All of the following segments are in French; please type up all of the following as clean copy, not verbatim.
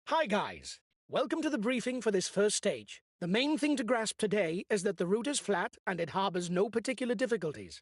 Hi guys! Welcome to the briefing for this first stage. The main thing to grasp today is that the route is flat and it harbors no particular difficulties.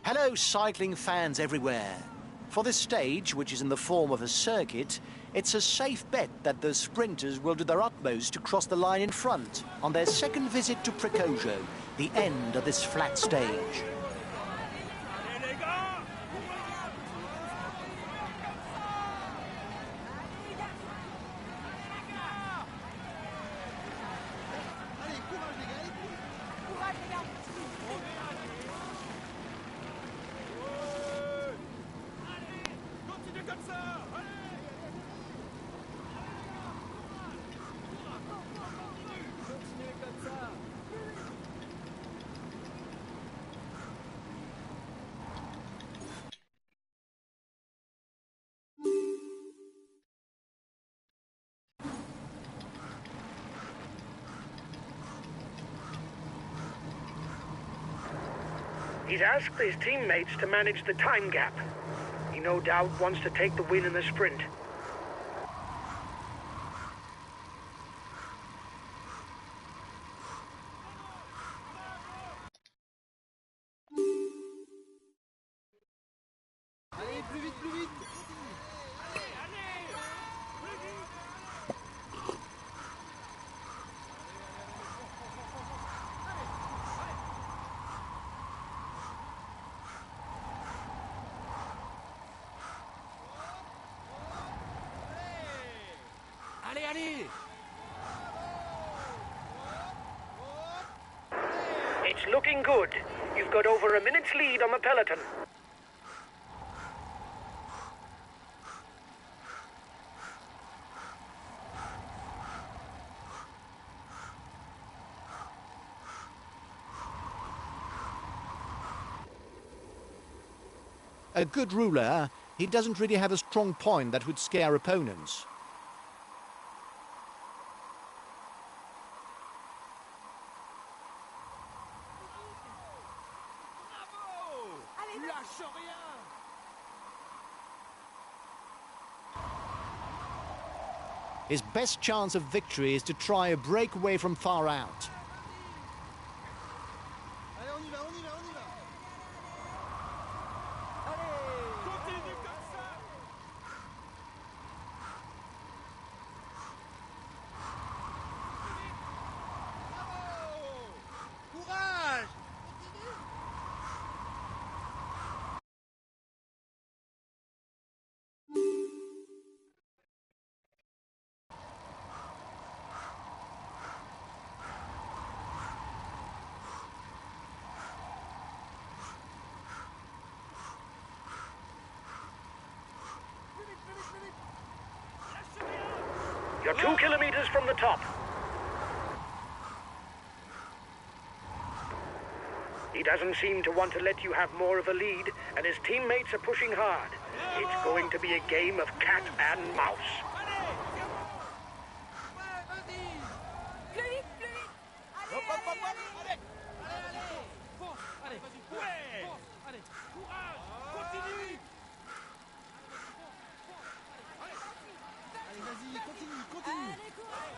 Hello, cycling fans everywhere. For this stage, which is in the form of a circuit, it's a safe bet that the sprinters will do their utmost to cross the line in front on their second visit to Precojo, the end of this flat stage. He's asked his teammates to manage the time gap. He no doubt wants to take the win in the sprint. Allez, plus vite, plus vite! Allez, allez! It's looking good. You've got over a minute's lead on the peloton. A good ruler, he doesn't really have a strong point that would scare opponents. His best chance of victory is to try a breakaway from far out. Allez, on y va, on y va, on y va! Continue comme ça! Bravo! Courage! You're 2 kilometers from the top. He doesn't seem to want to let you have more of a lead, and his teammates are pushing hard. It's going to be a game of cat and mouse. Ouais, vas-y. Plus vite, plus vite. Allez, Hop, hop, hop, allez, hop. allez. Allez, fonce. Allez, vas-y, ouais. Fonce. Allez, courage. Continue. Allez, vas-y, continue, continue. Allez, courage.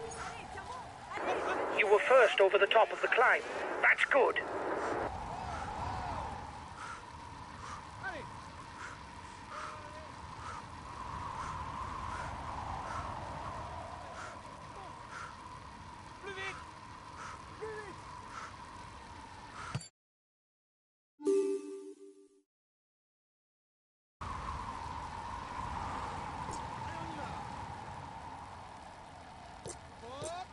Allez, tiens bon. Allez. You were first over the top of the climb. That's good. Allez. Plus vite. Plus vite. Hop.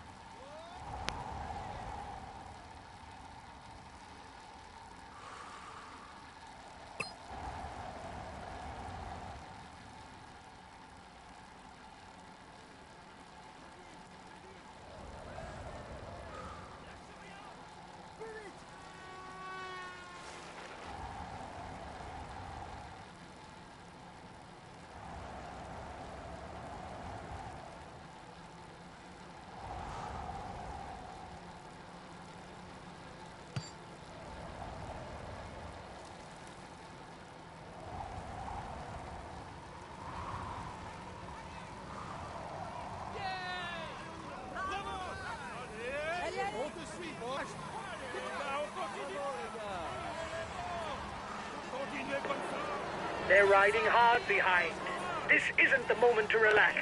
Allez, allez. On te suit. On continue. Continuez comme ça. They're riding hard behind. This isn't the moment to relax.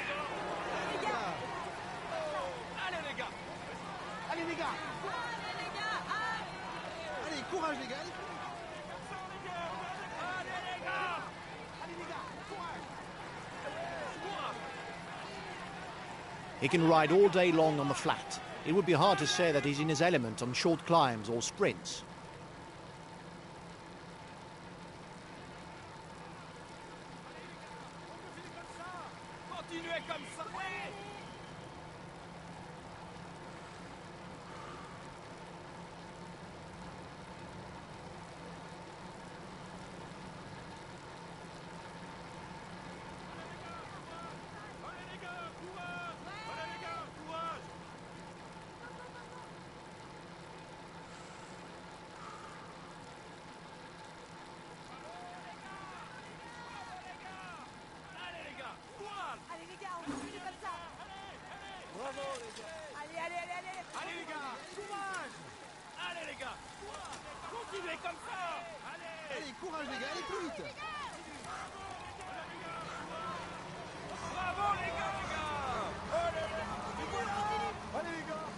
Allez les gars. Allez les gars. Allez, les gars. Allez. Allez, courage les gars. He can ride all day long on the flat. It would be hard to say that he's in his element on short climbs or sprints. Continuez comme ça. Ouais. Allez les gars, courage. Allez les gars, courage. Allez les gars, courage. Allez, les gars, on continue comme ça. Bravo les gars. Allez, allez, allez, allez. Allez les gars, courage. Allez les gars, courage. Continuez comme ça. Allez. Allez, courage les gars, allez plus vite. Bravo les gars, les gars. Allez les gars. Allez les gars.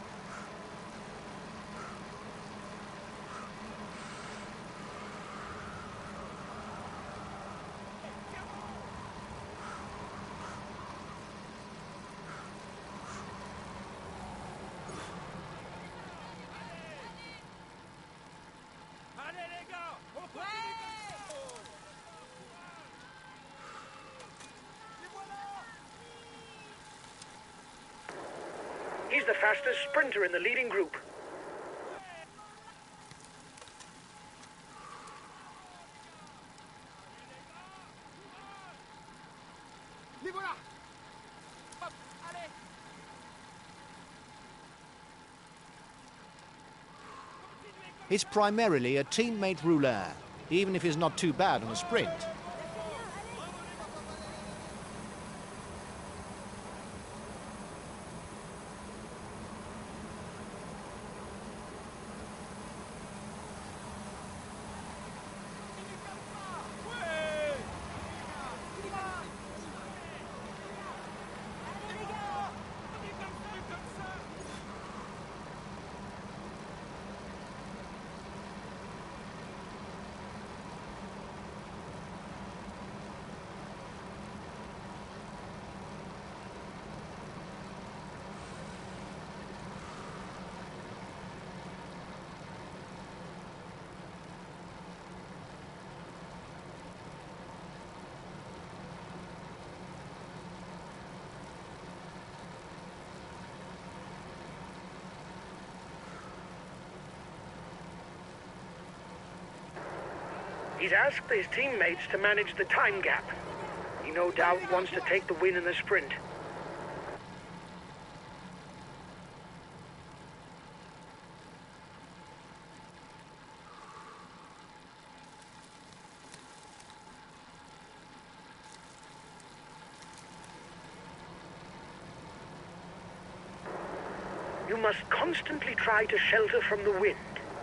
Allez les gars, on continue. Et voilà. He's the fastest sprinter in the leading group. Les voilà. Hop, allez. He's primarily a teammate rouleur, even if he's not too bad on a sprint. Ouais. He's asked his teammates to manage the time gap. He no doubt wants to take the win in the sprint. You must constantly try to shelter from the wind,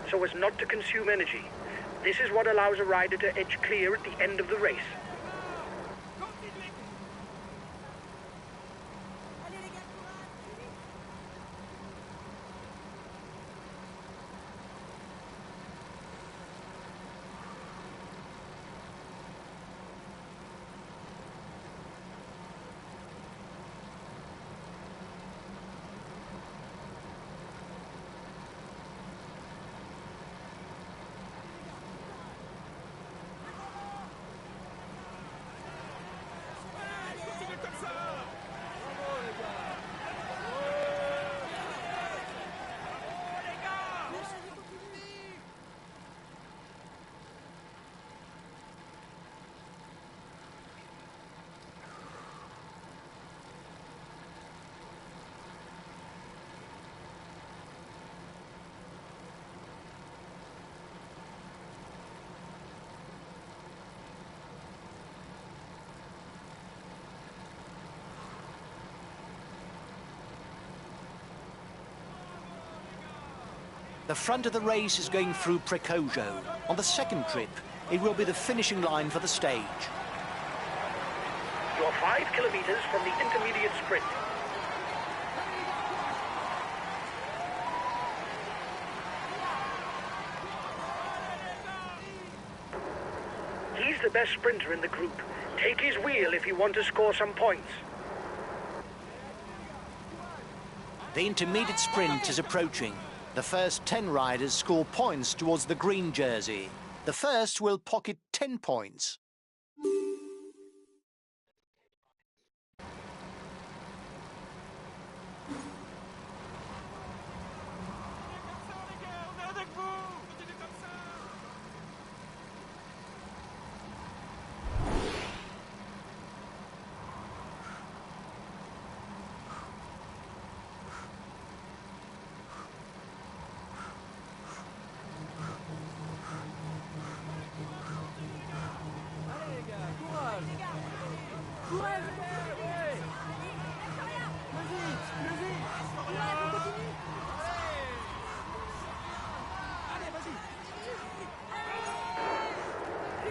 so as not to consume energy. This is what allows a rider to edge clear at the end of the race. Allez les gars, courage. The front of the race is going through Precojo. On the second trip, it will be the finishing line for the stage. You're 5 kilometers from the intermediate sprint. He's the best sprinter in the group. Take his wheel if you want to score some points. The intermediate sprint is approaching. The first 10 riders score points towards the green jersey. The first will pocket 10 points.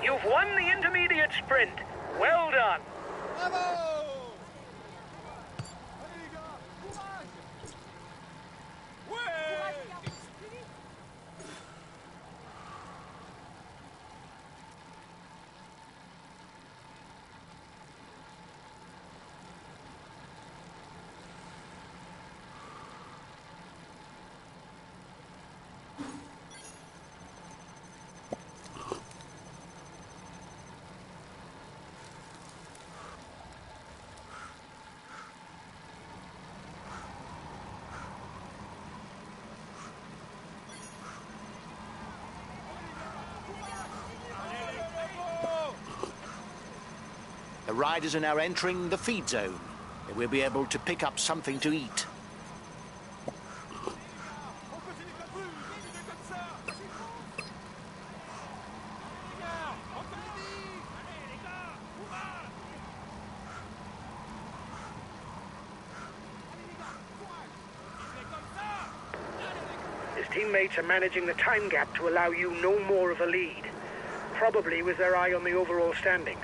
You've won the intermediate sprint. Well done. The riders are now entering the feed zone. They will be able to pick up something to eat. His teammates are managing the time gap to allow you no more of a lead, probably with their eye on the overall standings.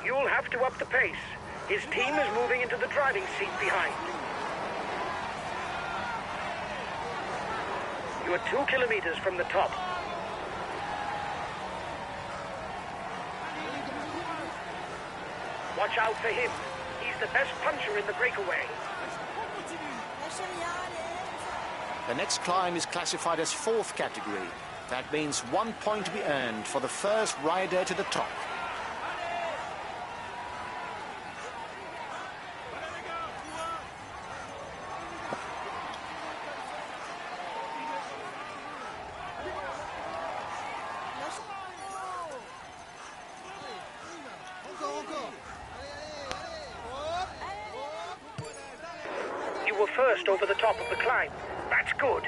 You'll have to up the pace. His team is moving into the driving seat behind. You are 2 kilometers from the top. Watch out for him. He's the best puncher in the breakaway. Lâchez rien, allez. The next climb is classified as 4th category. That means 1 point to be earned for the first rider to the top. You were first over the top of the climb. That's good.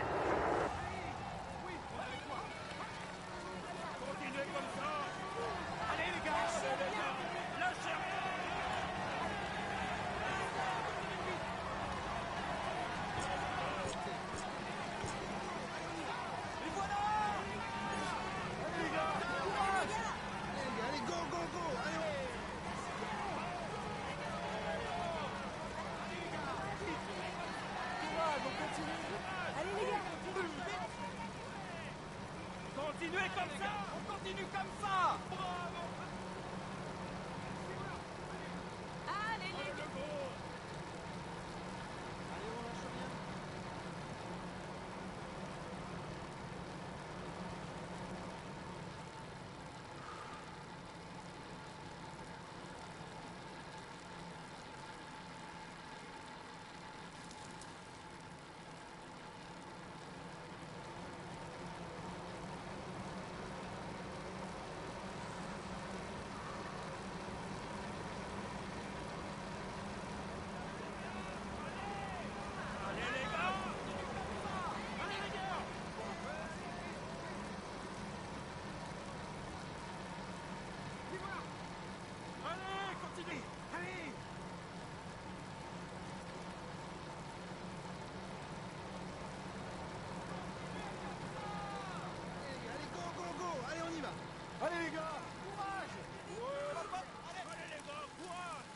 Continuez comme ça. On continue comme ça. Allez, les gars. Allez, continuez. Allez. Allez, go, go, go. Allez, on y va. Allez les gars, courage. Allez les gars, courage.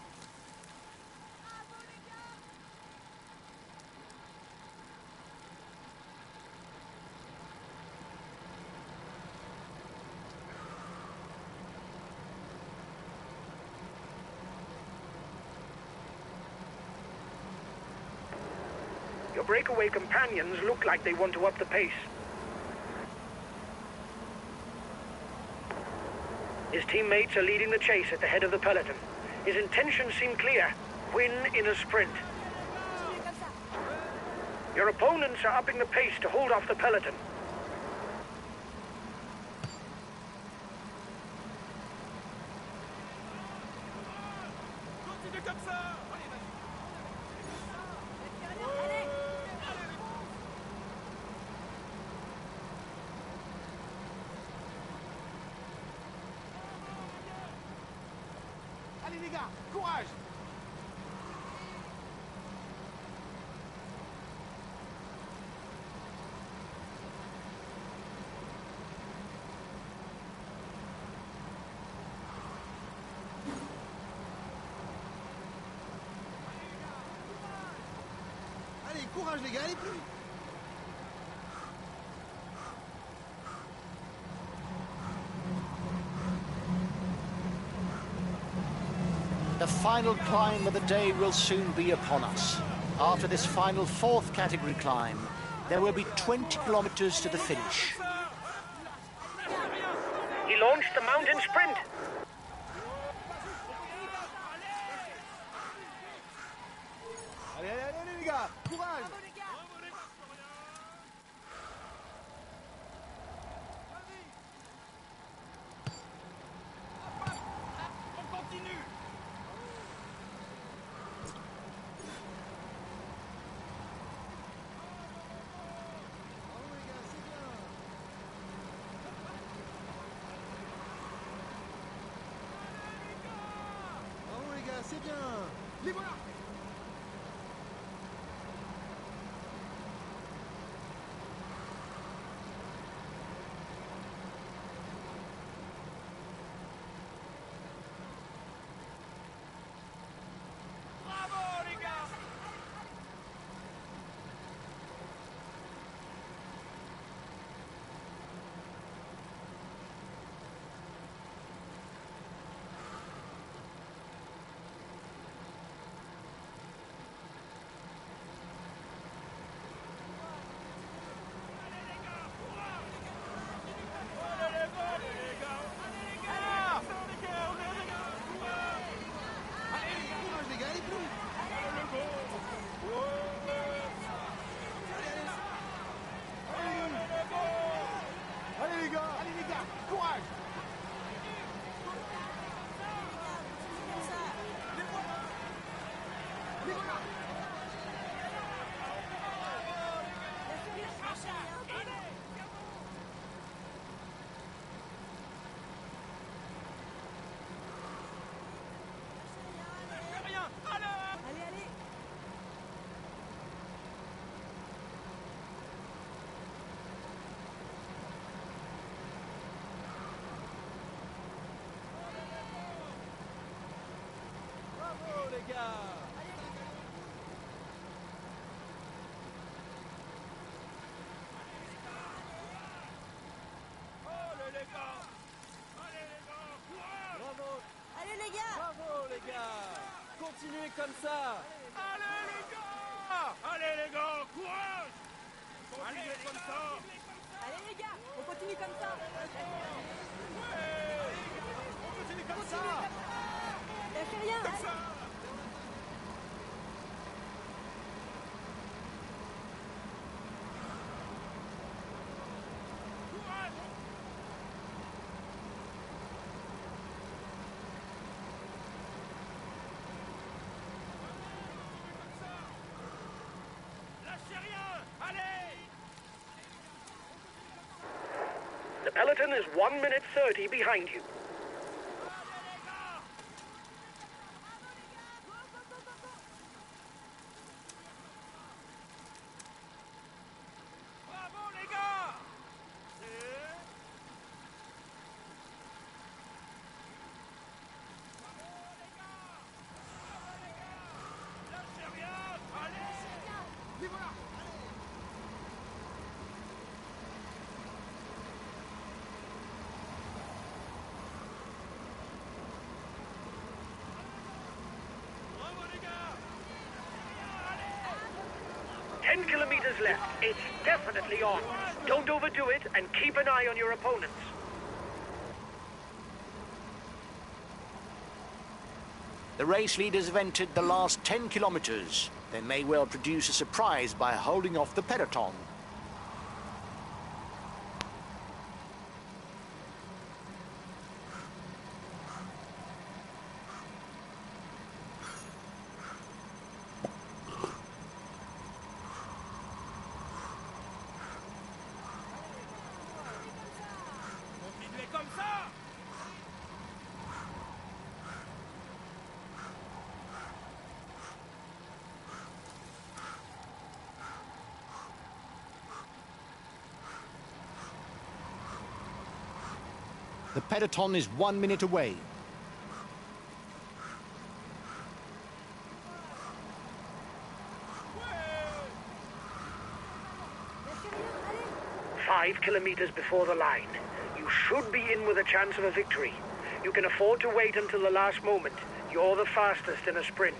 Your breakaway companions look like they want to up the pace. His teammates are leading the chase at the head of the peloton. His intentions seem clear. Win in a sprint. Continuez comme ça. Your opponents are upping the pace to hold off the peloton. Continuez comme ça. Allez, les gars, courage. Allez, courage, les gars, allez plus vite. The final climb of the day will soon be upon us. After this final 4th category climb, there will be 20 kilometers to the finish. He launched the mountain sprint. Allez, allez, allez, les gars, courage. On continue. Bravo, les gars, c'est bien. Bravo, les gars, c'est bien. Les voilà. Bravo les gars. les gars. Allez les gars. Allez les gars, courage. Bravo. Allez les gars. Bravo les gars. Continuez comme ça. Allez les gars. Allez les gars, courage. Continuez comme ça. Allez les gars, on continue comme ça. On continue comme ça. Lâchez rien. Comme ça. Courage. Lâchez rien. Allez. The peloton is 1 minute 30 behind you. Bravo les gars. Lâchez rien. Allez. Et voilà. Bravo les gars. 10 kilometers left. It's definitely on. Don't overdo it and keep an eye on your opponents. The race leaders have entered the last 10 kilometers. They may well produce a surprise by holding off the peloton. Continuez comme ça. The peloton is 1 minute away. Lâchez rien. Allez. 5 kilometers before the line. You should be in with a chance of a victory. You can afford to wait until the last moment. You're the fastest in a sprint.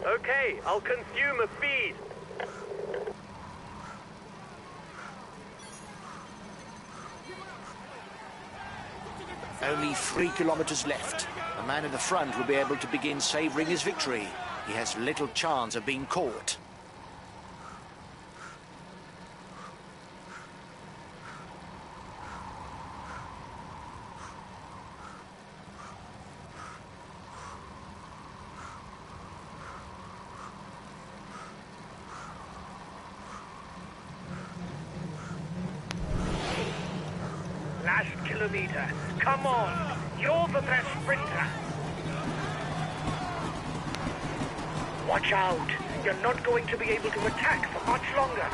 Okay, I'll consume a feed. Only 3 kilometers left. The man in the front will be able to begin savouring his victory. He has little chance of being caught. Last kilometer. Come on. You're the best sprinter. Watch out. You're not going to be able to attack for much longer.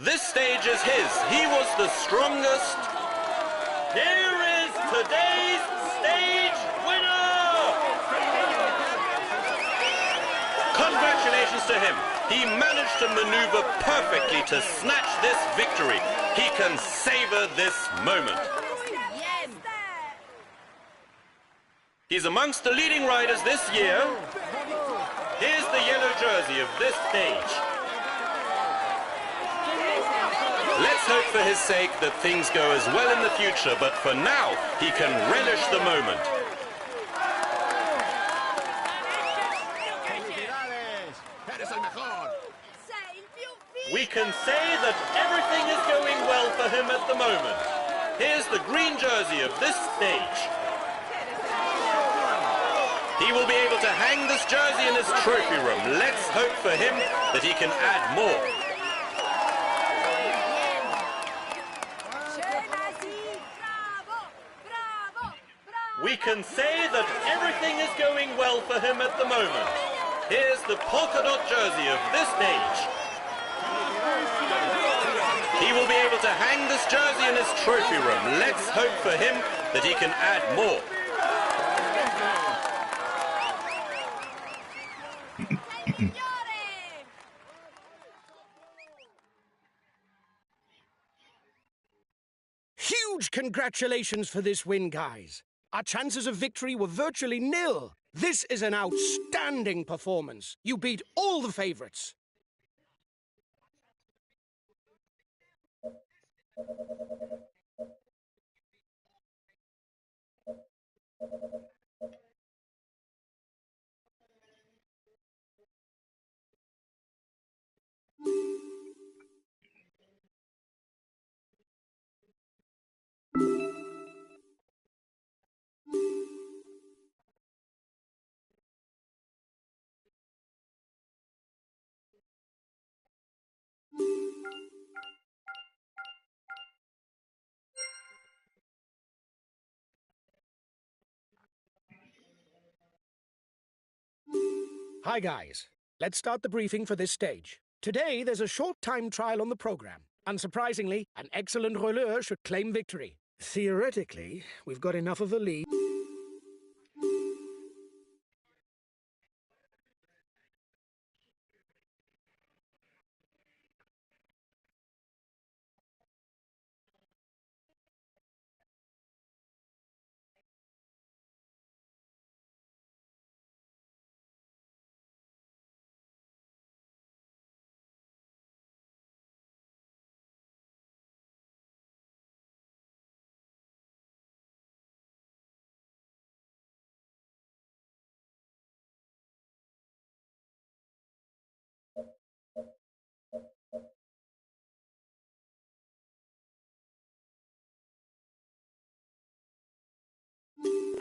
This stage is his. He was the strongest. Here is today's stage winner! Congratulations to him. He managed to maneuver perfectly to snatch this victory. He can savor this moment. He's amongst the leading riders this year. Here's the yellow jersey of this stage. Let's hope for his sake that things go as well in the future, but for now, he can relish the moment. We can say that everything is going well for him at the moment. Here's the green jersey of this stage. He will be able to hang this jersey in his trophy room. Let's hope for him that he can add more. We can say that everything is going well for him at the moment. Here's the polka dot jersey of this stage. He will be able to hang this jersey in his trophy room. Let's hope for him that he can add more. Huge congratulations for this win, guys. Our chances of victory were virtually nil. This is an outstanding performance. You beat all the favorites. Hi guys, let's start the briefing for this stage. Today there's a short time trial on the program. Unsurprisingly, an excellent rouleur should claim victory. Theoretically, we've got enough of a lead.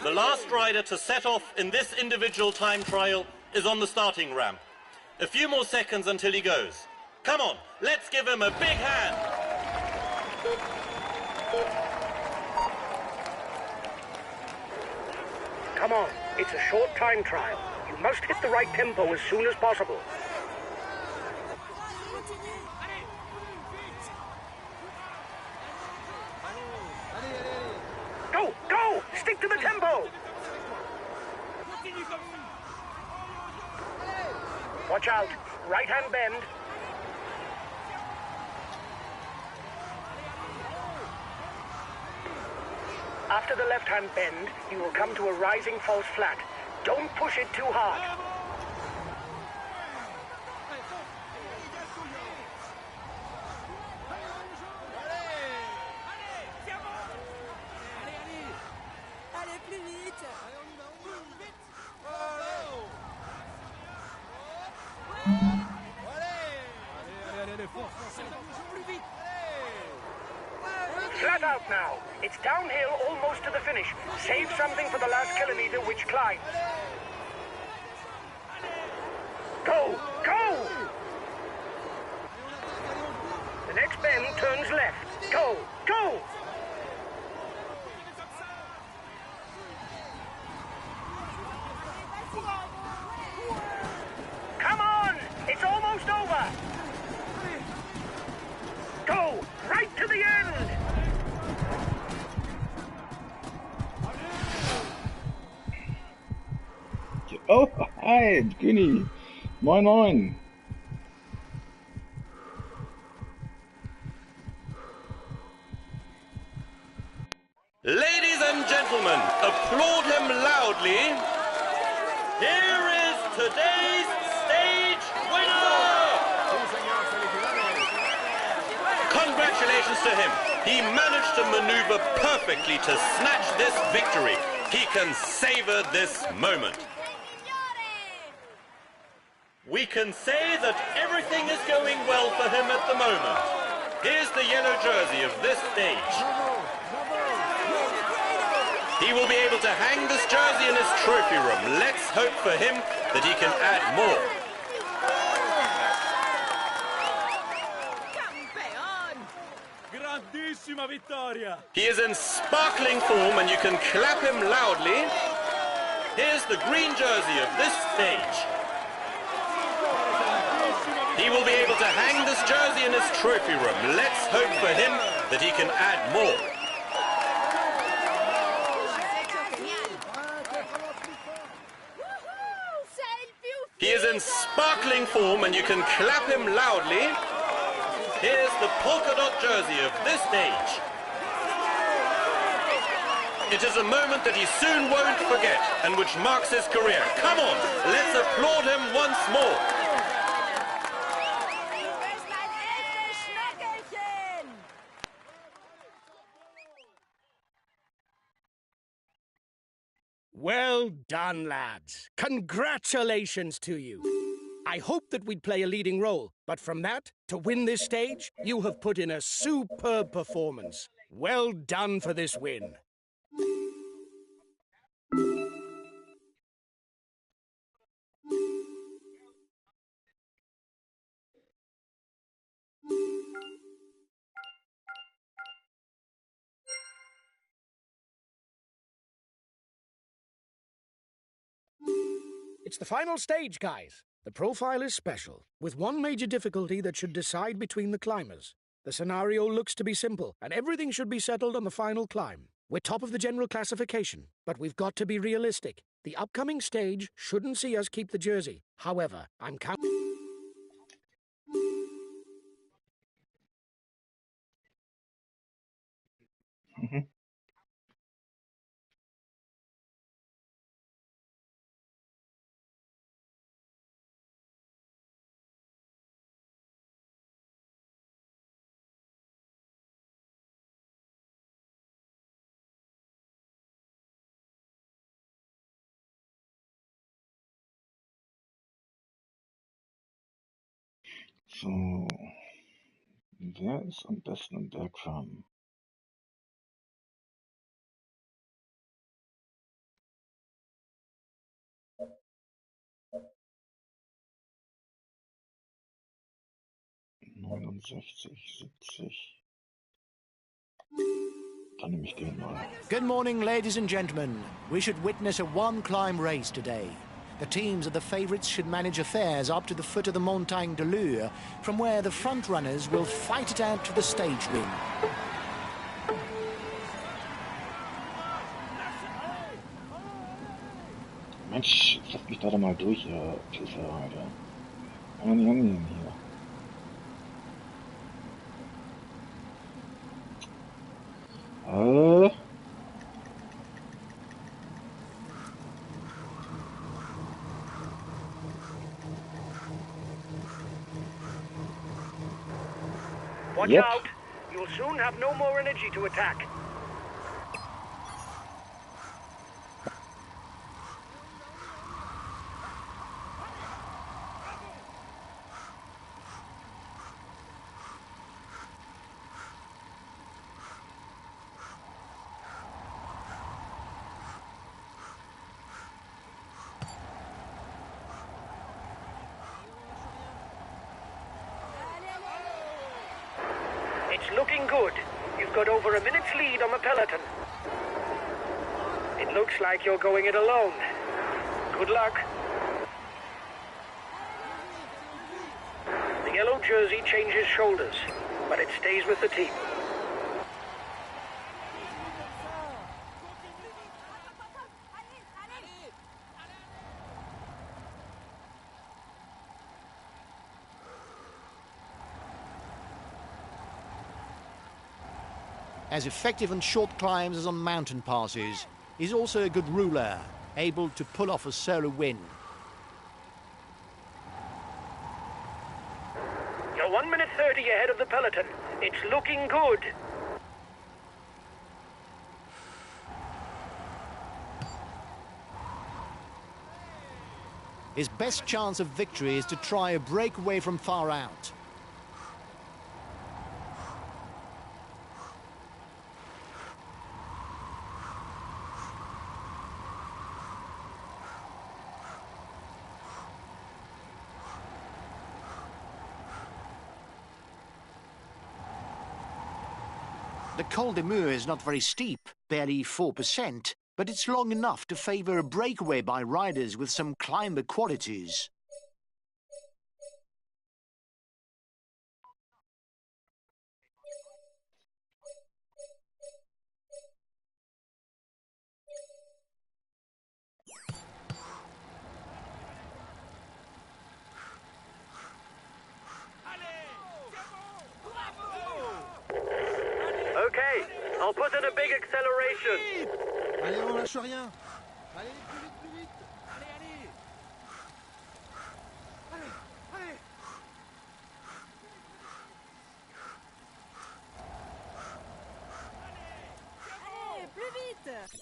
The last rider to set off in this individual time trial is on the starting ramp. A few more seconds until he goes. Come on, let's give him a big hand. Come on, it's a short time trial. You must hit the right tempo as soon as possible. Go, go! Stick to the tempo! Watch out, right-hand bend. After the left-hand bend, you will come to a rising false flat. Don't push it too hard. Allez, plus vite. Flat out now. It's downhill almost to the finish. Save something for the last kilometer, which climbs. Go! Go! The next bend turns left. Go! Go! Come on! It's almost over! Oh, hi, Güni. Moin, moin. Ladies and gentlemen, applaud him loudly. Here is today's stage winner! Congratulations to him. He managed to maneuver perfectly to snatch this victory. He can savor this moment. We can say that everything is going well for him at the moment. Here's the yellow jersey of this stage. He will be able to hang this jersey in his trophy room. Let's hope for him that he can add more. Grandissima vittoria! He is in sparkling form and you can clap him loudly. Here's the green jersey of this stage. He will be able to hang this jersey in his trophy room. Let's hope for him that he can add more. He is in sparkling form and you can clap him loudly. Here's the polka dot jersey of this stage. It is a moment that he soon won't forget and which marks his career. Come on, let's applaud him once more. Well done, lads. Congratulations to you. I hoped that we'd play a leading role, but from that to win this stage, you have put in a superb performance. Well done for this win. It's the final stage, guys. The profile is special, with one major difficulty that should decide between the climbers. The scenario looks to be simple, and everything should be settled on the final climb. We're top of the general classification, but we've got to be realistic. The upcoming stage shouldn't see us keep the jersey. However, I'm counting... So, wer ist am besten im Bergfahren? Dann nehme ich den mal. Good morning, ladies and gentlemen. We should witness a one-climb race today. The teams of the favourites should manage affairs up to the foot of the Montagne de Lure, from where the front-runners will fight it out to the stage ring. Mensch, lass mich da doch mal durch, ihr Pisser, Alter. Kann man nicht angehen hier. Watch Yep. out! You'll soon have no more energy to attack. It's looking good. You've got over a minute's lead on the peloton. It looks like you're going it alone. Good luck. The yellow jersey changes shoulders, but it stays with the team. as effective on short climbs as on mountain passes. He's also a good ruler, able to pull off a solo win. You're 1 minute 30 ahead of the peloton. It's looking good. His best chance of victory is to try a breakaway from far out. The Col de Mur is not very steep, barely 4%, but it's long enough to favour a breakaway by riders with some climber qualities. Okay, I'll put in a big acceleration. Allez, on lâche rien. Allez, plus vite, plus vite. Allez, allez. Allez, allez. Allez, plus vite.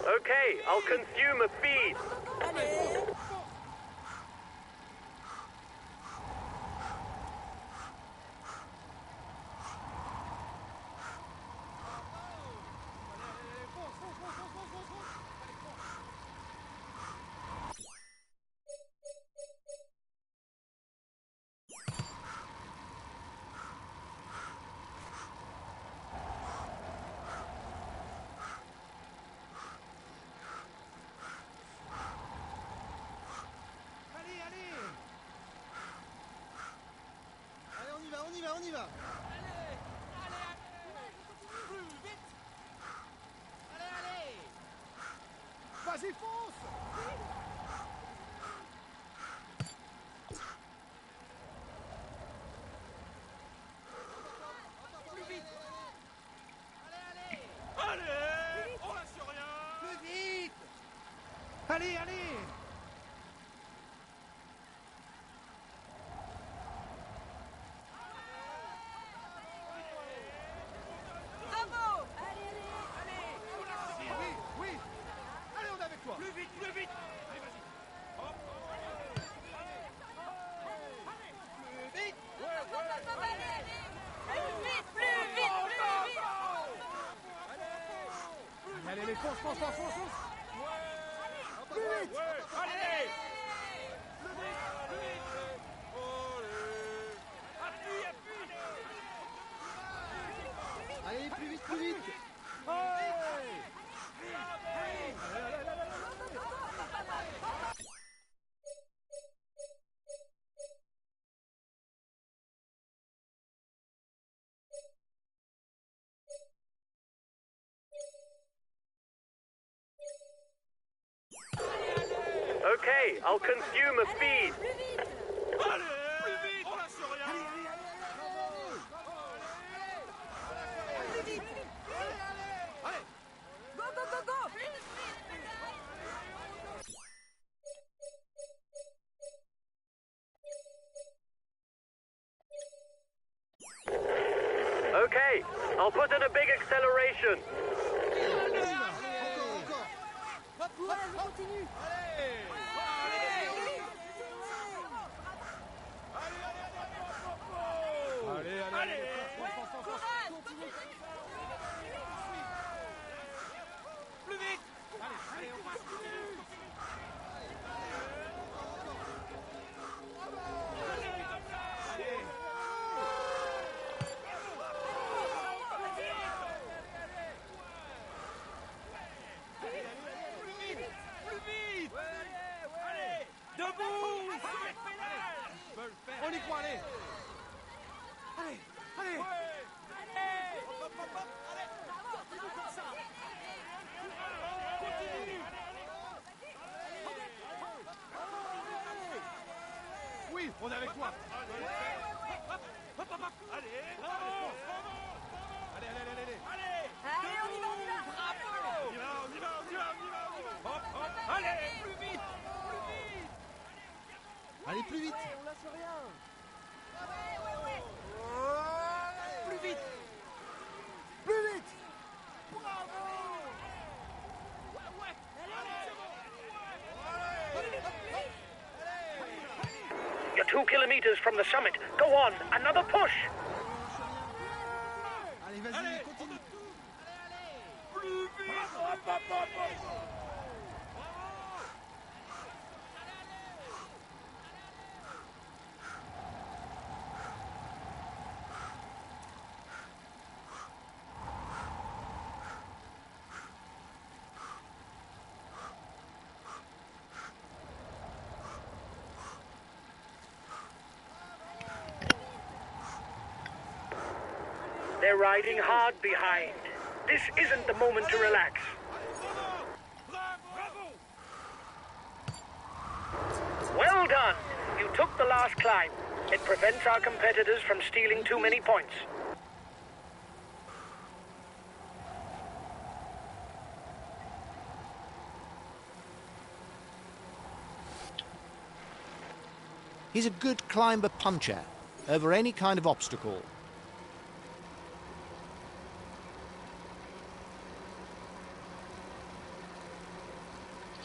Okay, I'll consume a feed. Allez. On y va. Allez, allez, plus vite. Allez, allez. Vas-y, fonce. Plus vite. Allez, allez. Allez, on lâche rien. Plus vite. Allez, allez. Bravo. Allez, allez. Oui, oui. Allez, on est avec toi. Plus vite, plus vite. Allez, vas-y. Hop. Plus vite. Allez, les fonce, fonce, fonce, fonce, fonce. Plus vite. Ouais, allez. Appuie, appuie. Allez, plus vite, plus vite. Okay, I'll consume a feed. Allez, plus vite. On lâche rien. Go, go, go, go. Okay, I'll put in a big acceleration. Voilà, je continue. Allez, allez, allez. Fonce, fonce, fonce, fonce. Continue. Plus vite. Allez, on passe. Allez, debout. Sur les pédales. On y croit, allez. Allez, allez. Hop, hop, hop, allez. On est avec toi. Hop, hop, hop. Allez, bravo. Allez, allez, allez, allez. Allez, on y va, on y va. Bravo. On y va, on y va, on y va, on y va, on y va. Hop, hop. Allez, plus vite, plus vite. Allez, plus vite. Ouais, on lâche rien. Plus vite. Plus vite. You're 2 kilometers from the summit. Go on, another push. Allez, vas-y, continue. Plus vite. Hop, hop, hop, hop. They're riding hard behind. This isn't the moment to relax. Bravo. Well done. You took the last climb. It prevents our competitors from stealing too many points. He's a good climber puncher over any kind of obstacle.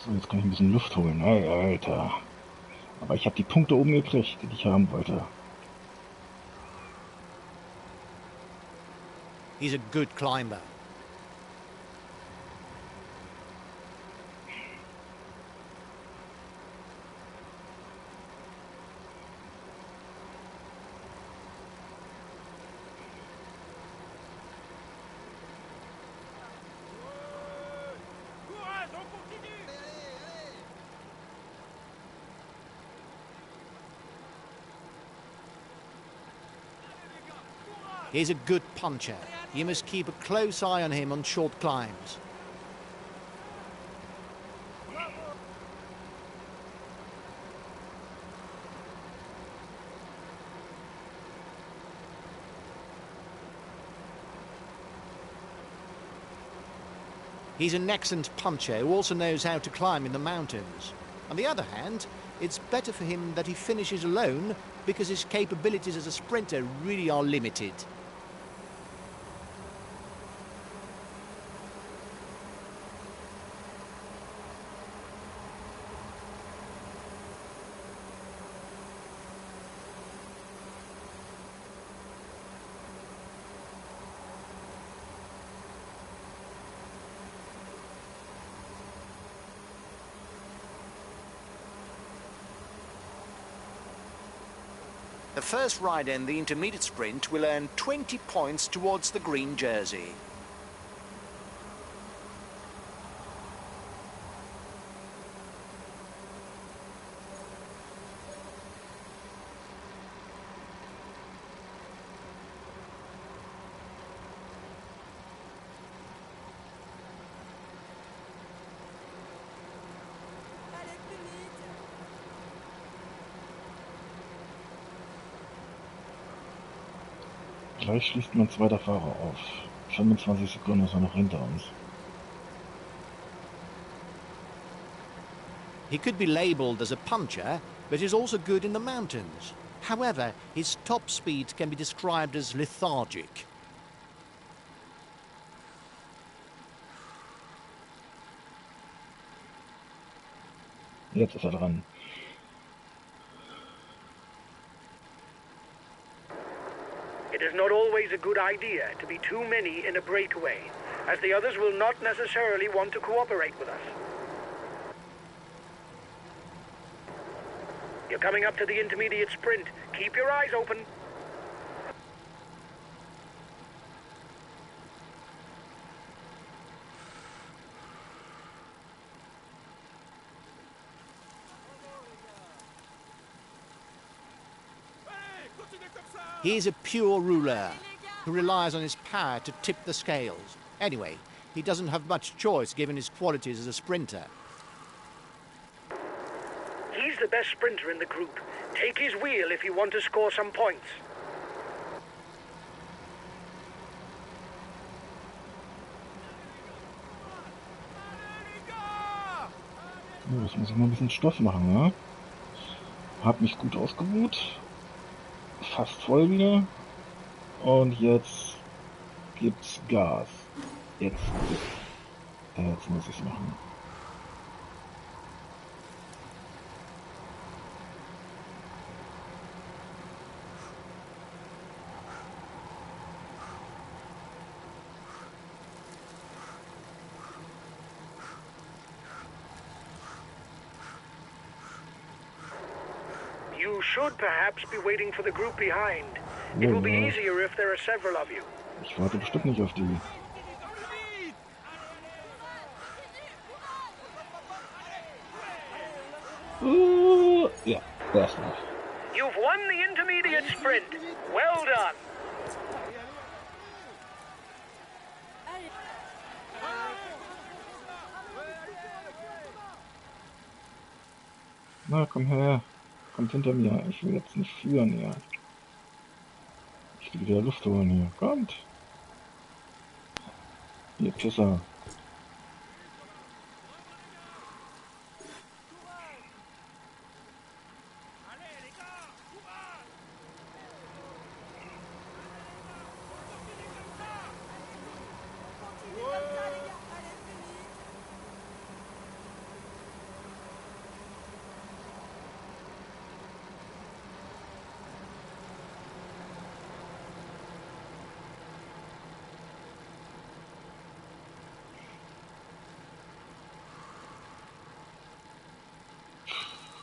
So, jetzt kann ich ein bisschen Luft holen. Hey, Alter. Aber ich habe die Punkte oben gekriegt, die ich haben wollte. He's a good climber. Courage, on continue. He's a good puncher. You must keep a close eye on him on short climbs. He's an excellent puncher who also knows how to climb in the mountains. On the other hand, it's better for him that he finishes alone because his capabilities as a sprinter really are limited. The first rider in the intermediate sprint will earn 20 points towards the green jersey. Allez, plus vite. Gleich schließt mein zweiter Fahrer auf. 25 Sekunden ist er noch hinter uns. He could be labelled as a puncher, but he's also good in the mountains. However, his top speed can be described as lethargic. Jetzt ist er dran. It is not always a good idea to be too many in a breakaway, as the others will not necessarily want to cooperate with us. You're coming up to the intermediate sprint. Keep your eyes open. He is a pure ruler who relies on his power to tip the scales. Anyway, he doesn't have much choice given his qualities as a sprinter. He's the best sprinter in the group. Take his wheel if you want to score some points. Ja, jetzt muss ich mal ein bisschen Stoff machen, ne? Hab mich gut ausgeruht. Fast voll wieder. Und jetzt gibt's Gas. Jetzt muss ich's machen. You should perhaps be waiting for the group behind. It will be easier if there are several of you. Ich warte bestimmt nicht auf die. Ja, erstmal. You've won the intermediate sprint. Well done. Na, komm her. Kommt hinter mir. Ich will jetzt nicht führen hier. Ich will wieder Luft holen hier. Kommt. Ihr Pisser.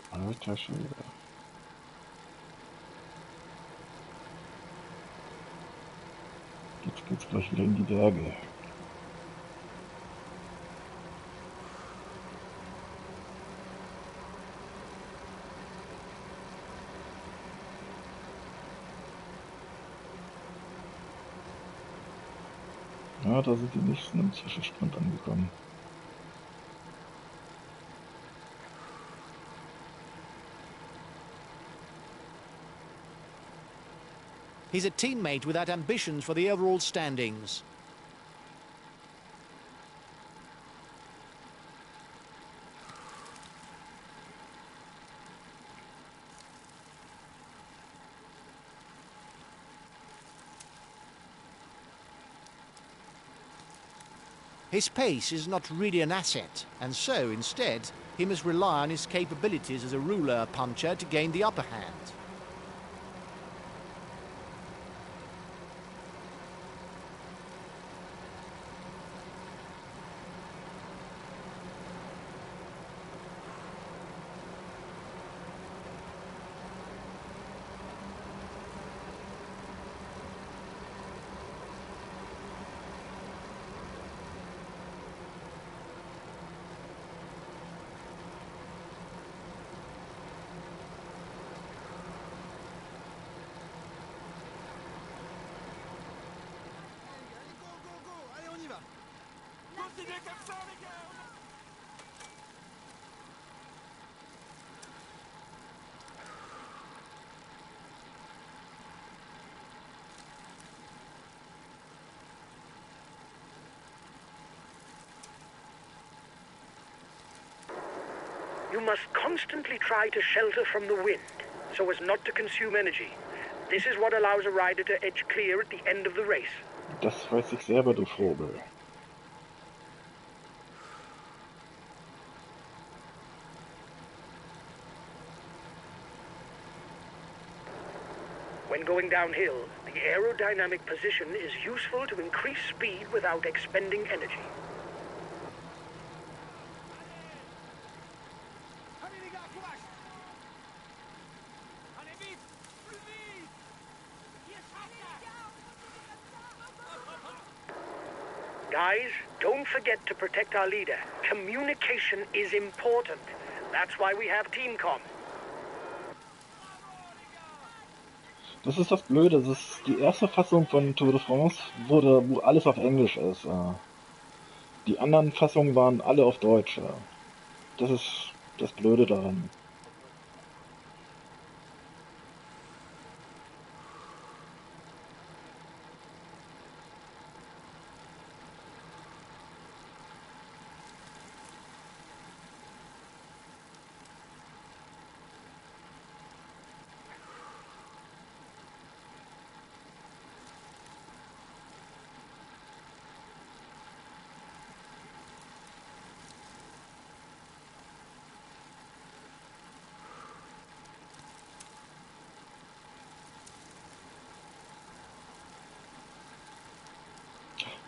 Alter Schwede. Jetzt geht's gleich wieder in die Berge. Ja, da sind die nächsten im Zwischensprint angekommen. He's a teammate without ambitions for the overall standings. His pace is not really an asset, and so, instead, he must rely on his capabilities as a ruler puncher to gain the upper hand. You must constantly try to shelter from the wind, so as not to consume energy. This is what allows a rider to edge clear at the end of the race. Das weiß ich selber, du Vogel. When going downhill, the aerodynamic position is useful to increase speed without expending energy. Guys, don't forget to protect our leader. Communication is important. That's why we have Teamcom. Das ist das Blöde, das ist die erste Fassung von Tour de France, wo alles auf Englisch ist. Die anderen Fassungen waren alle auf Deutsch. Das ist das Blöde daran.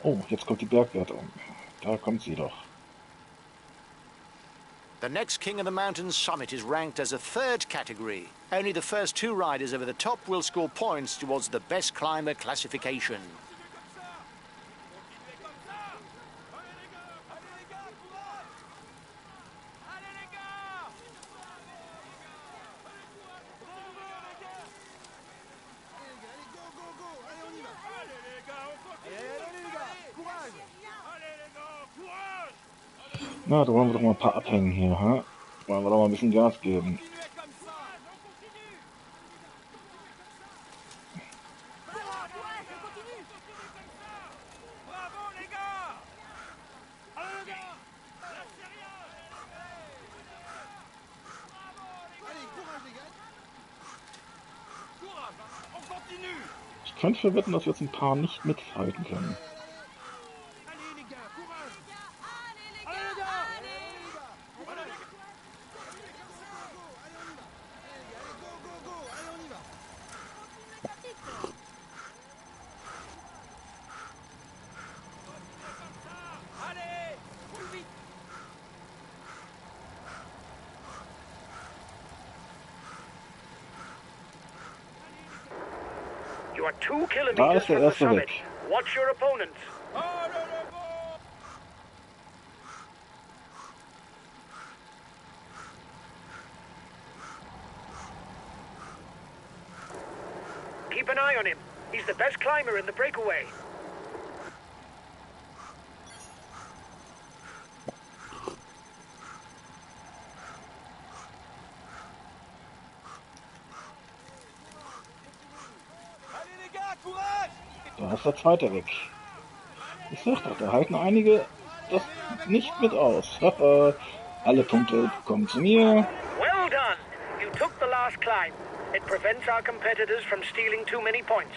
Oh, jetzt kommt die Bergwertung. Da kommt sie doch. The next king of the mountain summit is ranked as a third category. Only the first two riders over the top will score points towards the best climber classification. Na, da wollen wir doch mal ein paar abhängen hier, ha? Wollen wir doch mal ein bisschen Gas geben. Ich könnte verwetten, dass wir jetzt ein paar nicht mithalten können. You are 2 Da kilometers ist der from the erste summit. weg. Watch your opponents. Keep an eye on him. He's the best climber in the breakaway. Da ist der zweite weg. Ich sag doch, da halten einige das nicht mit aus. Alle Punkte kommen zu mir. Well done. You took the last climb. It prevents our competitors from stealing too many points.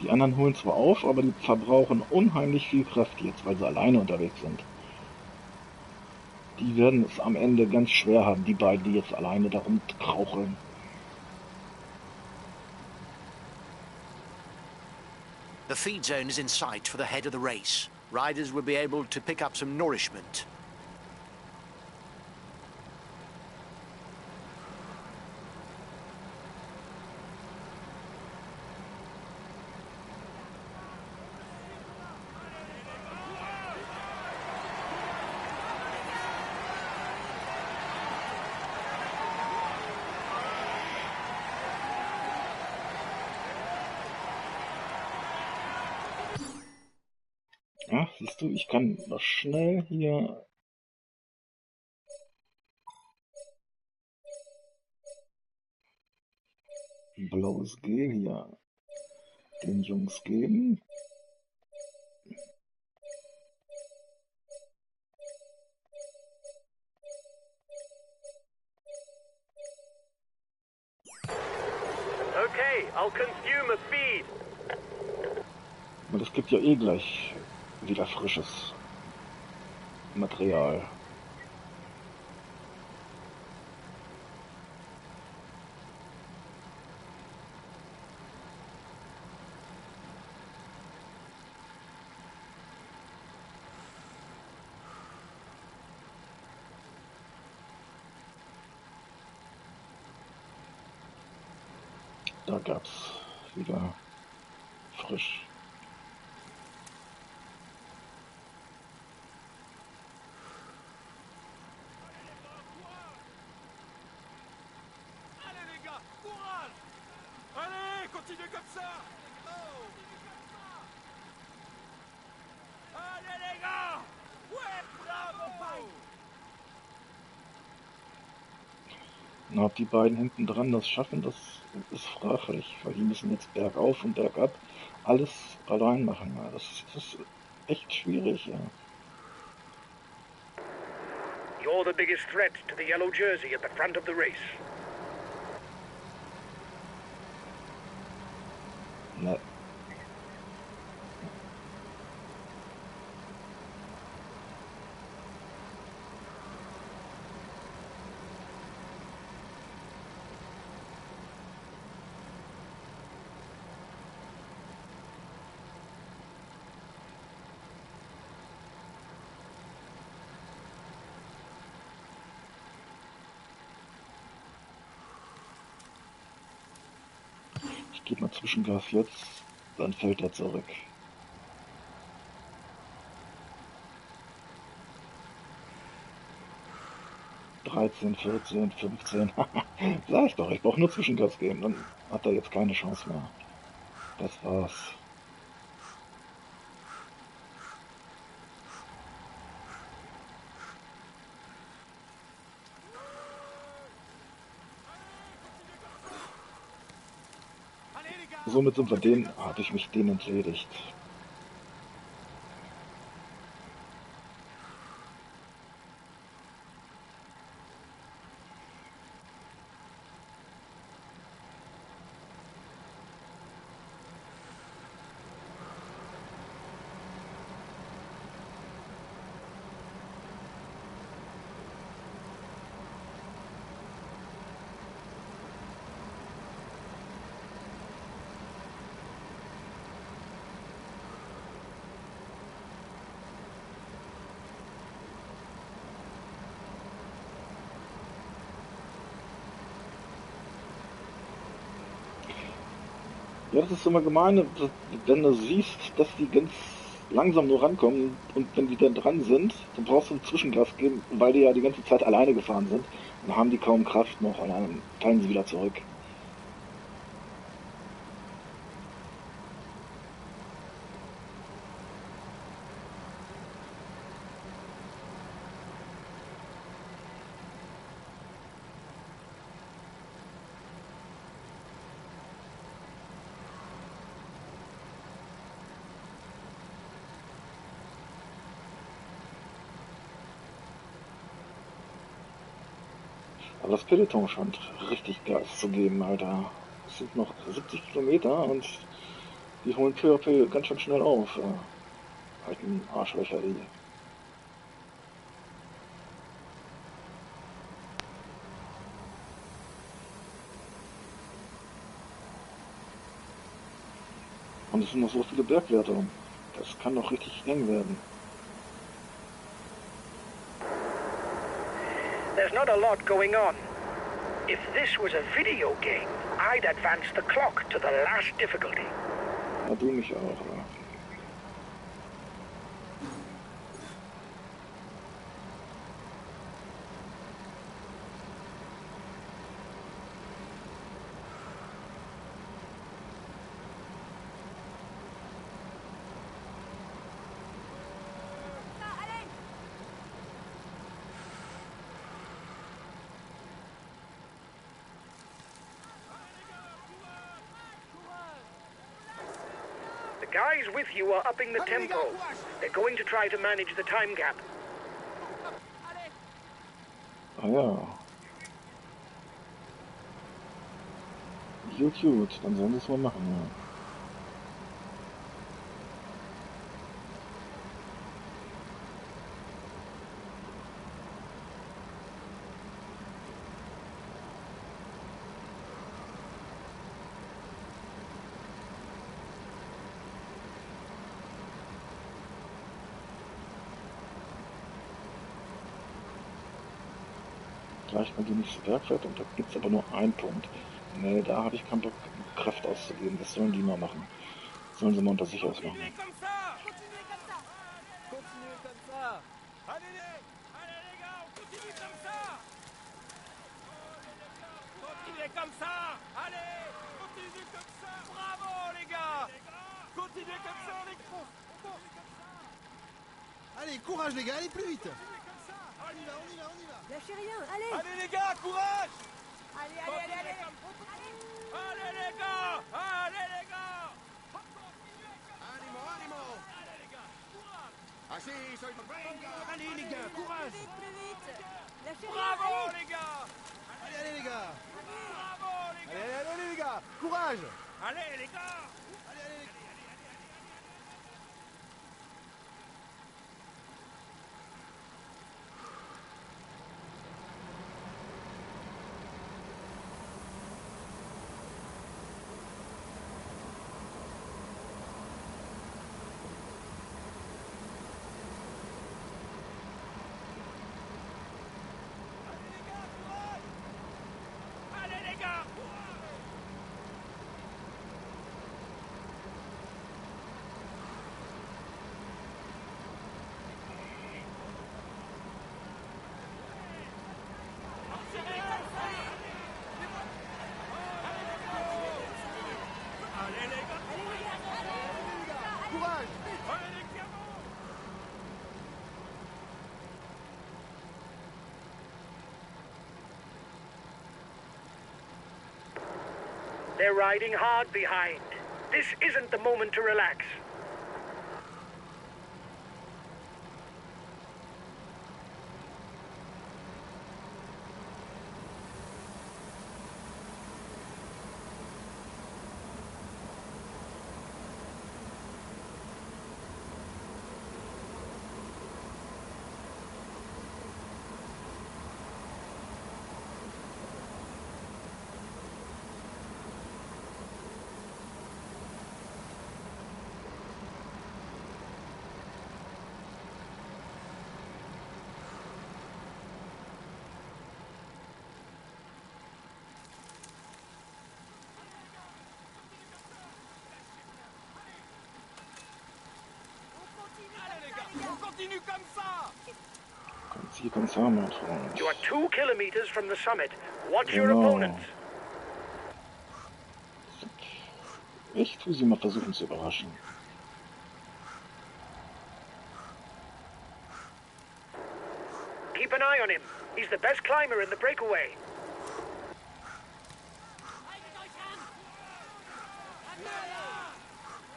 Die anderen holen zwar auf, aber die verbrauchen unheimlich viel Kraft jetzt, weil sie alleine unterwegs sind. Die werden es am Ende ganz schwer haben, die beiden, die jetzt alleine darum kraucheln. The feed zone is in sight for the head of the race. Riders will be able to pick up some nourishment. Ja, siehst du, ich kann noch schnell hier blaues Gel hier den Jungs geben. Okay, I'll consume a feed. Und es gibt ja eh gleich wieder frisches Material. Da gab's wieder frisch. Allez, continuez comme ça. Allez les gars. Ouais, bravo. Na, ob die beiden hinten dran das schaffen, das ist fraglich, weil die müssen jetzt bergauf und bergab alles allein machen. Ja, das ist echt schwierig, ja. You're the biggest threat to the yellow jersey at the front of the race. Na, Ich gebe mal Zwischengas jetzt, dann fällt er zurück. (13, 14, 15). Sag ich doch, ich brauche nur Zwischengas geben, dann hat er jetzt keine Chance mehr. Das war's. Somit sind wir habe ich mich denen entledigt. Ja, das ist immer gemein, wenn du siehst, dass die ganz langsam nur rankommen und wenn die dann dran sind, dann brauchst du ein Zwischengas geben, weil die ja die ganze Zeit alleine gefahren sind. Dann haben die kaum Kraft noch und dann fallen sie wieder zurück. Aber das Peloton scheint richtig Gas zu geben, Alter. Es sind noch 70 Kilometer und die holen peu à peu ganz schön schnell auf. Alten Arschlöcher, die. Und es sind noch so viele Bergwerte. Das kann doch richtig eng werden. There's not a lot going on. If this was a video game, I'd advance the clock to the last difficulty. Ja, du mich auch, ja. The guys with you are upping the tempo. They're going to try to manage the time gap. Ah ja. Gut, dann sollen sie es mal machen, ja. Gleich mal die nächste Bergfeld und da gibt es aber nur einen Punkt. Nee, da habe ich keinen Bock, Kraft auszugeben. Das sollen die mal machen. Sollen sie mal unter sich ausmachen. Continuez comme ça. Continuez comme ça. Allez les gars, on continue comme ça. Continuez comme ça. Allez, continuez comme ça. Bravo les gars. Continuez comme ça les gars. Allez, courage les gars, allez plus vite. On y va, on y va, on y va. Lâchez rien, allez. Allez les gars, courage. Allez, allez, allez, allez. Allez les gars. Allez les gars. Animo, animo. Allez les gars, courage. Así, soy venga. Allez les gars, courage. Plus vite. Lâchez rien, Bravo allez. les gars. Allez, allez les gars. Bravo les gars. Allez, allez, allez les gars, courage. Allez les gars. Allez, allez les gars. Allez les gars. They're riding hard behind. This isn't the moment to relax. Continue comme ça. Continue comme ça, mon tronc. You are 2 kilometers from the summit. Watch your opponents. Ich tue sie mal versuchen zu überraschen. Keep an eye on him. He's the best climber in the breakaway.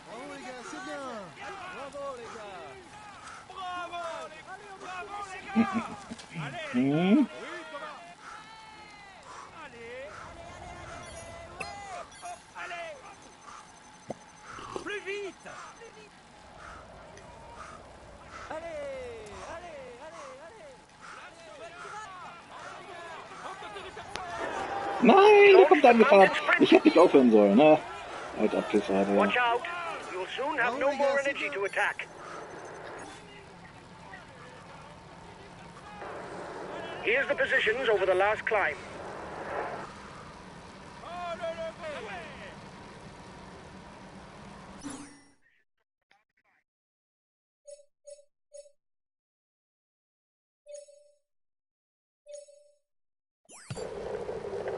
Bravo les gars, c'est bien. Bravo les gars. Bravo. Bravo les gars. Allez. Hm? Oui, Thomas. Allez. Allez. Plus vite. Allez. Nein, der kommt angefahren. Ich hätte nicht aufhören sollen, ne? Alter Pisser, der. Watch out. You'll soon have no more energy to attack. Here's the positions over the last climb.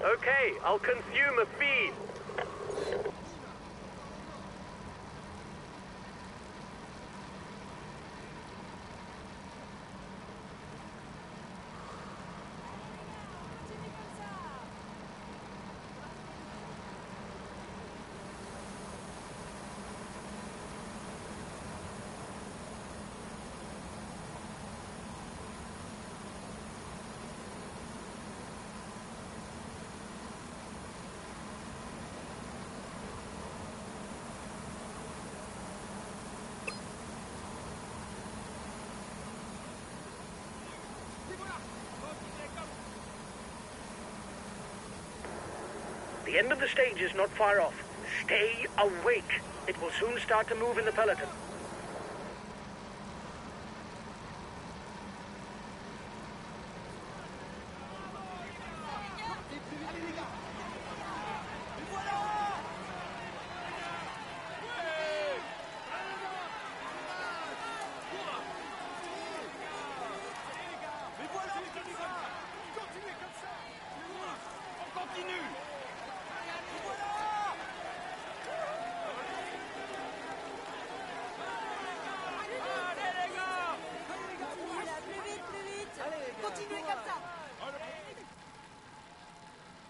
Okay, I'll consume a feed. The end of the stage is not far off. Stay awake. It will soon start to move in the peloton.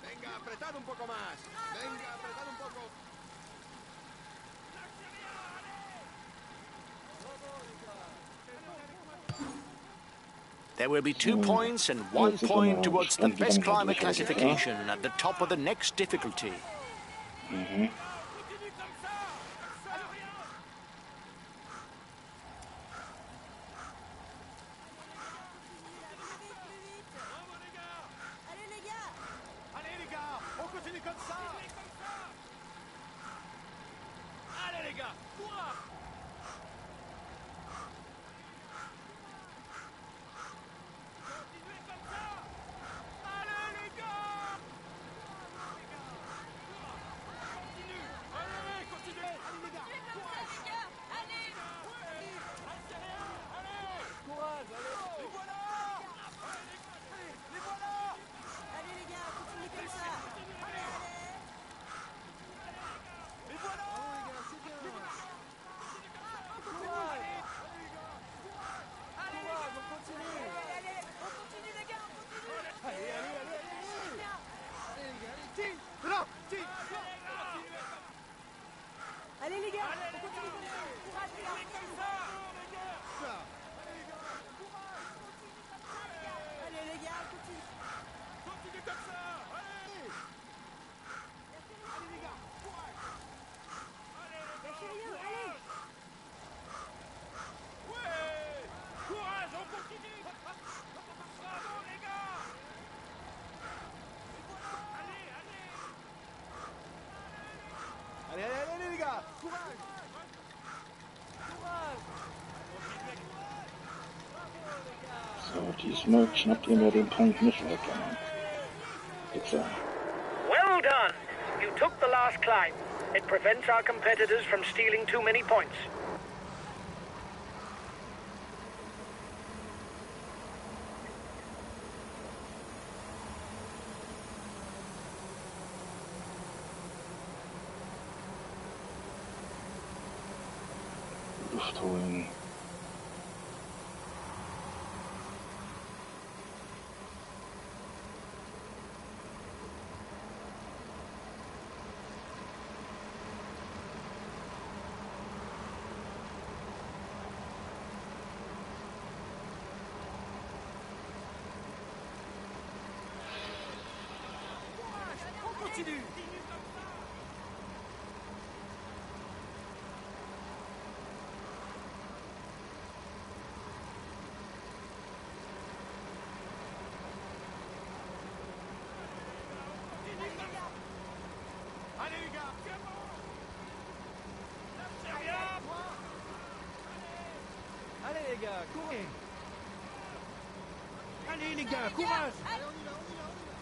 Venga, apretad un poco más. Venga, apretad un poco. There will be 2 points and 1 point towards the best climber classification at the top of the next difficulty. Mhm. Allez les gars, on continue comme ça. Allez les gars, courage. Continuez comme ça. Allez les gars. Continue. Allez, continuez. Allez les gars. Courage. Allez. Restez rien. Allez. Courage, allez. Les voilà. Les voilà. Allez les gars, continuez comme ça. Allez, allez. diesmal schnappt ihr mir den Punkt nicht weg. Bitte. Well done! You took the last climb. It prevents our competitors from stealing too many points. Luft holen. On continue. Allez les gars, c'est bon. C'est rien. Allez les gars, courez. Allez les gars, courage. Allez, on y va, on y va, on y va.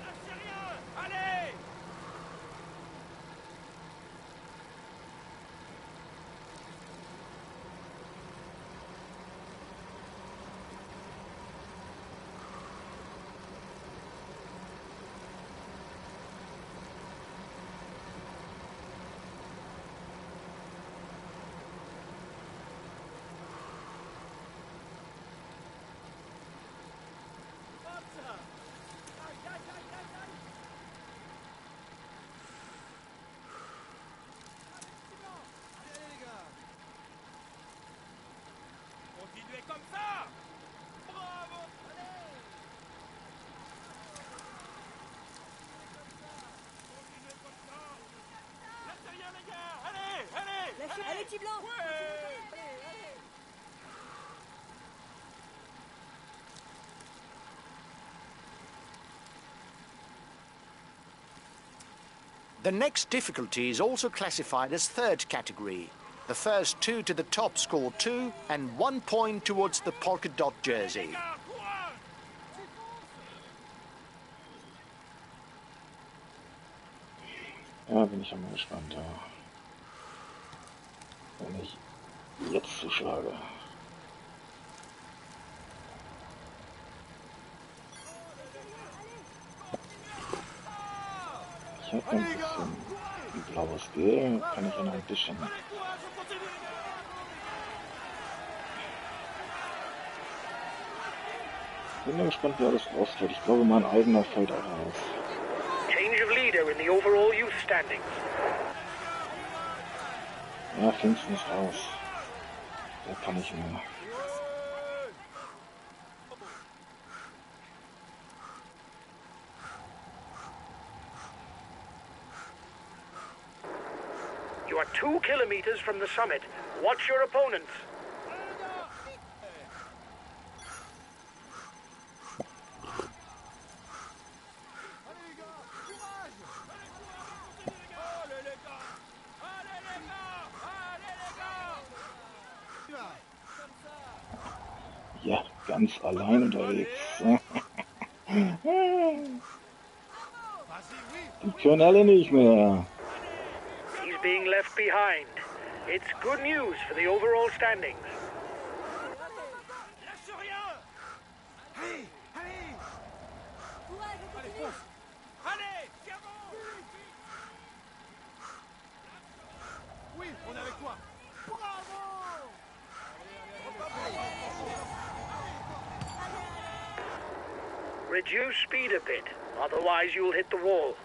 Lâchez rien. Allez. Hop ça. Aïe, aïe, aïe, aïe, aïe. Allez les gars. Continuez comme ça. Bravo. Allez. Continuez comme ça. Lâchez rien les gars. Allez, allez. Lâchez, allez, petit blanc. Ouais. Allez, allez. The next difficulty is also classified as third category. The first two to the top score 2 and 1 point towards the polka dot jersey. Gars, courage. Ja, bin ich ja mal gespannt, ja. Wenn ich jetzt zuschlage. Ich habe ein bisschen blaues Gel, kann ich ja noch ein bisschen. Allez, courage, on continue les gars. Bin mal gespannt, wie alles rausfällt. Ich glaube, mein eigener fällt auch raus. Change of leader in the overall youth standings. Ja, Pfingsten ist raus. Der kann nicht mehr. You are 2 kilometers from the summit. Watch your opponents. Allez les gars, courage. Allez, courage, on continue les gars. Allez les gars. Allez les gars. Allez les gars. Comme ça. Ja, ganz allein unterwegs. Vas-y, oui. Die können alle nicht mehr. He's being left behind. It's good news for the overall standings. Lâche rien. Allez, allez. Courage, on Allez, continue. fonce. Allez, tiens bon. Oui, on est avec toi. Bravo. Reduce speed a bit, otherwise you'll hit the wall.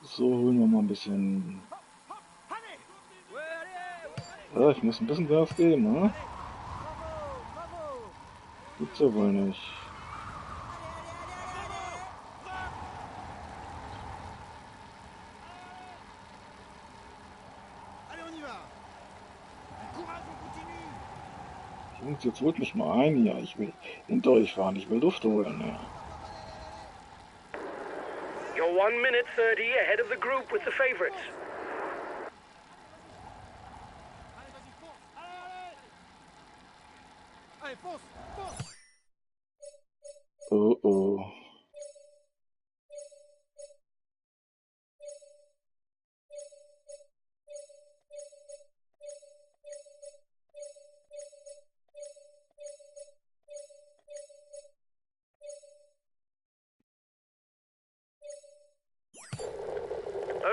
So, holen wir mal ein bisschen Ja, ich muss ein bisschen Gas geben, ne? Gibt's ja wohl nicht. Allez, on y va. Courage, on continue. Jungs, jetzt holt mich mal ein hier. Ich will hinter euch fahren, ich will Luft holen. Ja. You're 1 minute 30 ahead of the group with the favorites. Allez, fonce, fonce. Oh oh.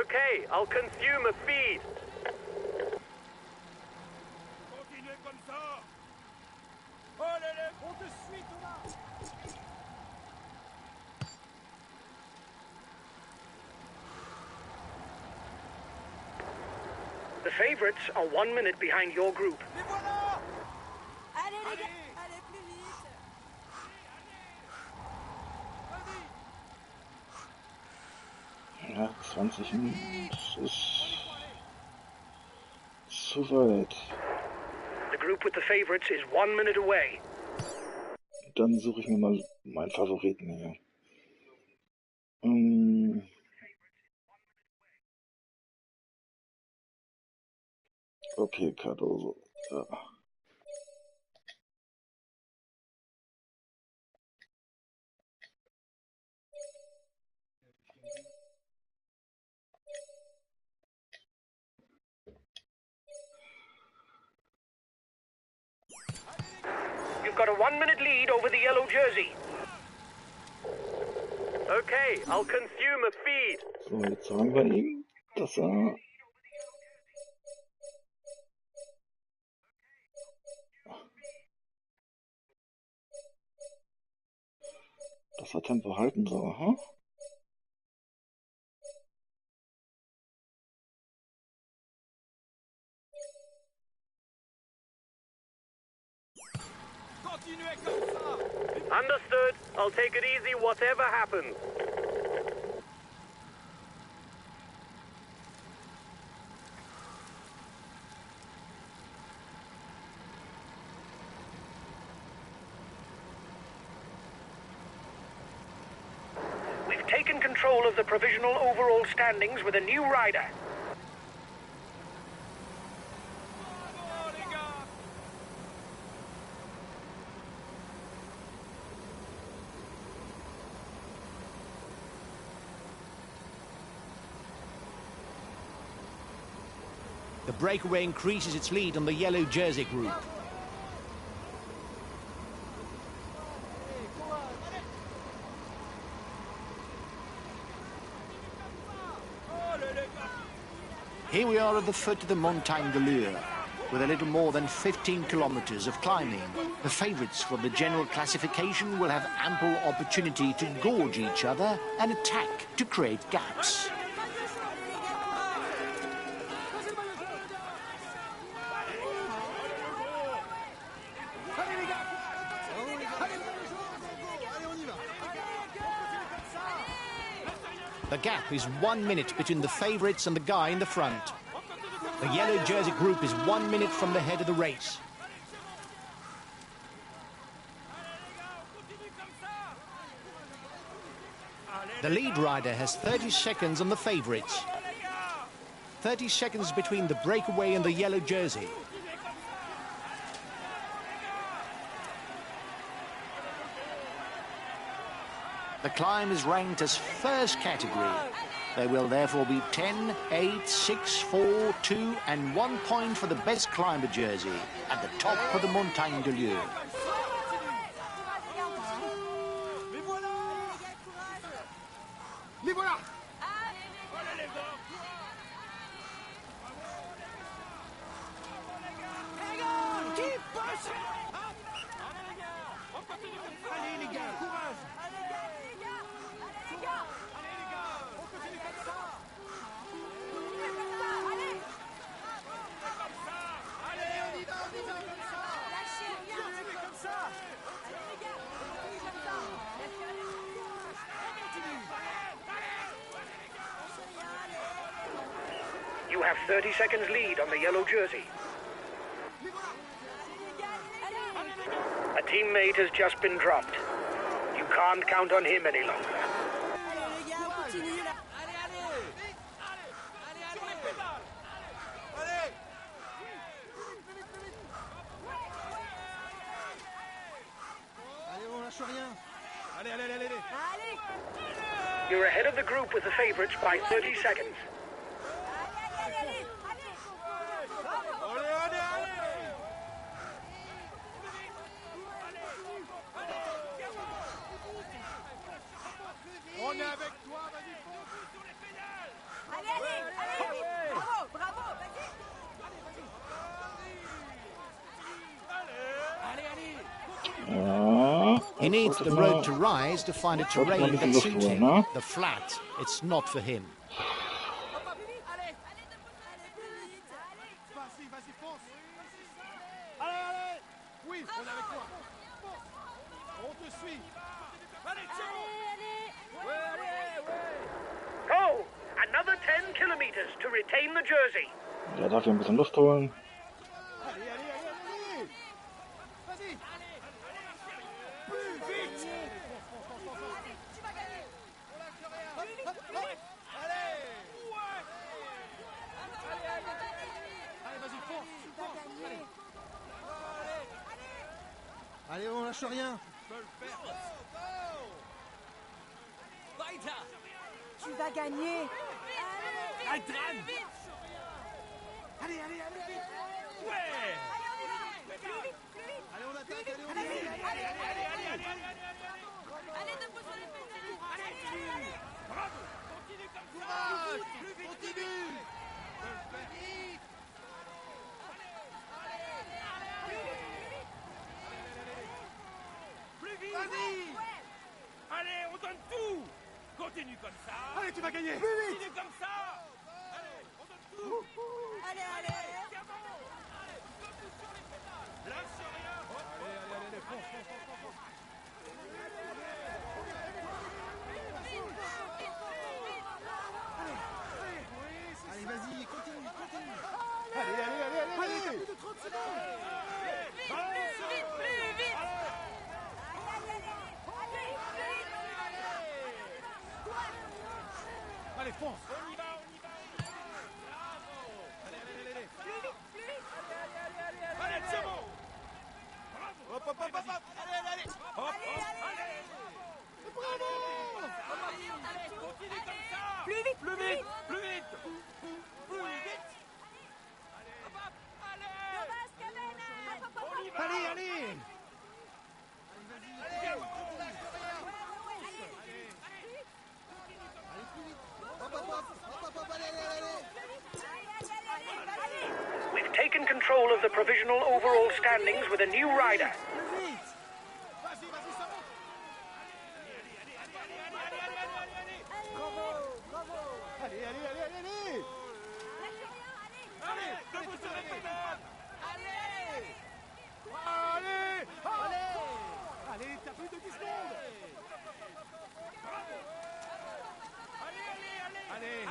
Okay, I'll consume a feed. Continuez comme ça. Allez, les... On te suit, Thomas. The favorites are 1 minute behind your group. Les voilà. Allez les Allez. gars, allez plus vite. Vas-y. Ja, 20 Minuten. Das ist zu weit. The group with the favorites is 1 minute away. Dann suche ich mir mal meinen Favoriten hier. Okay, Cardoso. Ja. You've got a 1 minute lead over the yellow jersey. Okay, I'll consume a feed. So, jetzt sagen wir ihm, dass er... dass er Tempo halten soll, hm? Continuez comme ça. Understood. I'll take it easy whatever happens. We've taken control of the provisional overall standings with a new rider. Bravo, les gars. The breakaway increases its lead on the yellow jersey group. Here we are at the foot of the Montagne de Lure, with a little more than 15 kilometers of climbing. The favourites for the general classification will have ample opportunity to gorge each other and attack to create gaps. The gap is 1 minute between the favourites and the guy in the front. The yellow jersey group is 1 minute from the head of the race. The lead rider has 30 seconds on the favourites. 30 seconds between the breakaway and the yellow jersey. The climb is ranked as first category. There will therefore be 10, 8, 6, 4, 2 and 1 point for the best climber jersey at the top of the Montagne de Lure. Les voilà. Keep pushing. Allez les gars, courage. Allez les gars, allez les gars. Allez les gars, on continue comme ça. Allez. Comme ça. Allez. have 30 seconds lead on the yellow jersey. A teammate has just been dropped. You can't count on him any longer. Allez les gars, on continue là. Allez, allez. Allez, allez. Sur les pédales. Allez. Allez, on lâche rien. Allez, allez, allez, allez. Allez. You're ahead of the group with the favorites by 30 seconds. Allez. Allez, allez, allez. On est avec toi, vas-y, fonce sur les pédales. Allez. Bravo, vas-y. Allez, allez. Ja. He needs the road to rise to find a terrain that suits him. ne? The flat, it's not for him. Allez. Vas-y, vas-y, fonce. Allez, allez. Oui, on est avec toi. On te suit. Allez, tiens. Ouais, ouais, ouais. Go! Another 10 kilometers to retain the jersey. Der darf hier ein bisschen Luft holen. Allez, allez, allez, allez. Vas-y. Plus vite. Tu vas gagner. Allez. Ouais. Allez, vas-y, fonce. Tu vas gagner. Allez, on lâche rien. Tu vas gagner. Allez, allez, allez, allez. Ouais. Allez, on attaque. Allez, on Allez, attaque. allez, allez, allez, allez, allez. Allez, debout sur les pédales. Allez. Bravo. Continue comme ça. Plus vite. Continue. Plus vite. Vas-y. Allez, on donne tout. Continue comme ça. Allez, tu vas gagner. Continue comme ça. Allez, on donne tout. Allez. Tiens bon. Allez, donne tout sur les pédales. Lâche rien. Allez, fonce. Allez, vas-y, continue. Allez. Plus de 30 secondes. Plus vite. Allez, fonce. On y va. Bravo. Allez. Plus vite. Allez, tiens bon. Bravo. Hop. Allez. Hop. Allez. Bravo. Allez, continue comme ça. Plus vite. Plus vite. Allez. Hop. Allez. On y va. Allez. Tiens bon. Allez, plus vite. Hop. Allez. We've taken control of the provisional overall standings with a new rider. Plus vite. Vas-y, ça monte. Allez. Allez, debout sur les pédales. Allez, t'as plus de 10 secondes. Bravo. Allez.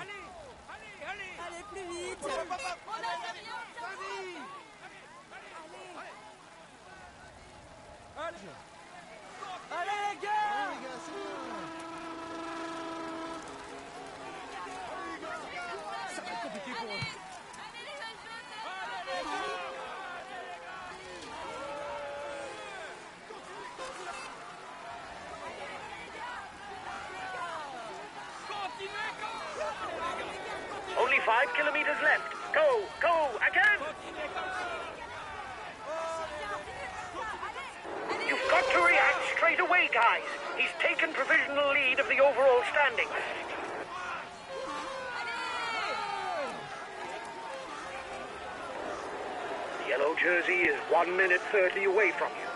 Allez, plus vite. Vas-y. Allez, les gars. Allez, les gars, c'est bon. Ça va être compliqué pour eux. Only 5 kilometers left. Go, again! You've got to react straight away, guys. He's taken provisional lead of the overall standings. The yellow jersey is 1 minute 30 away from you.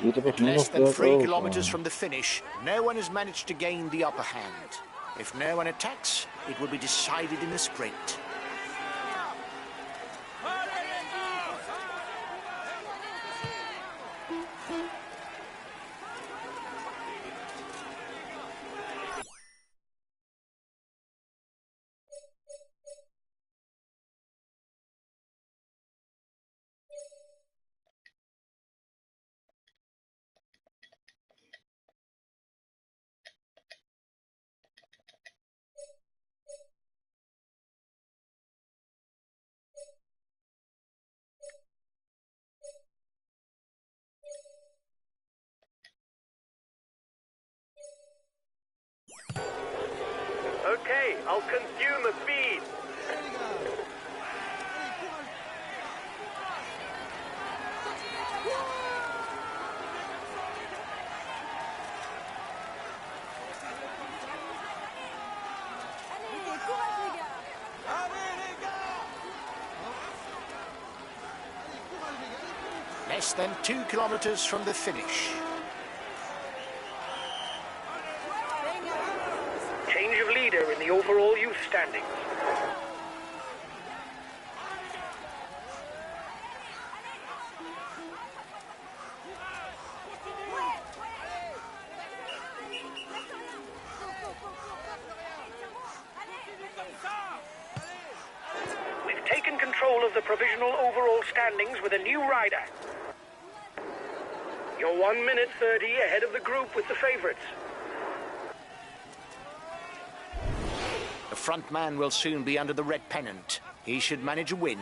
Geht aber At nur less noch than 3 bergauf. kilometers from the finish, no one has managed to gain the upper hand. If no one attacks, it will be decided in the sprint. Okay, I'll consume the feed. Allez, courage les gars. Allez les gars! Less than 2 kilometers from the finish. Change of leader in the overall youth standings. We've taken control of the provisional overall standings with a new rider. You're 1 minute 30 ahead of the group with the favorites. The front man will soon be under the red pennant. He should manage a win.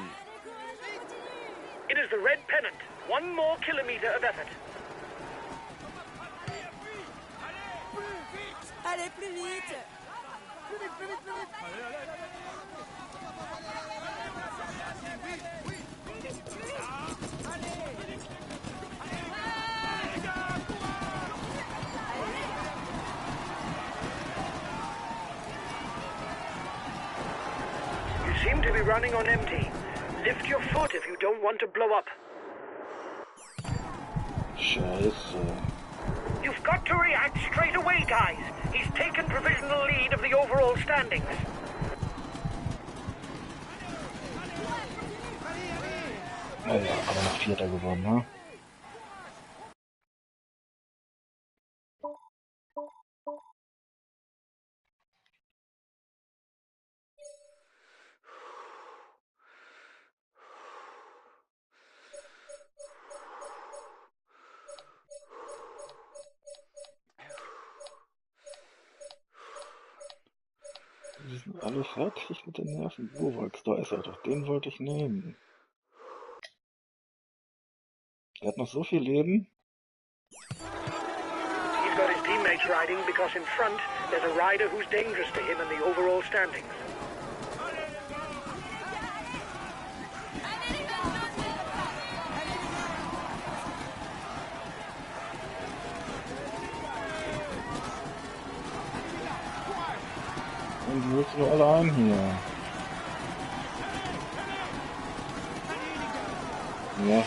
It is the red pennant. 1 more kilometer of effort. Allez, plus vite. You seem to be running on empty. Lift your foot if you don't want to blow up. Scheiße. You've got to react straight away, guys. He's taken provisional lead of the overall standings. Naja, aber noch Vierter geworden, ne? Die sind alle fertig mit den Nerven. Buwachs, da ist er doch. Den wollte ich nehmen. Er hat noch so viel Leben. He's got his teammates riding because in front there's a rider who's dangerous to him in the overall standings. Und die willst du nur alle ein hier. Ja.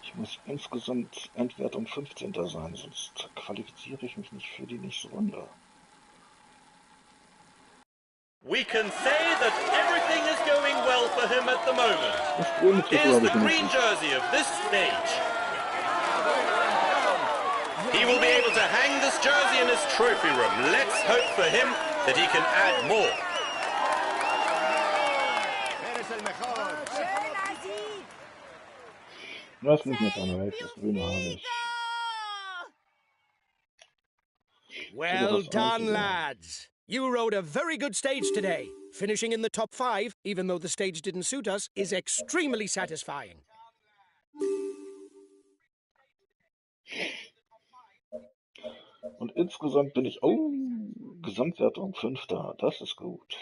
Ich muss insgesamt Endwertung 15. sein, sonst qualifiziere ich mich nicht für die nächste Runde. We can say that everything is going well for him at the moment. Das grüne Trikot Here's habe the ich noch green nicht. jersey of this stage. He will be able to hang this jersey in his trophy room. Let's hope for him that he can add more. Eres el mejor. Lass mich mit einer Welt, das grüne habe ich. Well was done, einzige. lads. You rode a very good stage today. Finishing in the top 5, even though the stage didn't suit us, is extremely satisfying. Und insgesamt bin ich, Gesamtwertung 5. Das ist gut.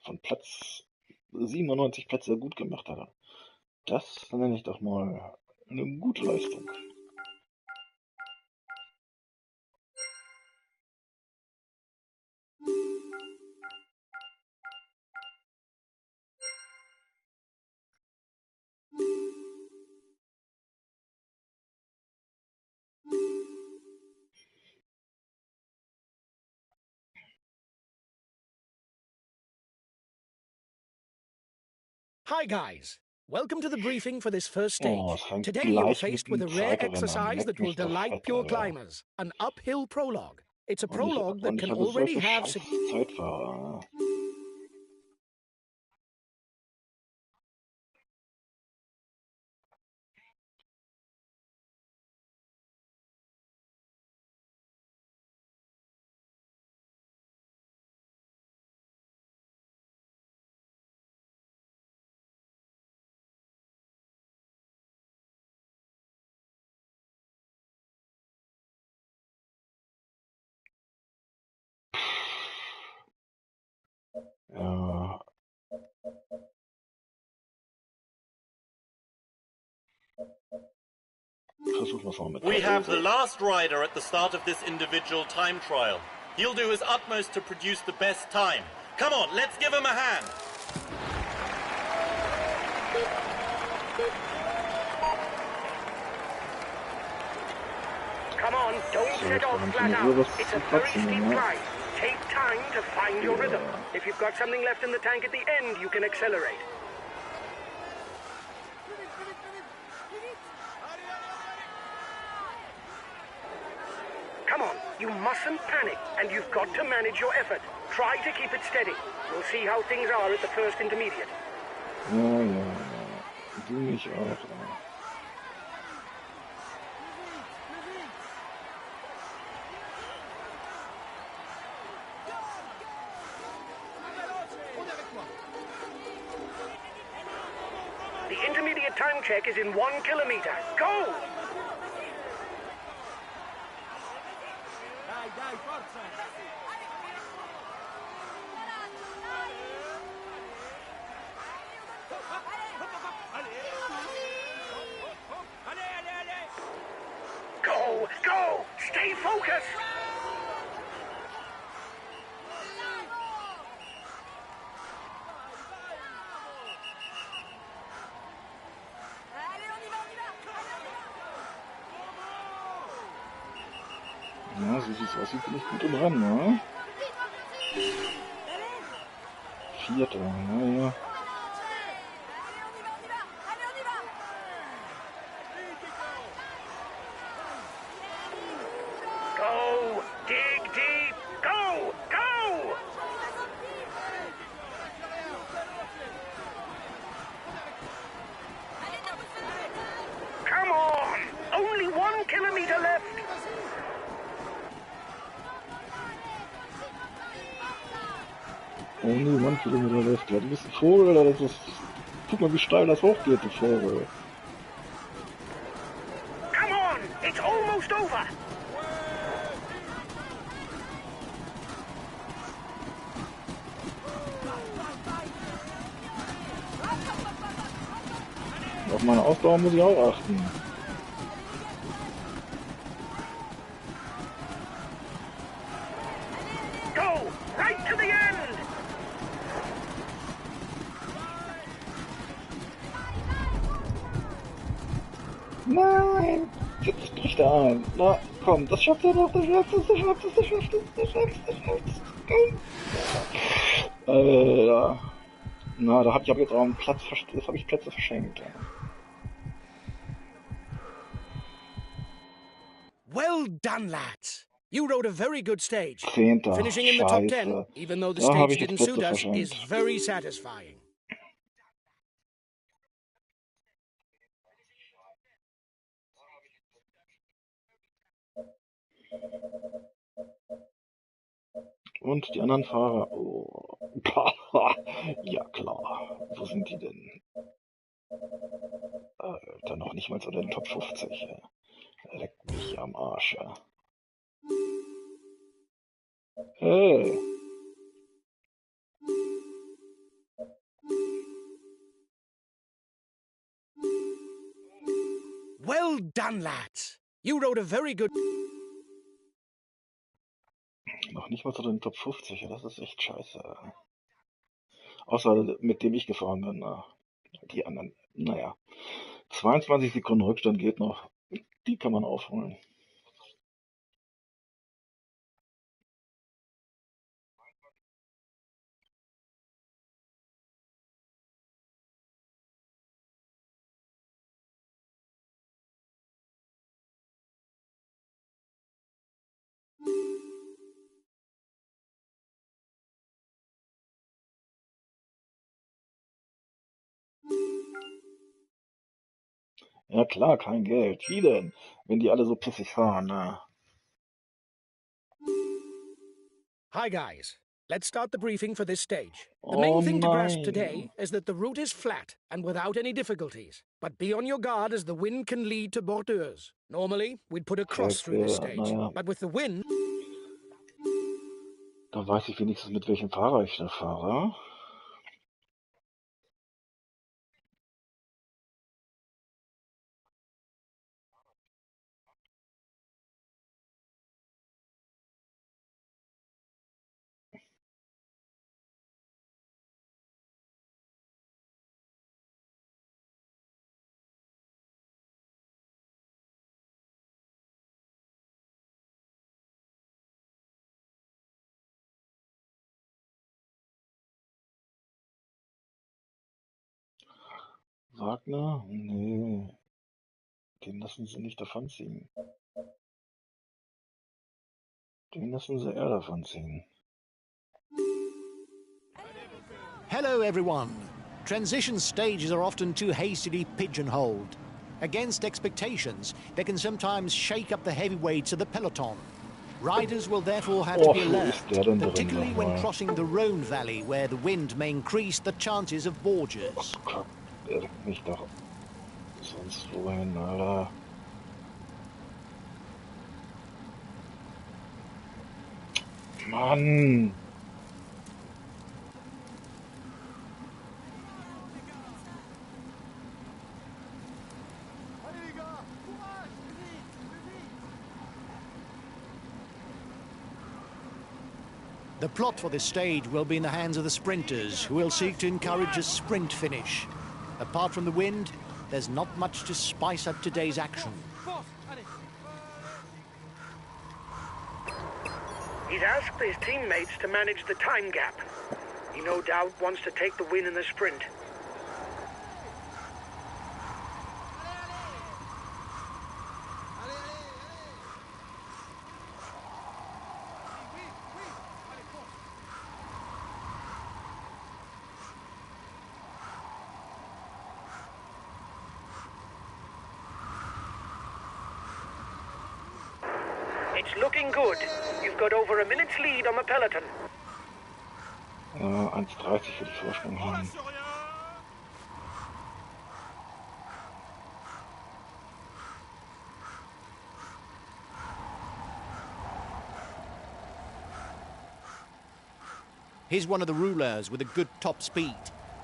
Von Platz 97 Plätze gut gemacht hat er. Das nenne ich doch mal eine gute Leistung. Hi guys, welcome to the briefing for this first Oh, stage. es fängt Today you're gleich mit faced with dem a rare zweiten Rennen an. exercise Leck that will mich doch delight fett, pure Alter. climbers, an uphill prologue. It's a Und ich prologue that can hatte already solche have... scheiß Zeitfahrer. Ja. Versuchen wir es mal mit We have the Hose. last rider at the start of this individual time trial. He'll do his utmost to produce the best time. Come on, let's give him a hand. Come on, don't So, set jetzt off haben flat wir out. was It's zu a very kratzen, steep ne? climb. Take time to find your rhythm. If you've got something left in the tank at the end, you can accelerate. Come on, you mustn't panic, and you've got to manage your effort. Try to keep it steady. We'll see how things are at the first intermediate. Ja. Du mich auch. Ja. The intermediate time check is in 1 kilometer. Go! Dai, forza! Allez! Go! Stay focused! Allez, on y va, Ja, so wie es aussieht, bin ich gut im Rennen, ne? 4. Naja. Allez, on y va. Go! Dig deep! Go! Come on! Only 1 kilometer left! Only 1 Kilometer left. Ja, du bist ein Vogel, Alter. Das ist... Guck mal, wie steil das hochgeht, du Vogel. Come on! It's almost over! Auf meine Ausdauer muss ich auch achten. Go! Right to the end! Nein! Jetzt bricht er ein. Na, komm, das schafft er doch, das schafft es. Ja. Na, da hab ich aber jetzt auch einen Platz, jetzt habe ich Plätze verschenkt. Ja. Well done, lads. You rode a very good stage. 10. Finishing in the top 10, Scheiße. even though the Da habe stage ich jetzt didn't Plätze suit us, verschenkt. is very satisfying. Und die anderen Fahrer, oh. Ja klar, wo sind die denn? Alter, noch nicht mal so in den Top 50. Ja. Leck mich am Arsch, ja. Hey. Well done, lads. You rode a very good... Noch nicht mal zu den Top 50, ja, das ist echt scheiße. Außer mit dem ich gefahren bin, na, die anderen, naja. 22 Sekunden Rückstand geht noch. Die kann man aufholen. Ja klar, kein Geld. Wie denn? Wenn die alle so pissig fahren, na. Hi, guys. Let's start the briefing for this stage. The Oh main thing to grasp nein. today is that the route is flat and without any difficulties. But be on your guard as the wind can lead to bordures. Normally, we'd put a cross through this stage. Naja, But with the wind... da weiß ich wenigstens, mit welchem Fahrer ich da fahre. Wagner? Nee. Den lassen sie nicht davonziehen. Den lassen sie eher davonziehen. Hello, everyone. Transition stages are often too hastily pigeonholed. Against expectations, they can sometimes shake up the heavyweights of the peloton. Riders will therefore have to be alert, particularly when crossing the Rhone Valley, where the wind may increase the chances of bordures. Gott, der lenkt mich doch sonst wohin, Alter. Mann! The plot for this stage will be in the hands of the sprinters, who will seek to encourage a sprint finish. Apart from the wind, there's not much to spice up today's action. He's asked his teammates to manage the time gap. He no doubt wants to take the win in the sprint. It's looking good. You've got over a minute's lead on the peloton. 1,30 würde ich Vorsprung haben. He's one of the rulers with a good top speed,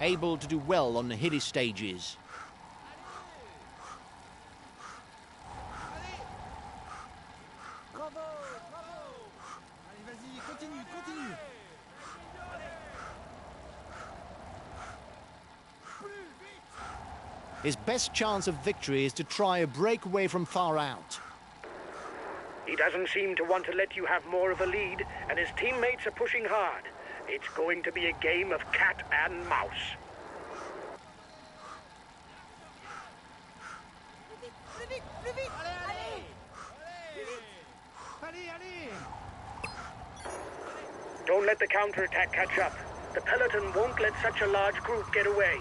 able to do well on the hilly stages. Bravo, bravo. Allez, vas-y, continue, continue. His best chance of victory is to try a breakaway from far out. He doesn't seem to want to let you have more of a lead, and his teammates are pushing hard. It's going to be a game of cat and mouse. Plus vite, plus vite. Allez, allez. Allez, allez. Don't let the counterattack catch up. The peloton won't let such a large group get away.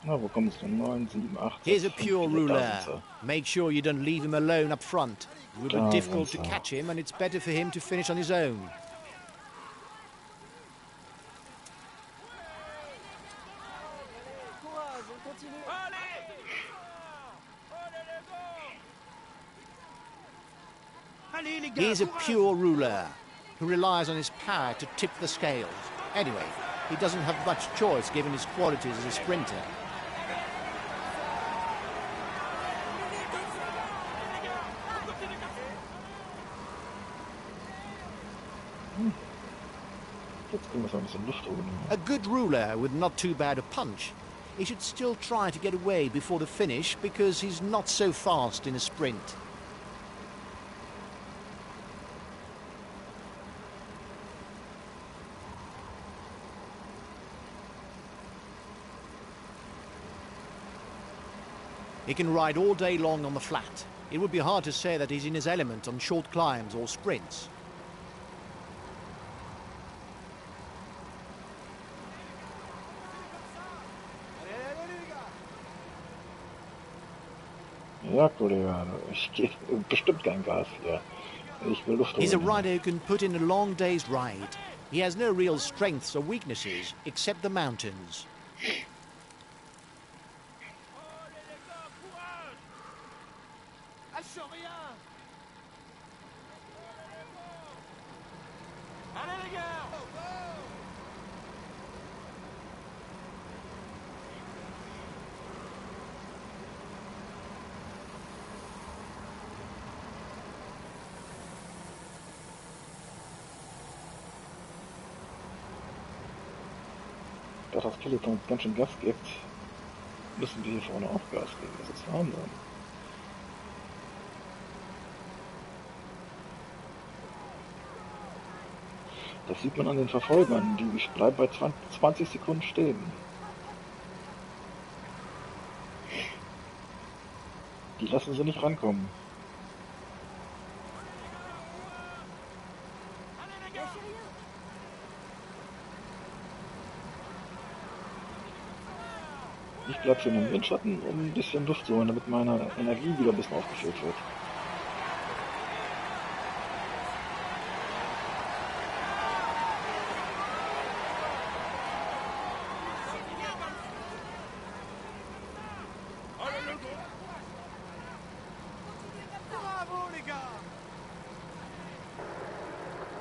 Na, wo kommst du? 9, 7, 8, Here's 6, a 5, pure 4, da rouleur. sind sie. Make sure you don't leave him alone up front. It would be Da difficult sind to sie. catch him, and it's better for him to finish on his own. Courage, on continue. Allez! Allez les gars! Allez les gars, He's a courage. pure ruler who relies on his power to tip the scales. Anyway, he doesn't have much choice given his qualities as a sprinter. Jetzt kriegen wir so ein bisschen Luft oben. A good ruler with not too bad a punch. He should still try to get away before the finish because he's not so fast in a sprint. He can ride all day long on the flat. It would be hard to say that he's in his element on short climbs or sprints. Ja, Kollege, ich gebe bestimmt kein Gas hier. Ich will Luft He's a holen. rider who can put in a long day's ride. He has no real strengths or weaknesses except the mountains. Allez les gars, courage! Lâche rien. Allez les gars! Da das Peloton ganz schön Gas gibt, müssen wir hier vorne auch Gas geben. Das ist Wahnsinn. Das sieht man an den Verfolgern, die bleiben bei 20 Sekunden stehen. Die lassen sie nicht rankommen. Ich bleibe schön im Windschatten, um ein bisschen Luft zu holen, damit meine Energie wieder ein bisschen aufgefüllt wird. Bravo les gars.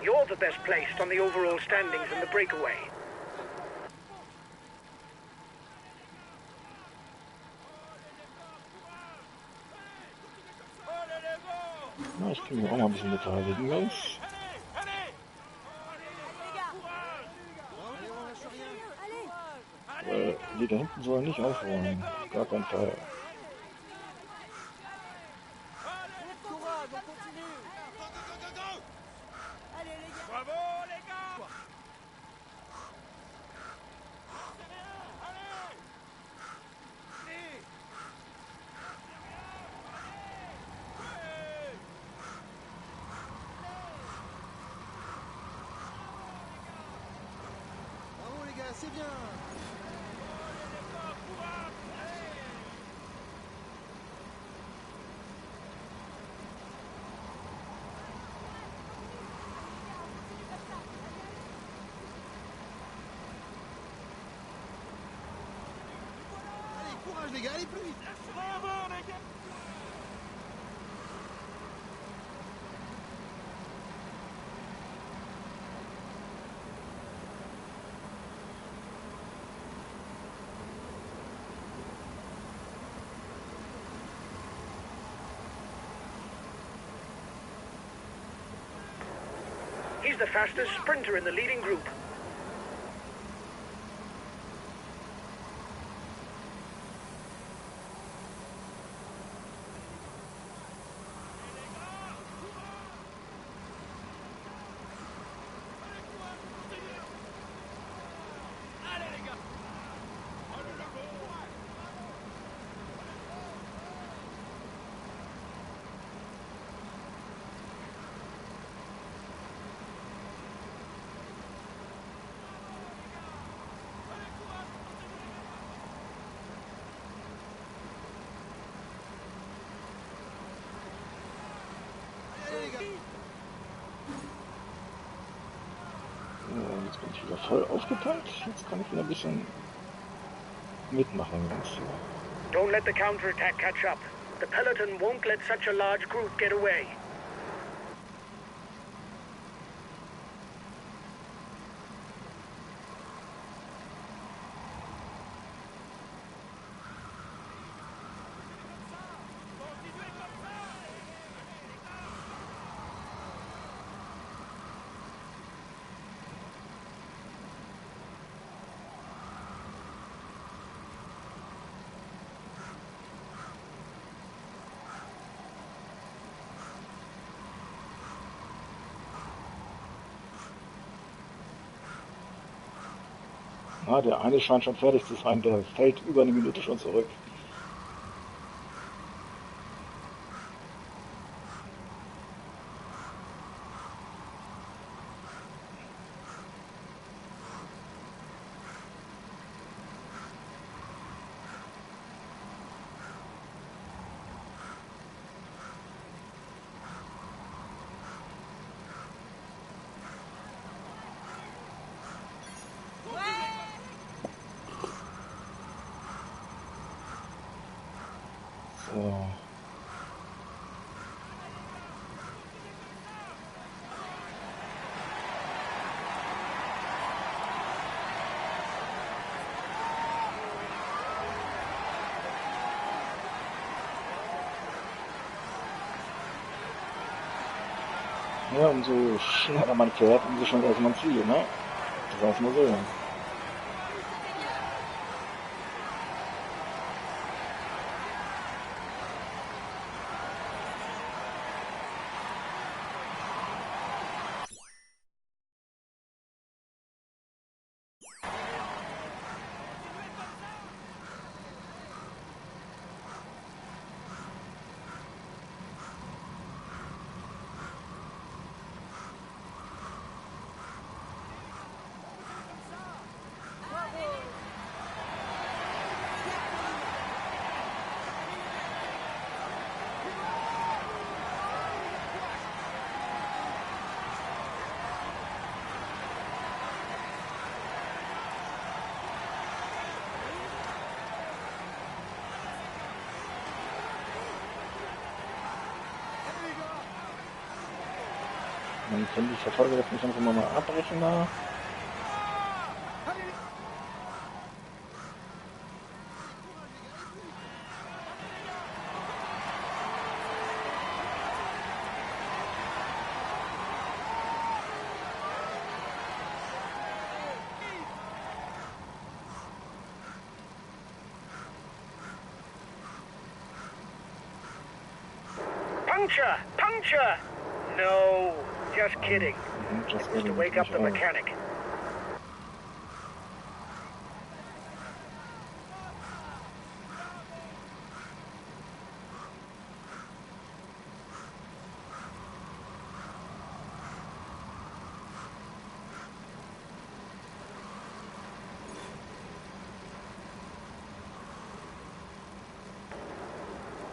You're the best placed on the overall standings in the breakaway. Na, ich kann mich auch mal ein bisschen beteiligen, Jungs. Allez! Allez, on lâche rien. Weil die da hinten sollen nicht aufholen. Auf gar keinen Fall. Courage, on continue. Allez les gars. Bravo les gars! Bravo les gars, c'est bien. Allez, courage les gars, allez plus vite. Bravo les gars! He's the fastest sprinter in the leading group. voll aufgeteilt. Jetzt kann ich wieder ein bisschen mitmachen. Don't let the counterattack catch up. The peloton won't let such a large group get away. Ah, der eine scheint schon fertig zu sein, der fällt über eine Minute schon zurück. So. Ja, umso schneller man fährt, umso schneller ist man Ziel, ne? Das darf man so. Dann können die Verfolger jetzt nicht einfach mal abbrechen da. Puncture! Puncture! No, just kidding. Just It was to wake up the mechanic.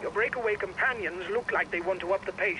Your breakaway companions look like they want to up the pace.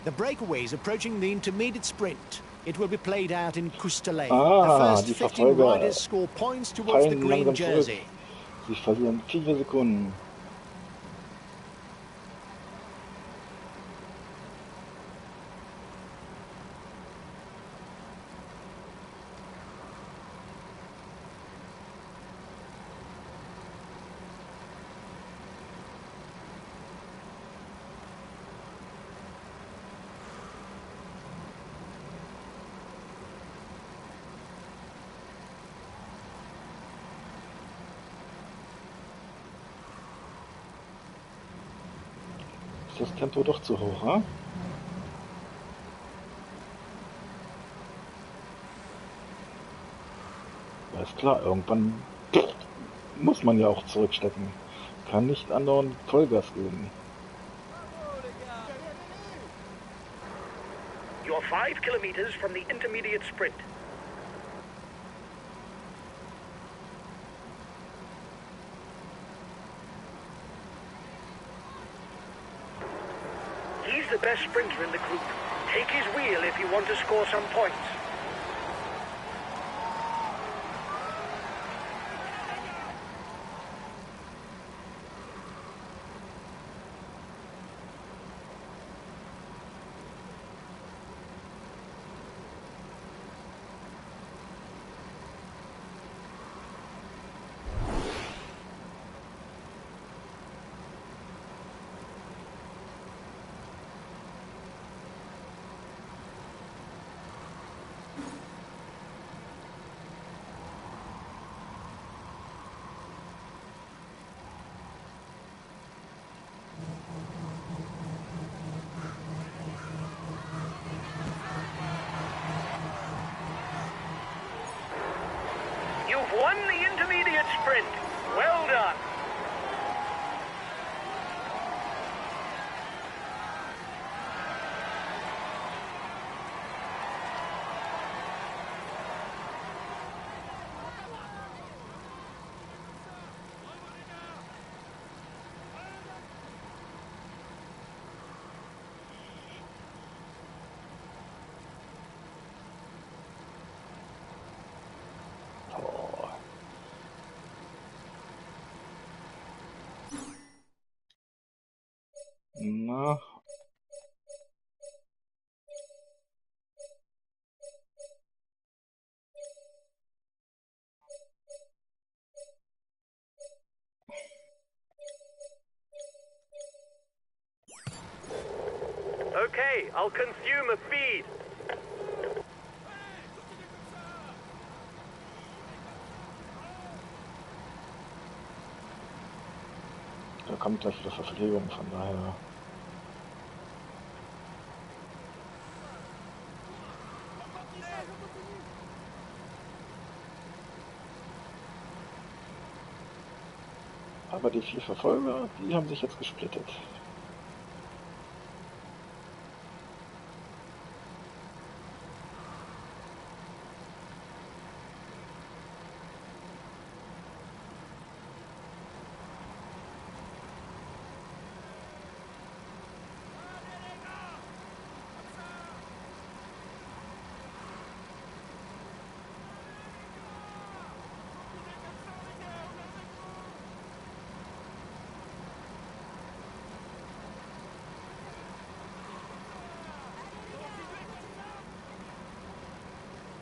The breakaway is approaching the intermediate sprint. It will be played out in Coustelet. Ah, the first die 15 Verfolger riders score points towards the fallen green langsam zurück. jersey. Sie verlieren 4 Sekunden. ist das Tempo doch zu hoch, ha? Ja, ist klar, irgendwann muss man ja auch zurückstecken. Kann nicht andauernd Vollgas geben. You're 5 kilometers from the intermediate sprint. He's the best sprinter in the group. Take his wheel if you want to score some points. You've won the intermediate sprint. Well done. Na. Okay, I'll consume a feed. Da kommt gleich wieder Verpflegung, von daher. Aber die 4 Verfolger, die haben sich jetzt gesplittet.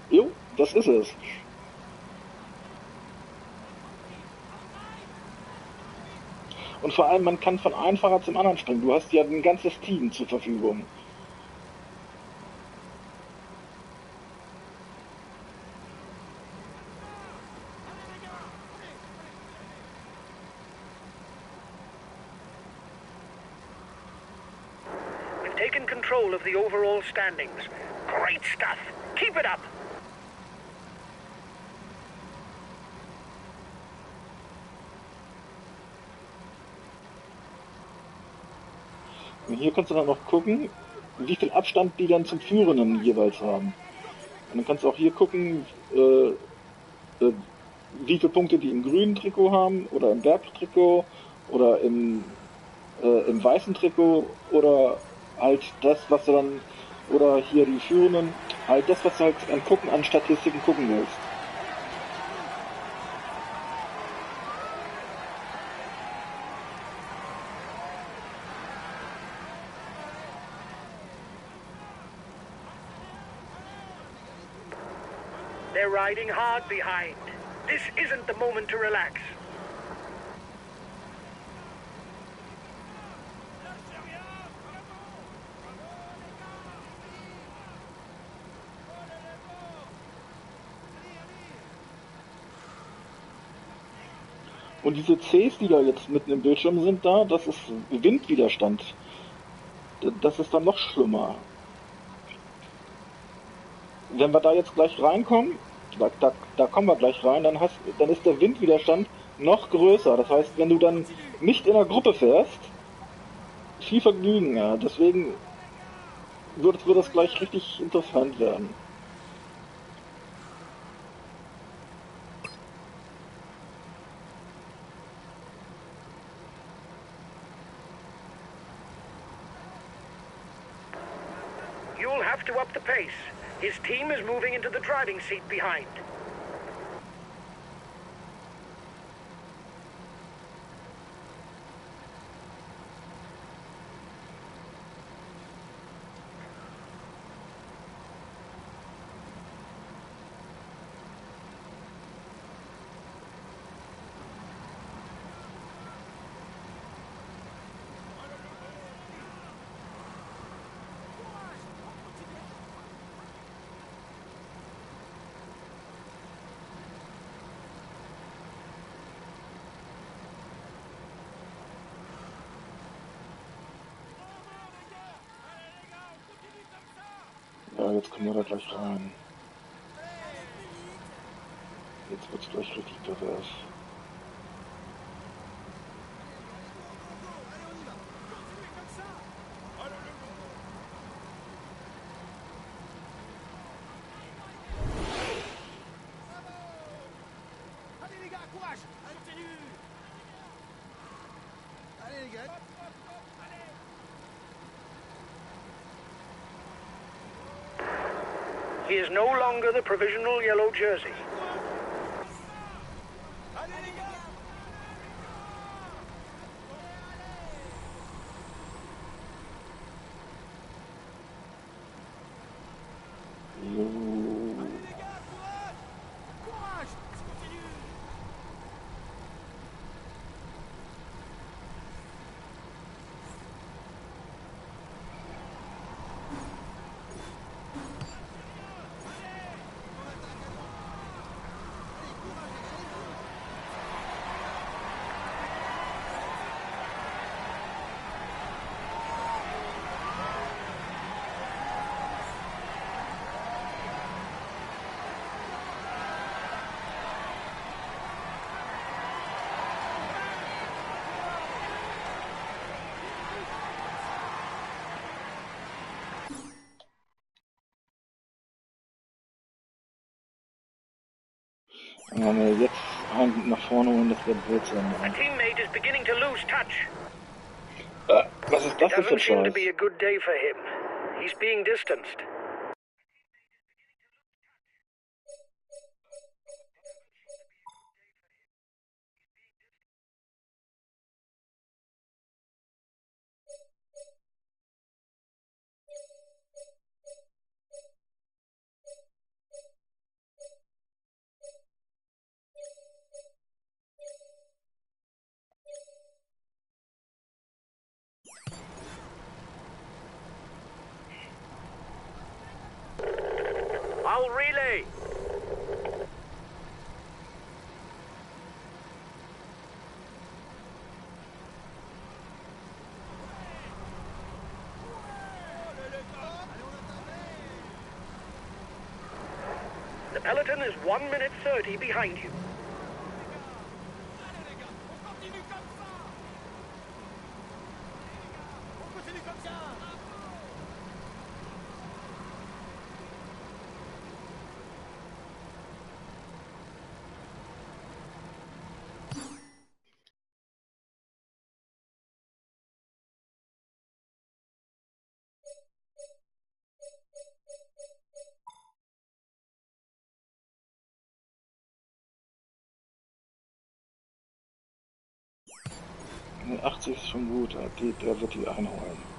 Jo, das ist es. Und vor allem, man kann von einem Fahrer zum anderen springen. Du hast ja ein ganzes Team zur Verfügung. We've taken control of the overall standings. Great stuff. Keep it up. Und hier kannst du dann noch gucken, wie viel Abstand die dann zum Führenden jeweils haben. Und dann kannst du auch hier gucken, wie viele Punkte die im grünen Trikot haben oder im Bergtrikot oder im weißen Trikot oder halt das, was du dann, oder hier die Führenden, halt das, was du halt an Statistiken gucken willst. They're riding hard behind. This isn't the moment to relax. Und diese Cs, die da jetzt mitten im Bildschirm sind, das ist Windwiderstand. das ist dann noch schlimmer. Wenn wir da jetzt gleich reinkommen, da kommen wir gleich rein, dann ist der Windwiderstand noch größer. Das heißt, wenn du dann nicht in der Gruppe fährst, viel Vergnügen, ja. Deswegen wird das gleich richtig interessant werden. You'll have to up the pace. His team is moving into the driving seat behind. Ja, jetzt kommen wir da gleich rein. Jetzt wird's gleich richtig pervers. Allez les gars, courage. Continue. Allez les gars. He is no longer the provisional yellow jersey. Jetzt einen nach vorne holen, das wäre Blödsinn. A teammate is beginning to lose touch. Was ist das denn für Doesn't seem to Scheiß? be a good day for him. He's being distanced. I'll relay. The peloton is 1 minute 30 behind you. Nee, 80 ist schon gut, der wird die einholen.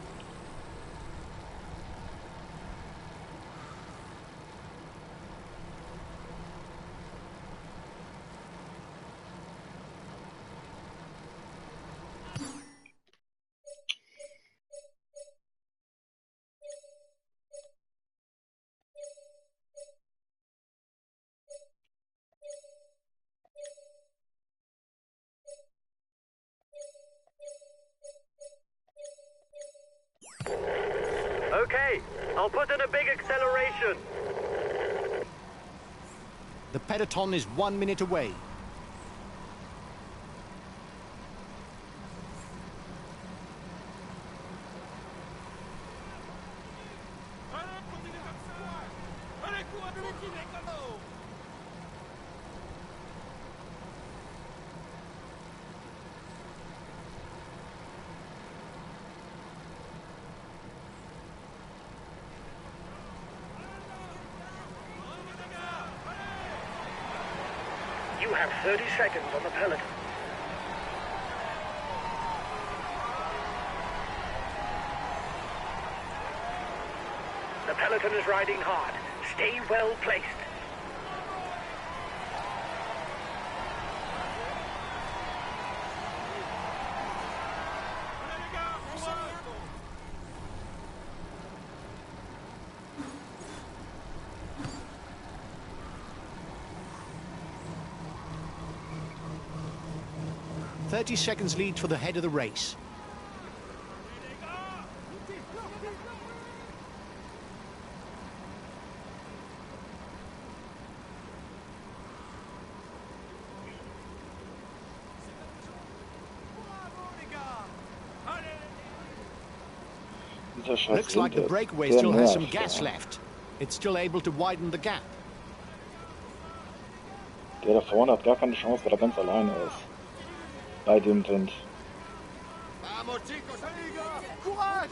Okay, I'll put in a big acceleration. The peloton is 1 minute away. Allez, continuez comme ça. Allez, courage, continuez comme ça. 30 seconds on the peloton. The peloton is riding hard. Stay well placed. Lâchez rien. 30 seconds lead for the head of the race. Looks like the breakaway still has some gas left. It's still able to widen the gap. Der da vorne hat gar keine Chance, weil er ganz alleine ist. Bei dem Wind. Vamos, chicos, allez, gars. Courage.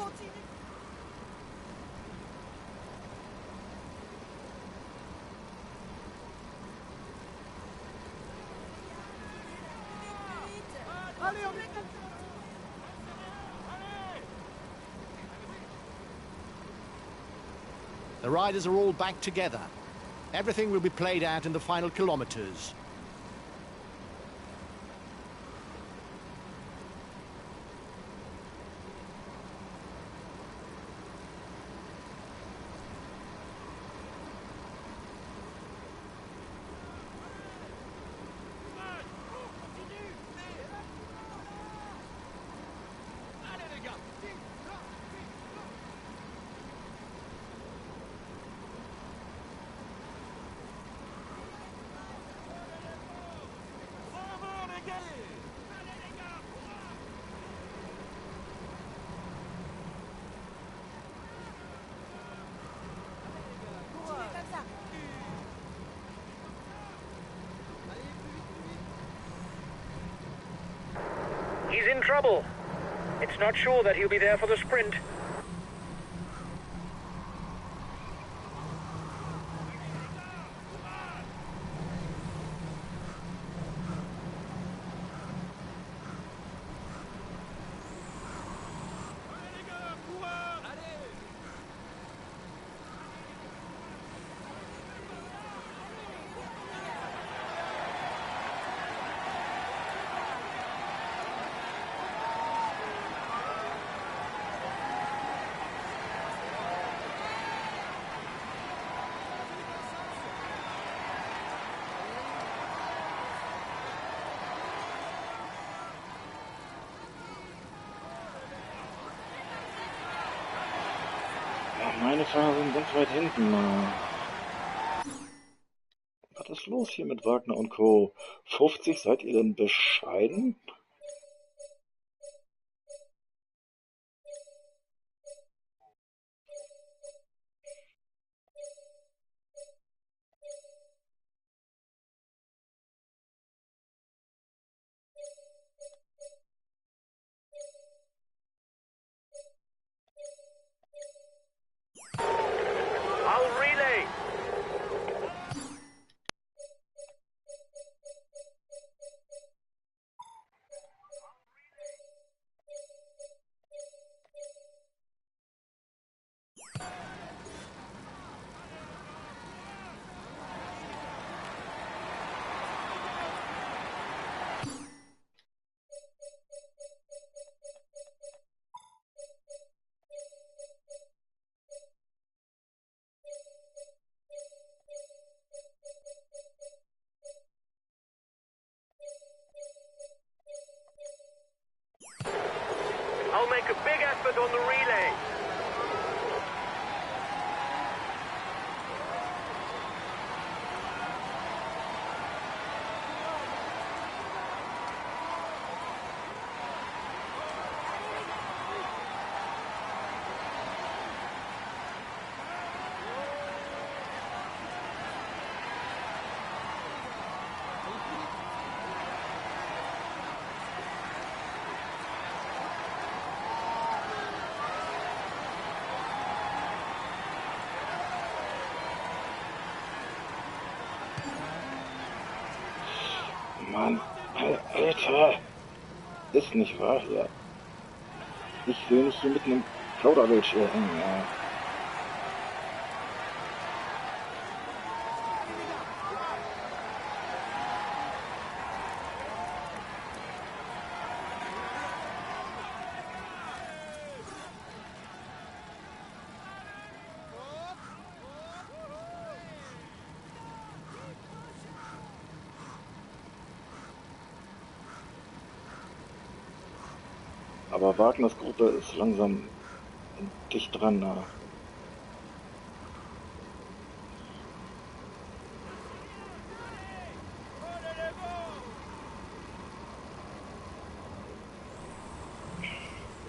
Allez, on est... The riders are all back together. Everything will be played out in the final kilometers. He's in trouble. It's not sure that he'll be there for the sprint. Meine Fahrer sind ganz weit hinten. Was ist los hier mit Wagner und Co.? 50, seid ihr denn bescheiden? I'll relay. I'll make a big effort on the relay. Mann, Alter. Ist nicht wahr hier. Ich will nicht hier mitten im Kauderwelsch hängen, ja. Aber Wagners Gruppe ist langsam dicht dran. Na.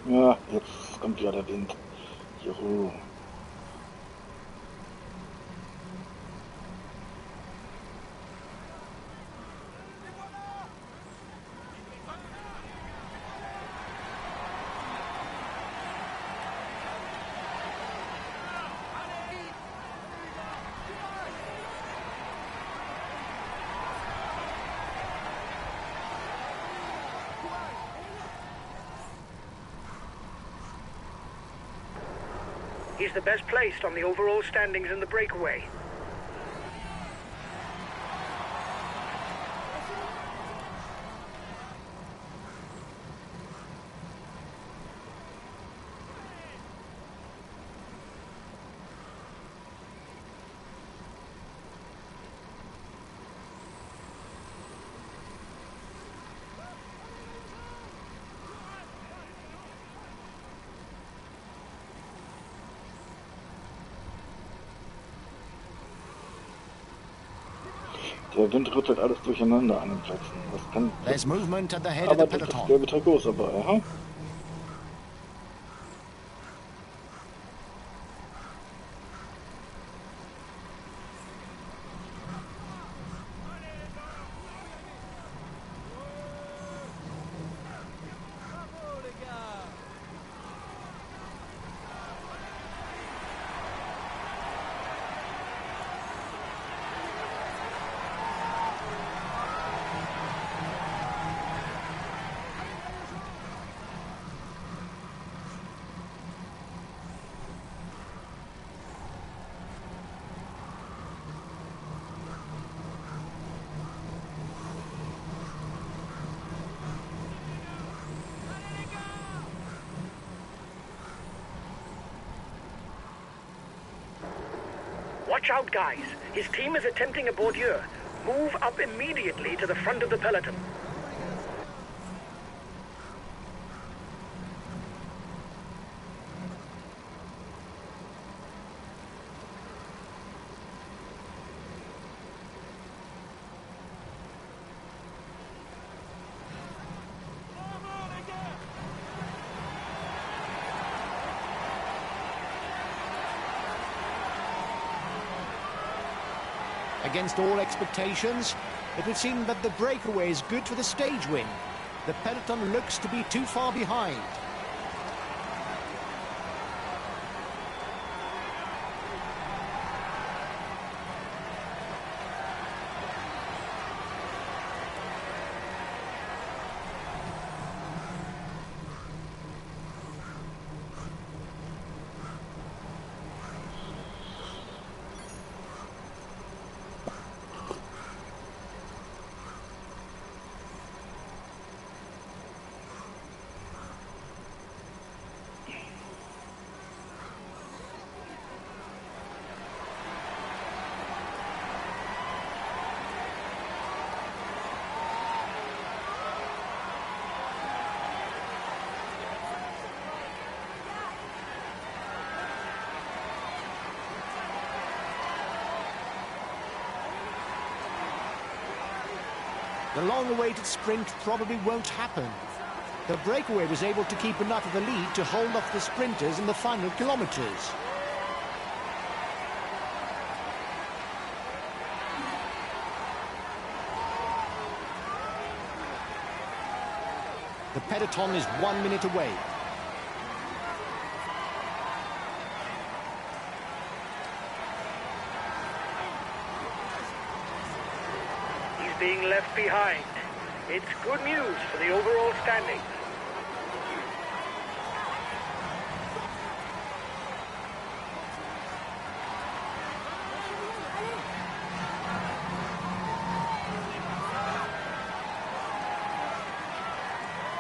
Ja, jetzt kommt wieder der Wind. Juhu. He's the best placed on the overall standings in the breakaway. Der Wind rüttelt alles durcheinander an den Plätzen. Das kann. There's movement at the head of Aber the das peloton. gelbe Trikot ist dabei, ha? Watch out, guys. His team is attempting a bordure. Move up immediately to the front of the peloton. Against all expectations, it would seem that the breakaway is good for the stage win. The peloton looks to be too far behind. The long-awaited sprint probably won't happen. The breakaway was able to keep enough of the lead to hold off the sprinters in the final kilometers. The peloton is 1 minute away. He's being left behind. It's good news for the overall standings.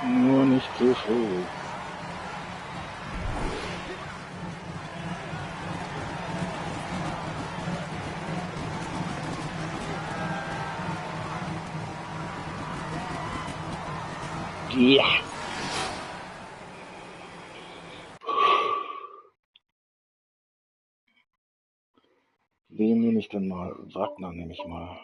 Nur nicht so früh. Ja. Wen nehme ich denn mal? Wagner nehme ich mal.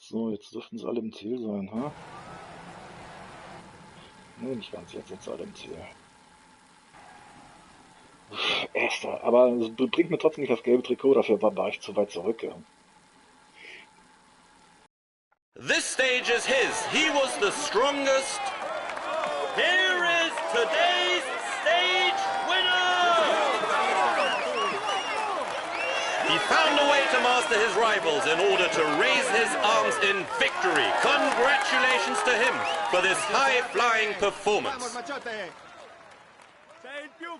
So, jetzt dürften sie alle im Ziel sein, ha? Nee, nicht ganz, jetzt sind sie alle im Ziel. Erster, aber es bringt mir trotzdem nicht das gelbe Trikot, dafür war ich zu weit zurück. Ja. This stage is his. He was the strongest. Here is today's stage winner! He found a way to master his rivals in order to raise his arms in victory. Congratulations to him for this high-flying performance.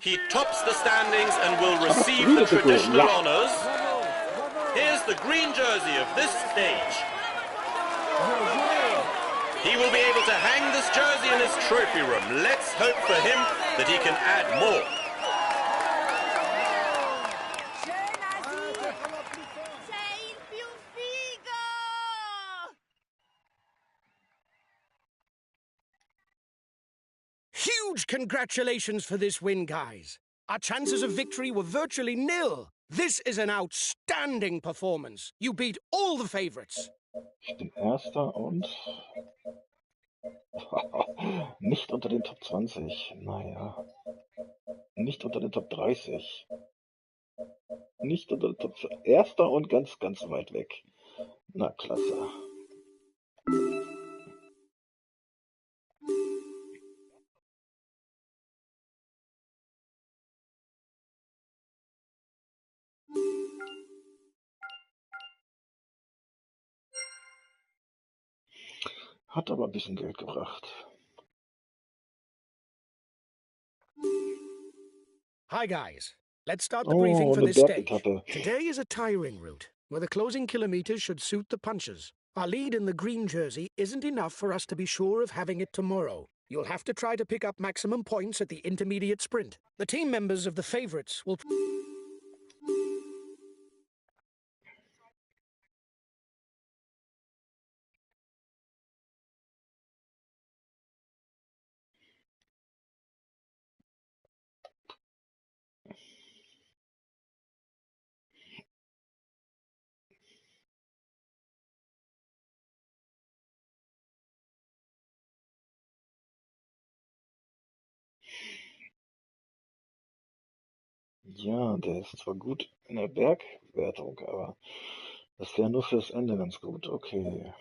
He tops the standings and will receive the traditional honors. Here's the green jersey of this stage. He will be able to hang this jersey in his trophy room. Let's hope for him that he can add more. Huge congratulations for this win, guys. Our chances of victory were virtually nil. This is an outstanding performance. You beat all the favorites. Ich bin Erster und nicht unter den Top 20. Naja. Nicht unter den Top 30. Nicht unter den Top 20. Erster und ganz, ganz weit weg. Na, klasse. Hat aber ein bisschen Geld gebracht. Hi, guys. Let's start the briefing for eine this stage. Bergetappe. Today is a tiring route, where the closing kilometers should suit the punchers. Our lead in the green jersey isn't enough for us to be sure of having it tomorrow. You'll have to try to pick up maximum points at the intermediate sprint. The team members of the favorites will... Ja, der ist zwar gut in der Bergwertung, aber das wäre nur fürs Ende ganz gut. Okay.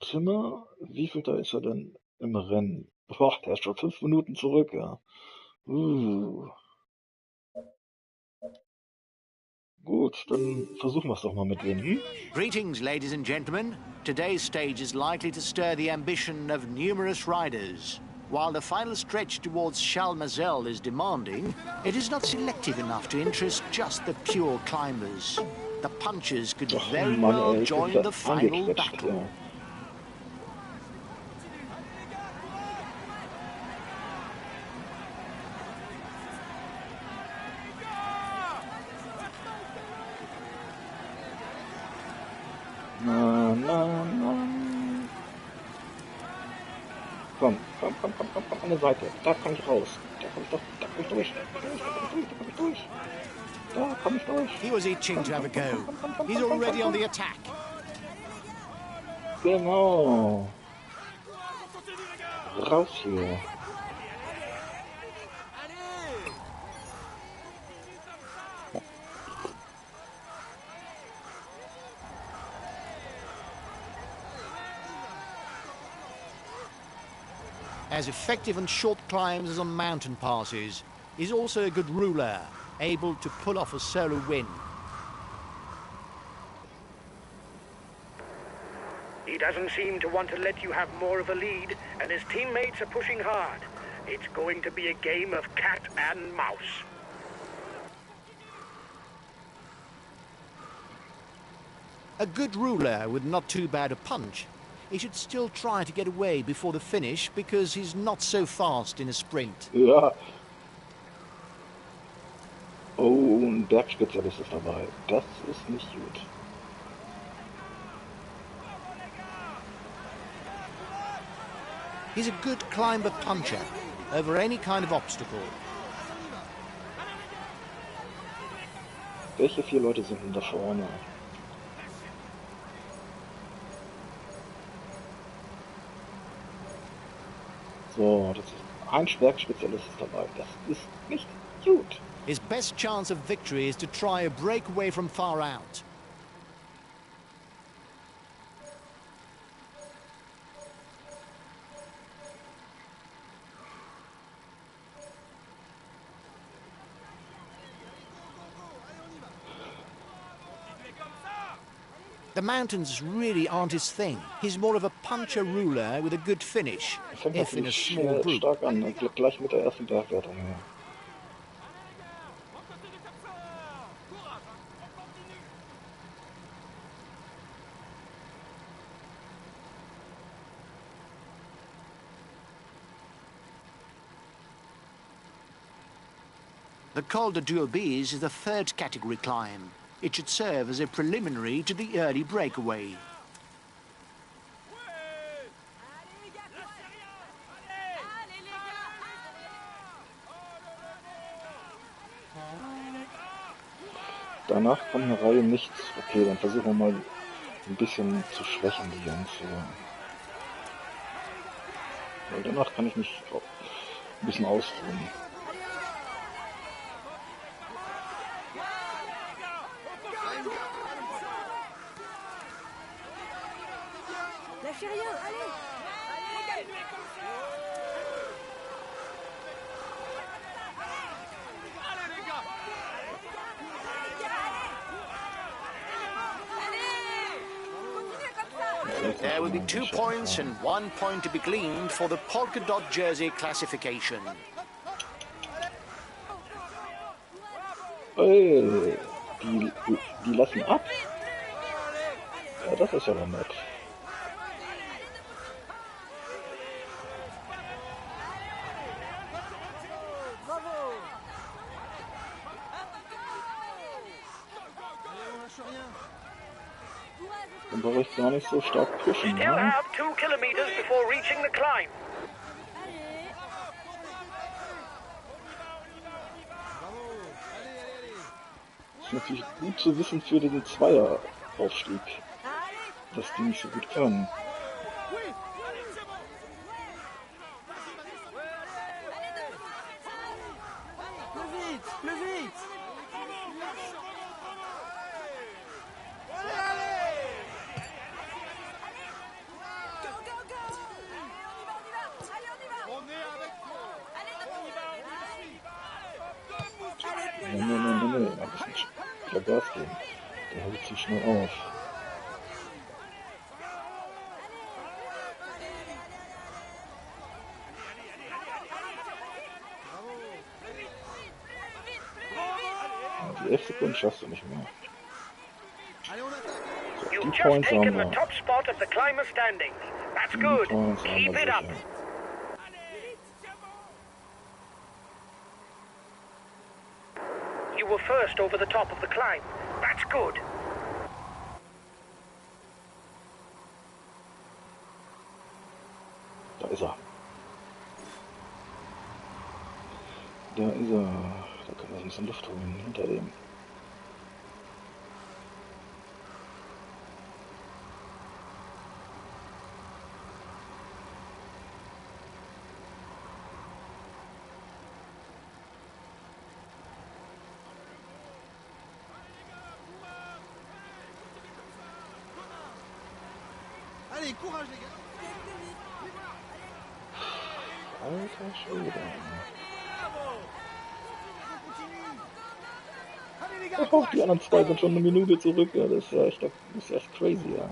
Zimmer, wie viel da ist er denn im Rennen? Boah, der ist schon 5 Minuten zurück, ja. Gut, dann versuchen wir es doch mal mit denen. Hm? Greetings, ladies and gentlemen. Today's stage is likely to stir the ambition of numerous riders. While the final stretch towards Chalmazel is demanding, it is not selective enough to interest just the pure climbers. The punchers could very well join the final battle. Ja. Na, na, na. Komm, an der Seite. Da kann ich raus. Da kann ich durch. Da kann ich durch. Da kann ich durch. He was itching to have a go. He's already on the attack. Genau. Raus hier. As effective on short climbs as on mountain passes, he's also a good ruler, able to pull off a solo win. He doesn't seem to want to let you have more of a lead, and his teammates are pushing hard. It's going to be a game of cat and mouse. A good ruler with not too bad a punch. He should still try to get away before the finish because he's not so fast in a sprint. Ja. Oh, ein Bergspezialist ist dabei. Das ist nicht gut. He's a good climber puncher over any kind of obstacle. Welche 4 Leute sind denn da vorne? So, das ist ein Bergspezialist ist dabei. Das ist nicht gut. His best chance of victory is to try a breakaway from far out. The mountains really aren't his thing. He's more of a puncher ruler with a good finish, if in a small group. Stark an, gleich mit der ersten Bergwertung. Ja. The Col de Durbise is the third category climb. It should serve as a preliminary to the early breakaway. Danach kommt eine Reihe nichts. Okay, dann versuchen wir mal ein bisschen zu schwächen, die Jungs hier. Weil danach kann ich mich auch ein bisschen ausruhen. Lâchez rien, allez! There will be 2 points and 1 point to be gleaned for the polka dot jersey classification. Hey, die lassen ab? Ja, das ist ja noch nett. Dann brauche ich gar nicht so stark pushen, Still ne? have 2 kilometers before reaching the climb. Das ist natürlich gut zu wissen für den Zweier-Aufstieg, dass die nicht so gut können. Plus vite! Nee, ein bisschen wieder Gas geben. Der hält zu schnell auf. Die 11 Sekunden schaffst du nicht mehr. So, die You've just Points haben taken the wir. top spot of the climber standings. That's Die good. Points haben Keep wir it up. sicher. You were first over the top of the climb. That's good. Da ist er. Da ist er. Da können wir ein bisschen Luft holen hinter dem. Allez, courage les gars. Alter Schwede. Allez les gars, Oh, die anderen zwei sind schon eine Minute zurück. Ja, das ist echt crazy, ja.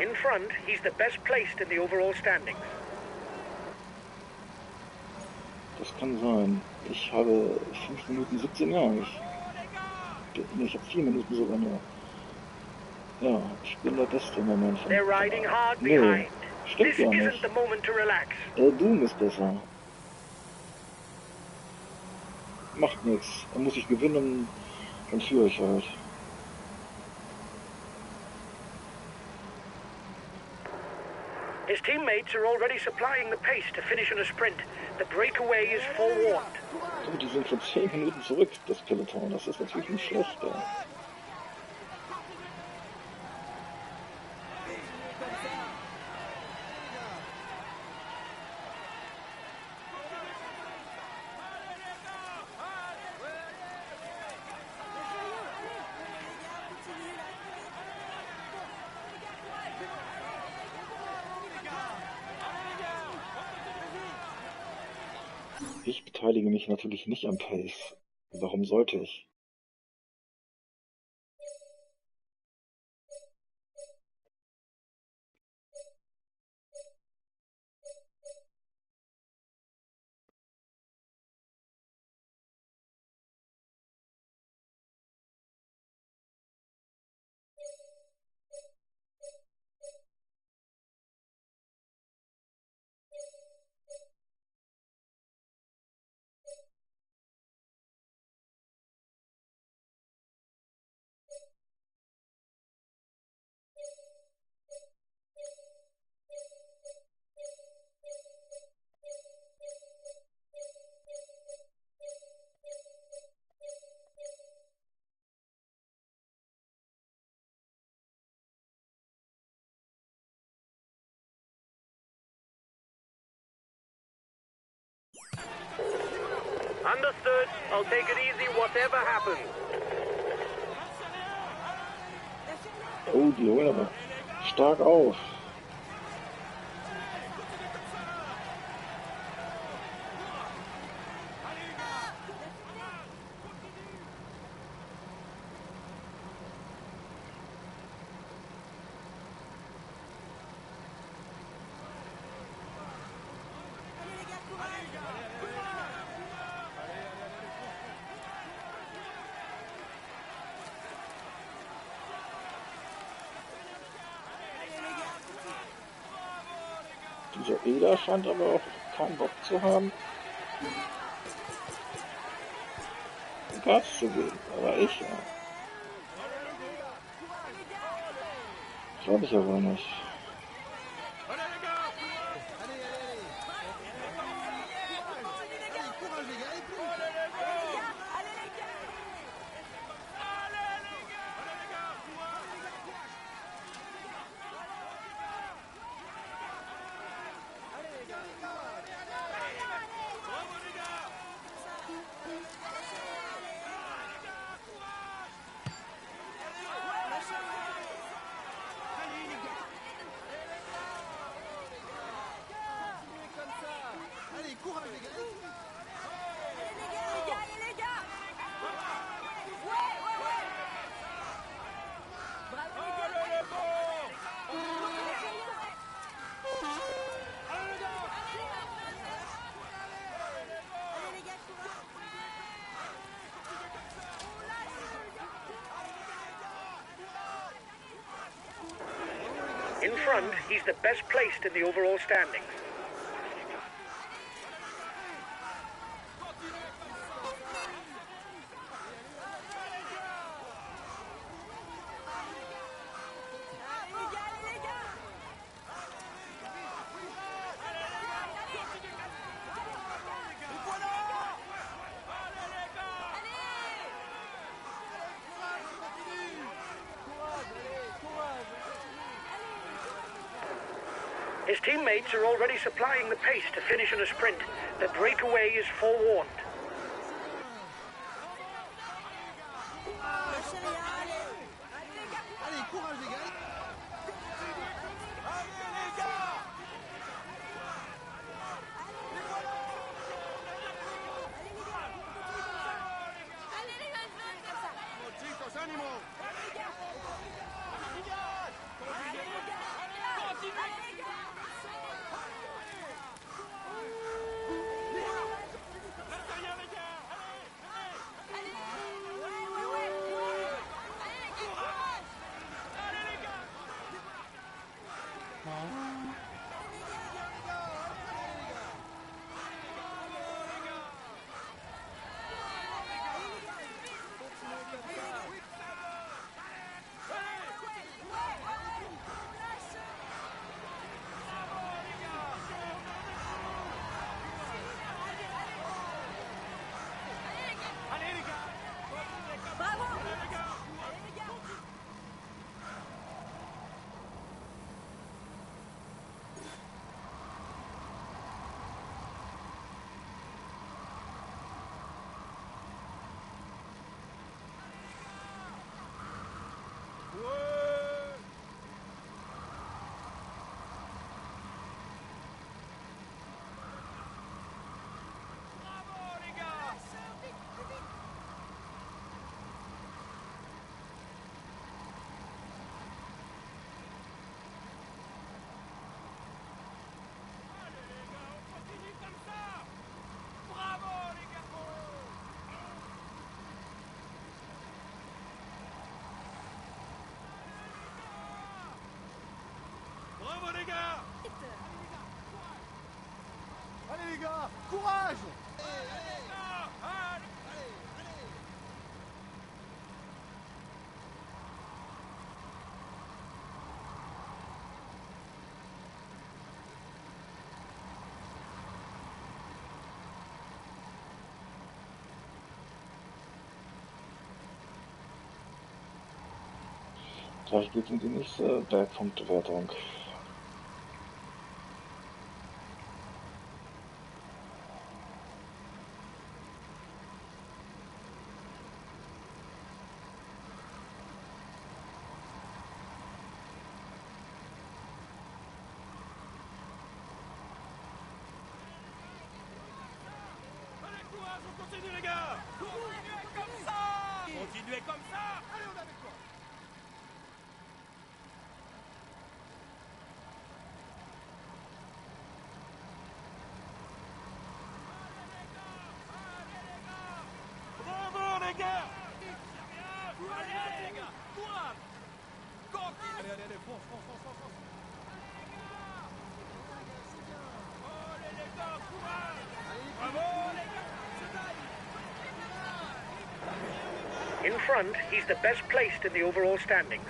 In front, he's the best placed in the overall standings. Das kann sein. Ich habe 5 Minuten 17 Jahre. Ich habe 4 Minuten sogar nur. Ja, ich bin der Beste im Moment. They're riding hard Nee, behind. stimmt This ja isn't nicht. the moment to relax. Der Doom ist besser. Macht nichts. Dann muss ich gewinnen, dann führe ich halt. His teammates are already supplying the pace to finish in a sprint. The breakaway is forewarned. So, die sind schon 10 Minuten zurück, das Peloton. Das ist natürlich nicht schlecht. Ja. Ich beteilige mich natürlich nicht am Pace. Warum sollte ich? Understood. I'll take it easy, whatever happens. Oh, die holen aber stark auf. Dieser Eder scheint aber auch keinen Bock zu haben, Gas zu geben. Aber ich, ja. Glaube ich aber nicht. In front, he's the best placed in the overall standings. His teammates are already supplying the pace to finish in a sprint. The breakaway is forewarned. Allez, courage les gars. Chicos, ánimo. Bravo les gars! Allez les gars, courage. Gleich geht's in die nächste Bergpunktbewertung. Allez, courage, on continue les gars! Continuez comme ça! Continuez comme ça! Allez, on est avec toi. Bravo les gars! Allez les gars! Courage! Continue! Allez, fonce. Allez les gars, courage! Bravo les gars! In front, he's the best placed in the overall standings.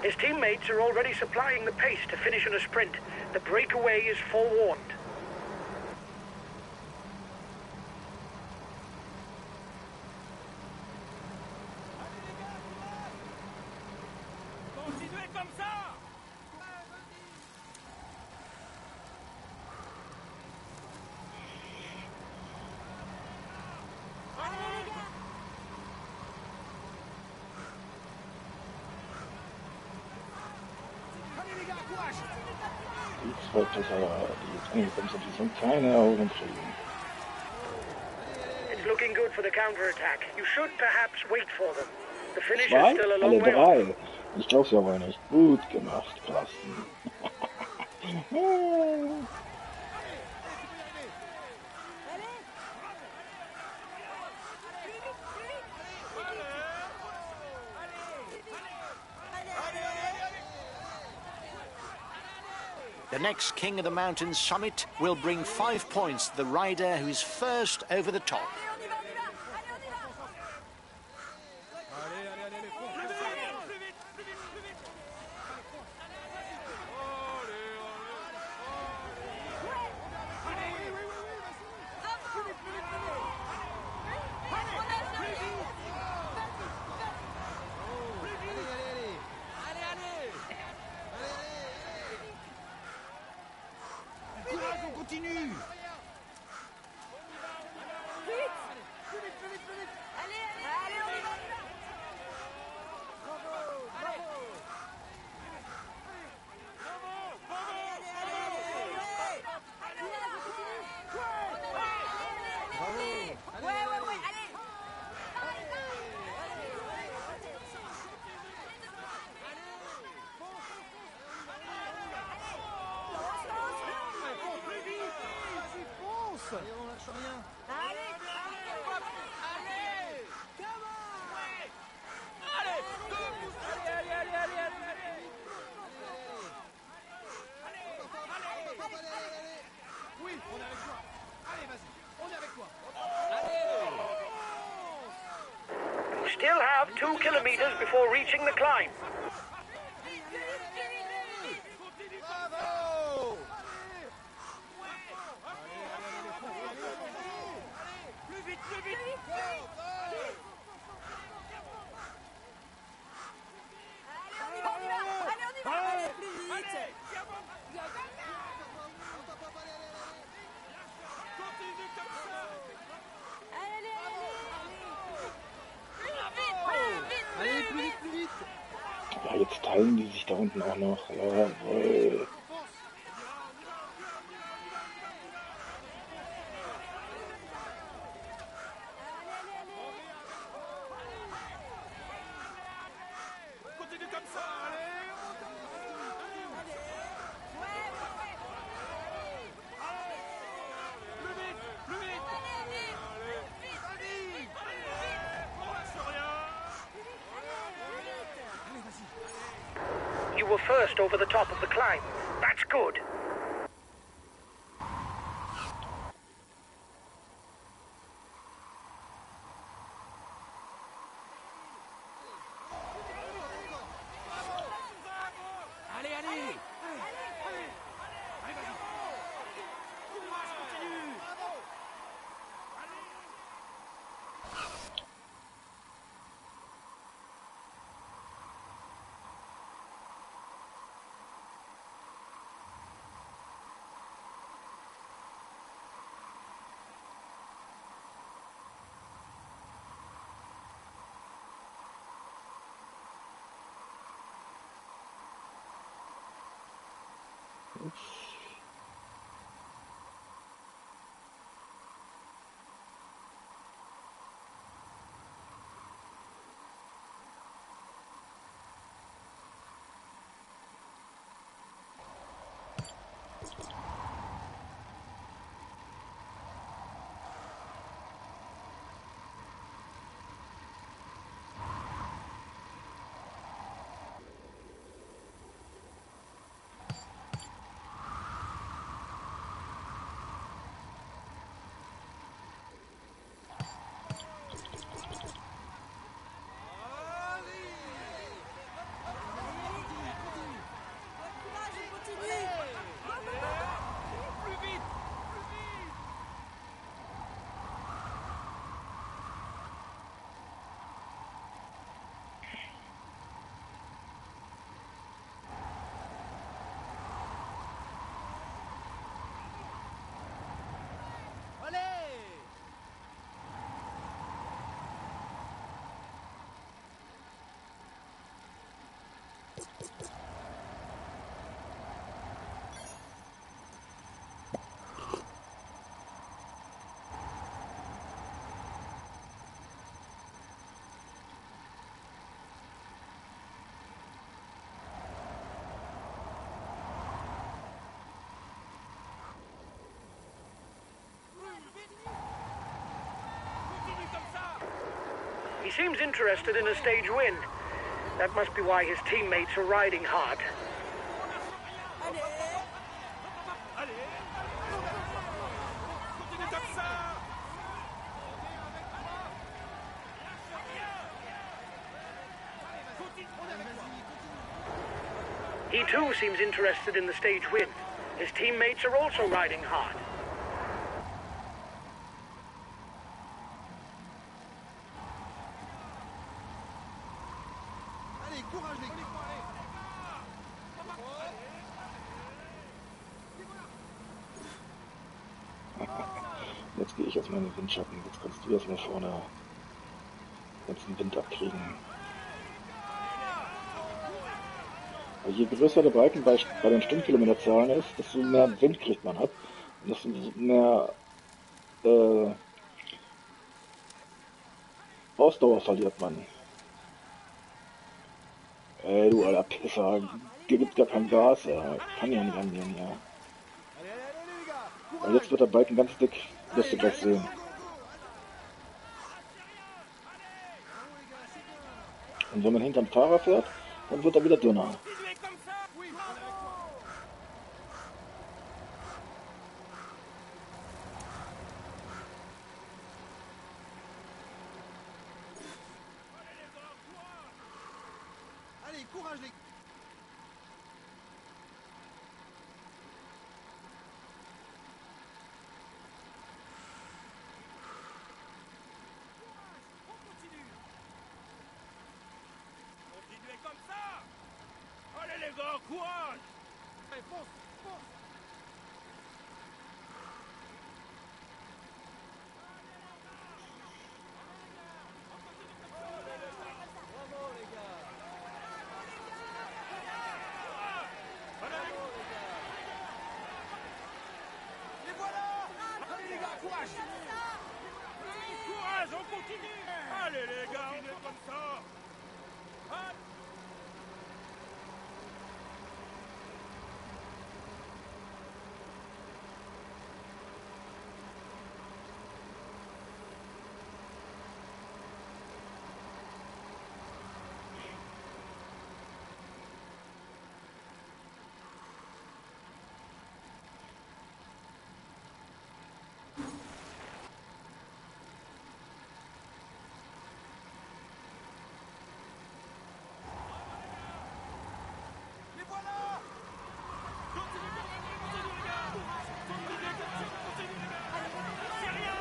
His teammates are already supplying the pace to finish in a sprint. The breakaway is forewarned. Continuez comme ça! Allez les gars, courage. Die zwei Fächer, die jetzt angekommen sind, die sind keine Erholung kriegen. It's looking good for the counterattack. You should perhaps wait for them. The finish is Zwei? still a Alle long way off. drei. Ich glaub's ja wohl nicht. Gut gemacht, Carsten. The next king of the mountain summit will bring 5 points to the rider who is first over the top. Allez, allez, allez, allez, plus vite, plus vite, plus vite, plus vite. Courage, on continue. Allez, on lâche rien. Allez, Oui, on est avec toi. Allez, vas-y, on est avec toi. You still have 2 kilometers before reaching the climb. Bravo. Plus vite, plus vite. Allez, plus vite. Continue comme ça. Allez, plus vite, plus vite. Ja, jetzt teilen die sich da unten auch noch. Jawohl. Continue comme ça. Allez, plus vite, plus vite. On lâche rien. You were first over the top of the climb. That's good. Allez, allez. Courage, continue. He seems interested in a stage win. That must be why his teammates are riding hard. Allez, continue comme ça. He too seems interested in the stage win. His teammates are also riding hard. Allez, courage les gars. Jetzt gehe ich erstmal in den Windschatten. Jetzt kannst du erstmal vorne ganzen Wind abkriegen. Je größer der Balken bei den Stundenkilometerzahlen ist, desto mehr Wind kriegt man ab und desto mehr Ausdauer verliert man. Ey, du alter Pisser, hier gibt's gar kein Gas, ja. Kann ja nicht angehen, ja. Und jetzt wird der Balken ganz dick, wirst du gleich sehen. Und wenn man hinterm Fahrer fährt, dann wird er wieder dünner. Allez, courage les gars. Continuez comme ça. Allez les gars, courage. Allez, fonce, fonce. Les voilà. Allez les gars, courage. Courage, on continue. Allez les gars, on est comme ça. Allez. Les voilà. Continue les gars. Continue les gars. C'est rien.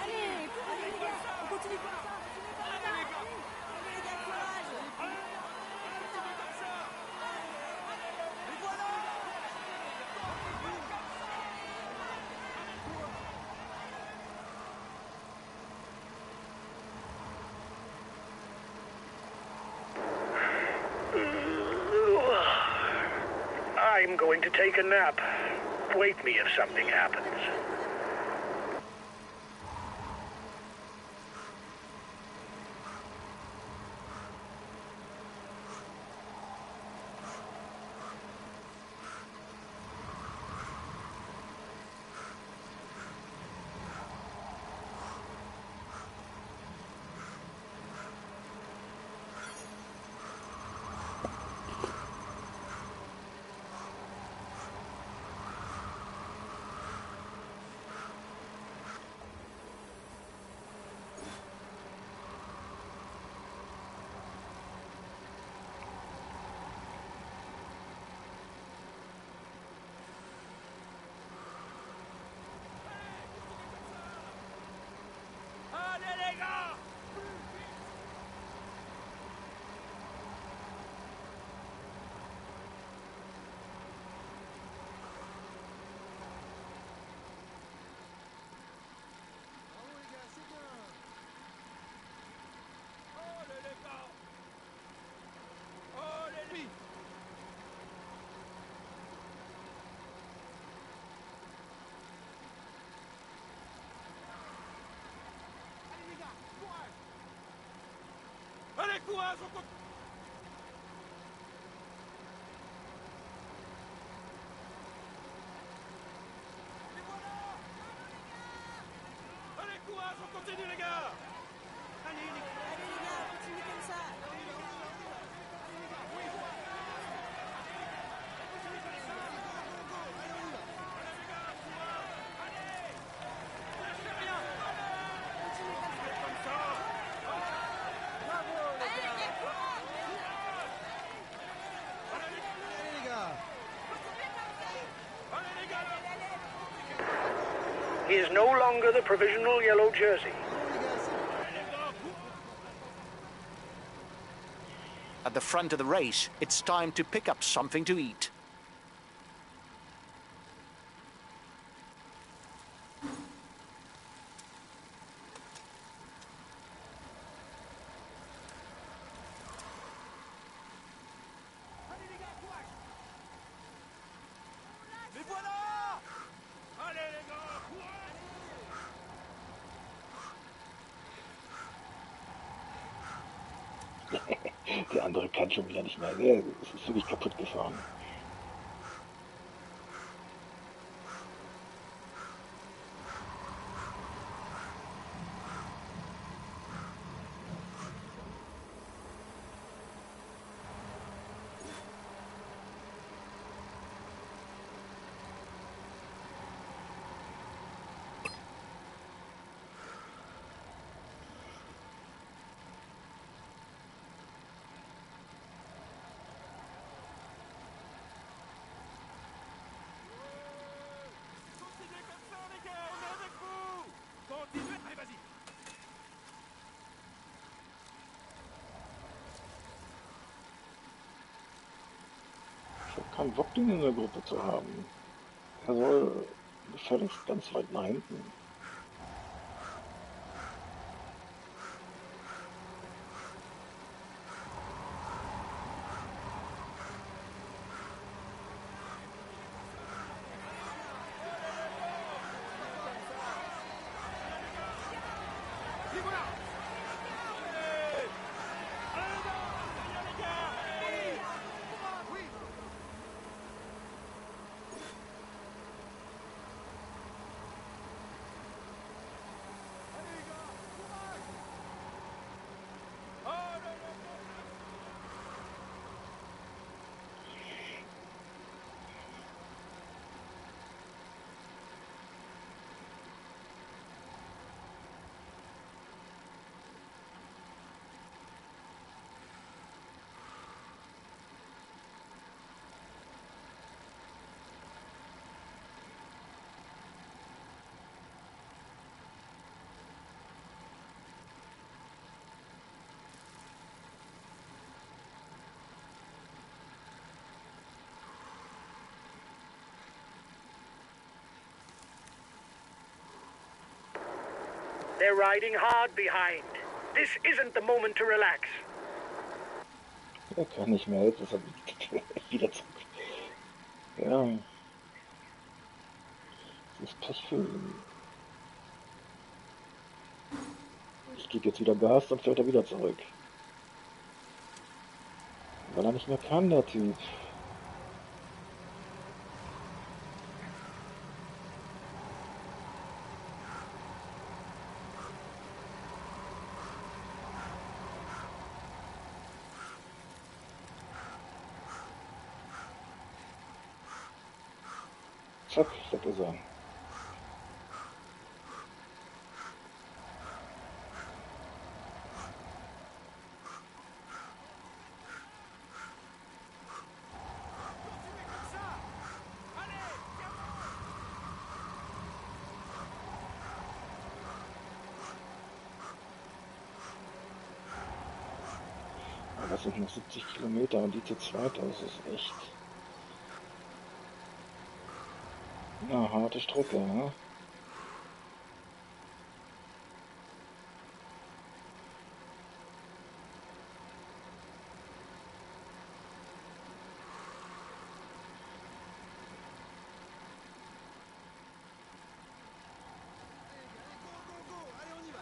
Allez, courage les gars. On continue comme ça. Allez les gars, courage. Continue comme ça. Les voilà. I'm going to take a nap. Wake me if something happens. Allez les gars. Bravo les gars, c'est bien. Allez les gars. Allez les gars. Allez les gars, courage. Allez courage, on continue. Les voilà. Allez courage, on continue les gars. Allez les gars. Allez les gars, continue comme ça. He is no longer the provisional yellow jersey. At the front of the race, it's time to pick up something to eat. Les voilà! Allez les gars, courage! Der andere kann schon wieder nicht mehr. Der ist wirklich kaputt gefahren. Continuez comme ça les gars, on est avec vous! Continuez, allez vas-y! Ich habe keinen Bock, den in der Gruppe zu haben. Er soll gefälligst ganz weit nach hinten. Les voilà! Allez! Allez derrière les gars! Oui! Allez les gars, courage! Allez les gars! They're riding hard behind. This isn't the moment to relax. Er kann nicht mehr, jetzt ist er wieder zurück. Ja. Das ist Pech für ihn. Ich gebe jetzt wieder Gas, dann fährt er wieder zurück. Weil er nicht mehr kann, der Typ. Zack, weg ist er. Continuez comme ça! Allez, Aber das sind noch 70 Kilometer und die zu zweit, das ist echt eine harte Strecke, ne? Allez, on y va.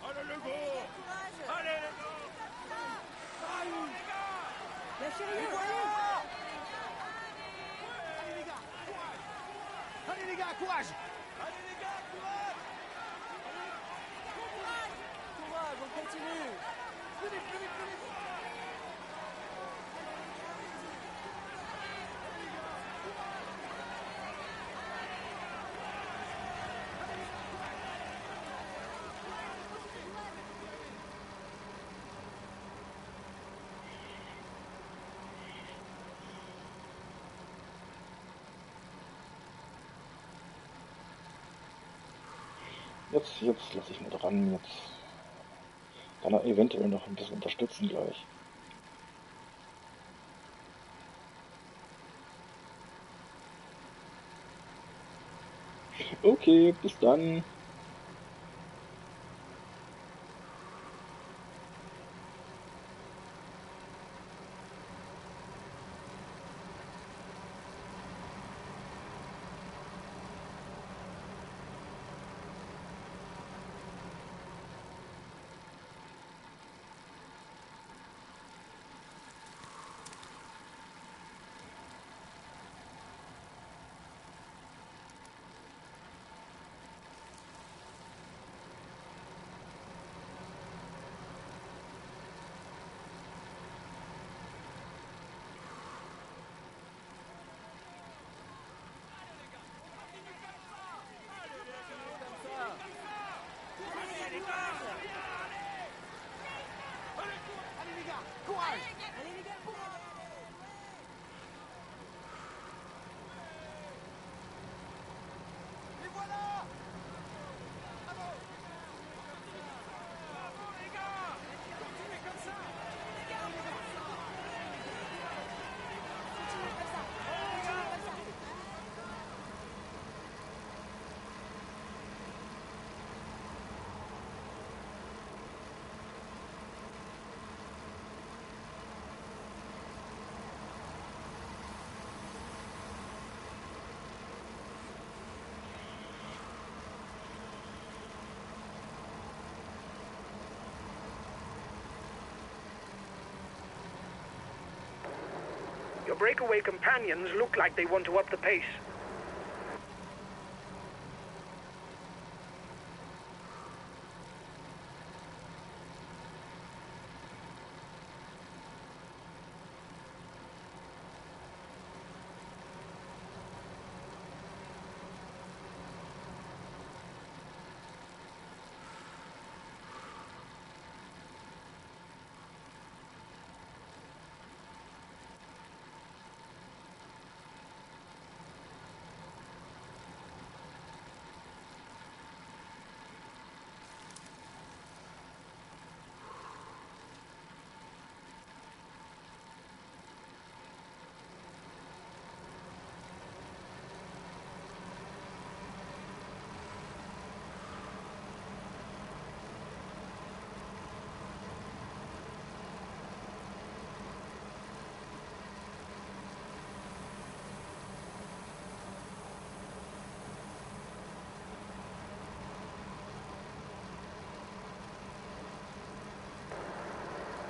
allez les gars! Courage. Allez les gars! Allez les gars! Lâchez rien. Les voilà! Allez les gars, courage! Allez les gars, courage! Allez les gars, courage! Courage, on continue. Plus vite, plus vite, plus vite! Jetzt lasse ich mal dran. Jetzt kann er eventuell noch ein bisschen unterstützen gleich. Okay, bis dann. Your breakaway companions look like they want to up the pace.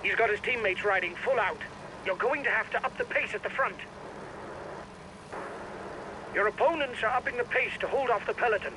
He's got his teammates riding full out. You're going to have to up the pace at the front. Your opponents are upping the pace to hold off the peloton.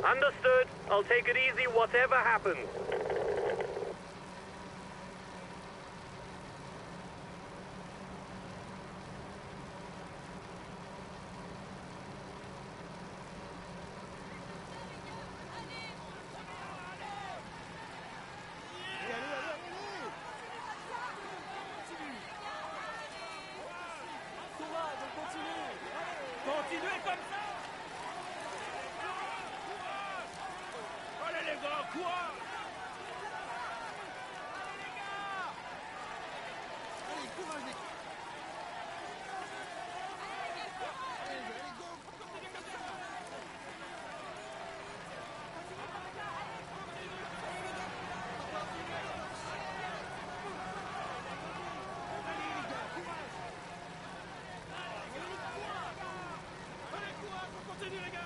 Understood. I'll take it easy, whatever happens. courage. Allez, courage les gars. Allez, go. Continuez comme ça. Allez, courage, on continue les gars.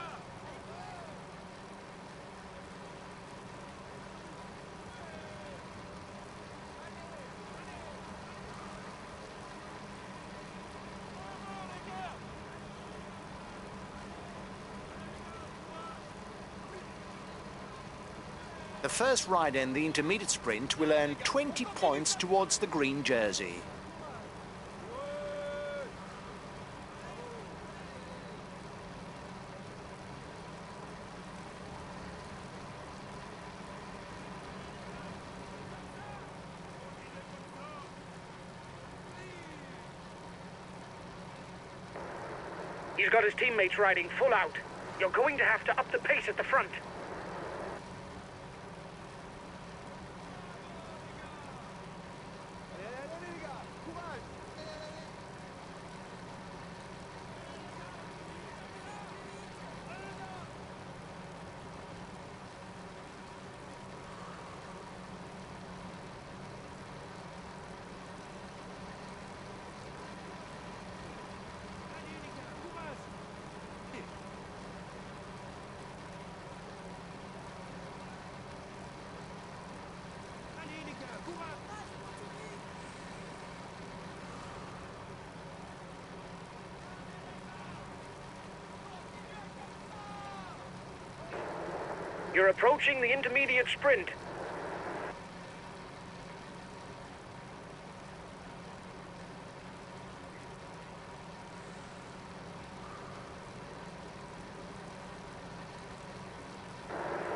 The first rider in the intermediate sprint will earn 20 points towards the green jersey. He's got his teammates riding full out. You're going to have to up the pace at the front. Allez les gars, courage. Allez les gars, courage. You're approaching the intermediate sprint.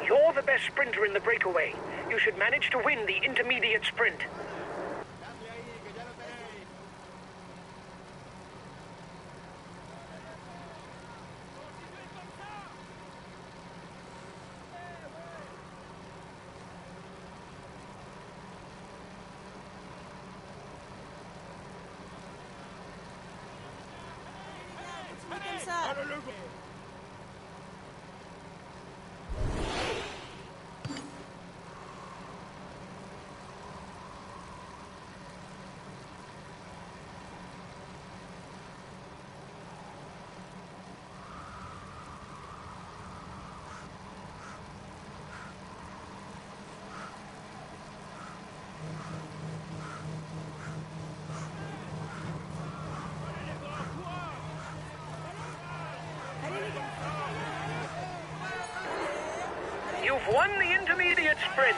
You're the best sprinter in the breakaway. You should manage to win the intermediate sprint. Comme ça. You've won the intermediate sprint.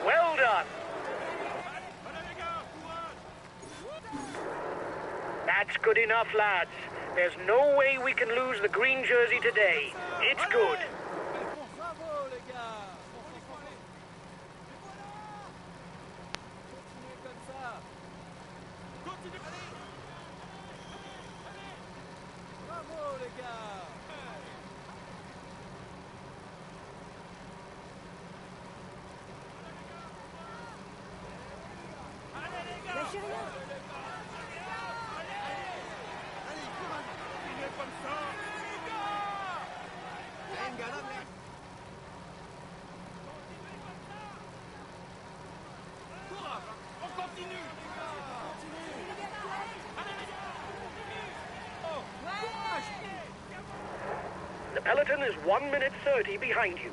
Well done. That's good enough, lads. There's no way we can lose the green jersey today. It's good. Bravo les gars. Continuez comme ça. Bravo les gars. Lâchez rien. Allez, courage. Continuez comme ça. Venga, dale. Courage, on continue. The peloton is 1 minute 30 behind you.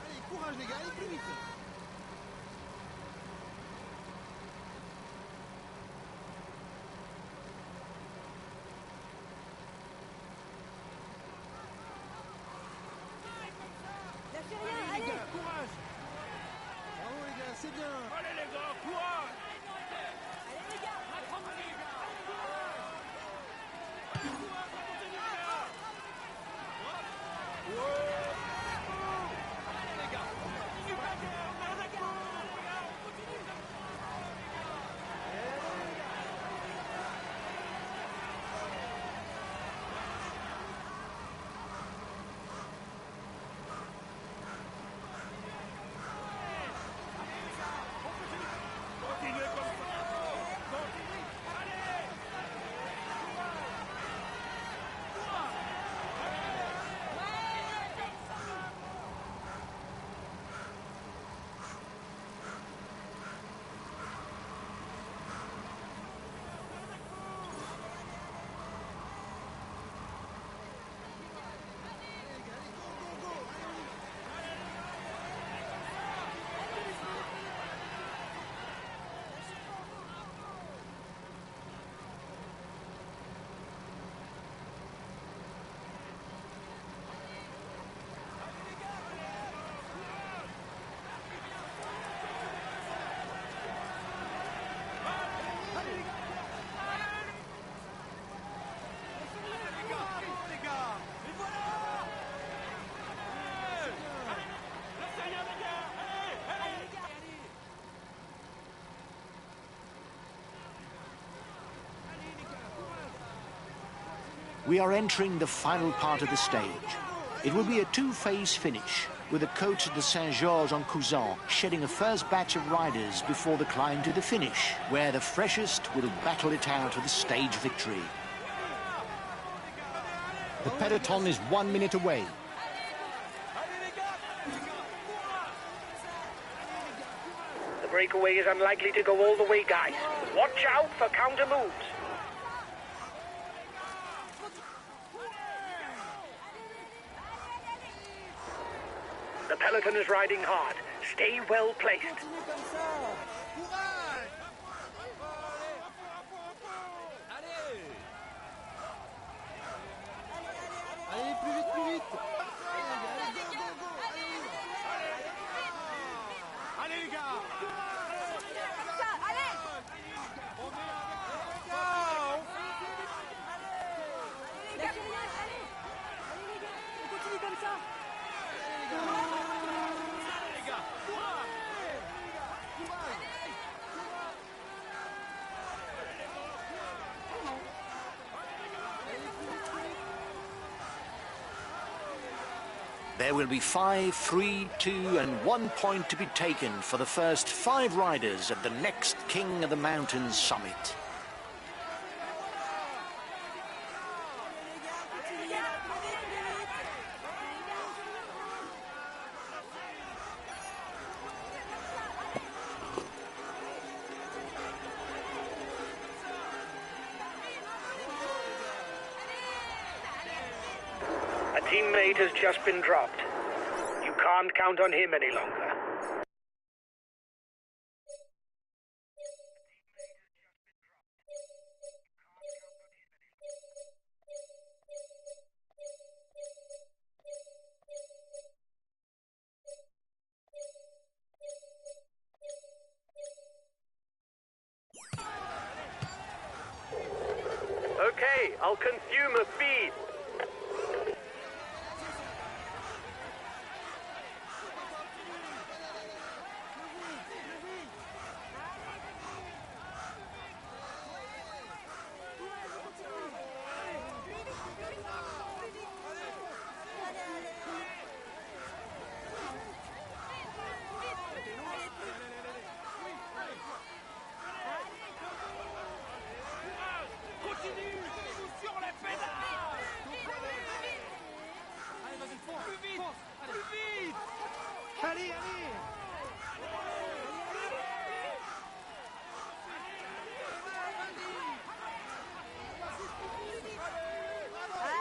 Allez, courage les gars, allez plus vite. Lâchez Allez rien. les Allez. gars, courage. Bravo les gars, c'est bien. Allez les gars, courage. Allez les gars. We are entering the final part of the stage. It will be a two-phase finish, with the coach de Saint-Georges-en-Cousin shedding a first batch of riders before the climb to the finish, where the freshest will battle it out for the stage victory. The peloton is 1 minute away. The breakaway is unlikely to go all the way, guys. Watch out for counter moves. The peloton is riding hard. Stay well placed. Continue comme ça. Courage. Allez, plus vite, plus vite. Allez, go, go, go. Allez les gars. On continue comme ça. There will be 5, 3, 2 and 1 point to be taken for the first 5 riders at the next King of the Mountains summit. A teammate has just been dropped. You can't count on him any longer. Okay, I'll consume a feed. Continue. Sur les pédales. Allez, vas-y, fonce. Plus vite. Fonce. Allez. Plus vite. Allez, allez.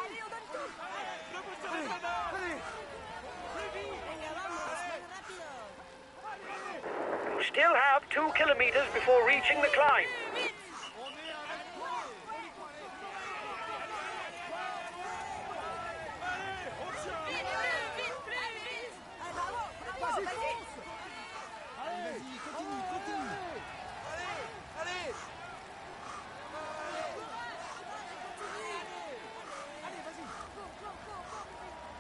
Allez, on donne tout. Debout sur les pédales. Allez. Venga, vamos, rápido. You still have 2 kilometers before reaching the climb. Allez, bravo, bravo, vas-y. Allez, vas-y, continue, continue. Allez. Allez, vas-y.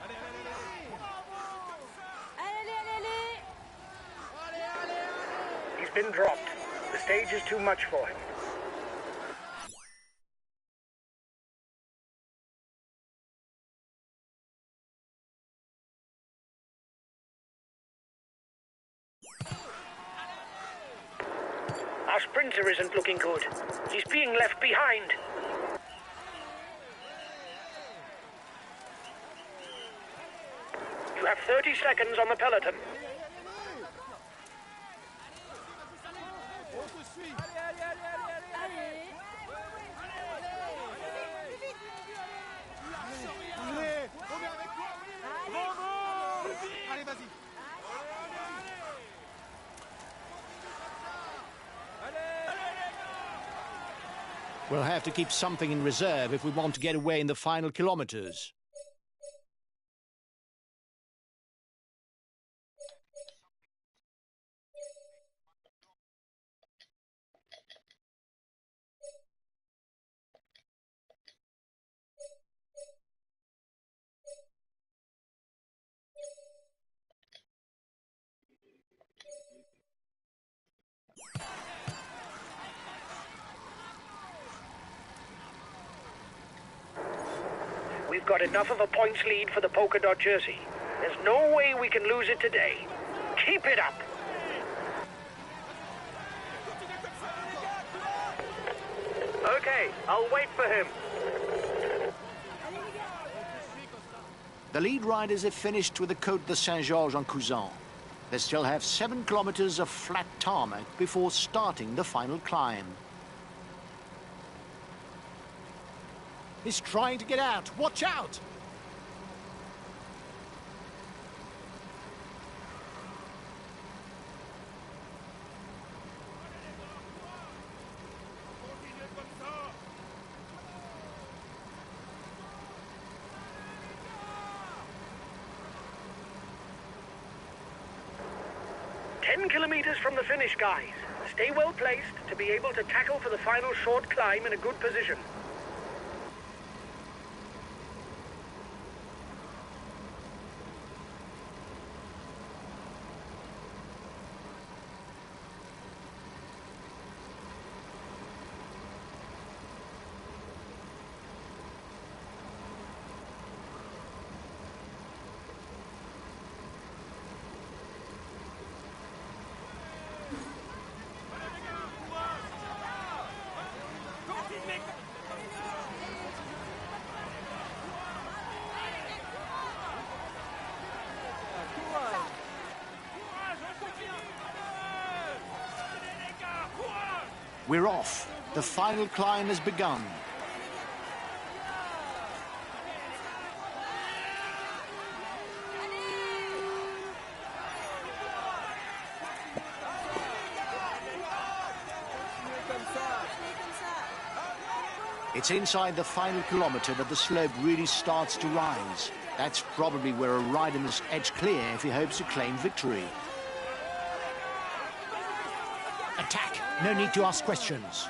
Allez, allez, allez. Allez, allez, allez. He's been dropped. The stage is too much for him. Our sprinter isn't looking good. He's being left behind. You have 30 seconds on the peloton. On te suit. Allez. Allez, on est avec toi. Allez, vas-y. We'll have to keep something in reserve if we want to get away in the final kilometers. We've got enough of a points lead for the polka dot jersey. There's no way we can lose it today. Keep it up! Okay, I'll wait for him. The lead riders have finished with the Côte de Saint-Georges-en-Cousin. They still have 7 kilometers of flat tarmac before starting the final climb. He's trying to get out. Watch out! Continuez comme ça. 10 kilometers from the finish, guys. Stay well placed to be able to tackle for the final short climb in a good position. We're off. The final climb has begun. It's inside the final kilometre that the slope really starts to rise. That's probably where a rider must edge clear if he hopes to claim victory. Attack! No need to ask questions.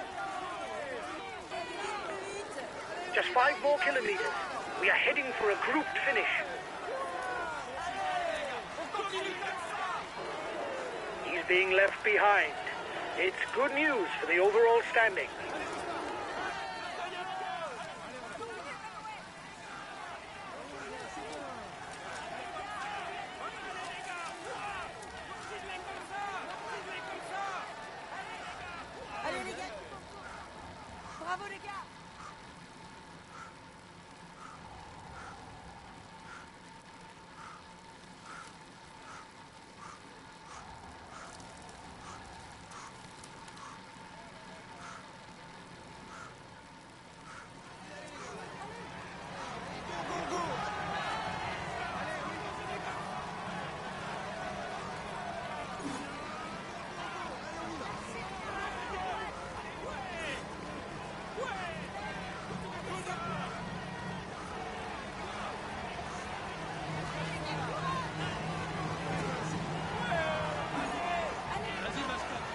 Just 5 more kilometers. We are heading for a grouped finish. He's being left behind. It's good news for the overall standing. Allez les gars. Bravo les gars.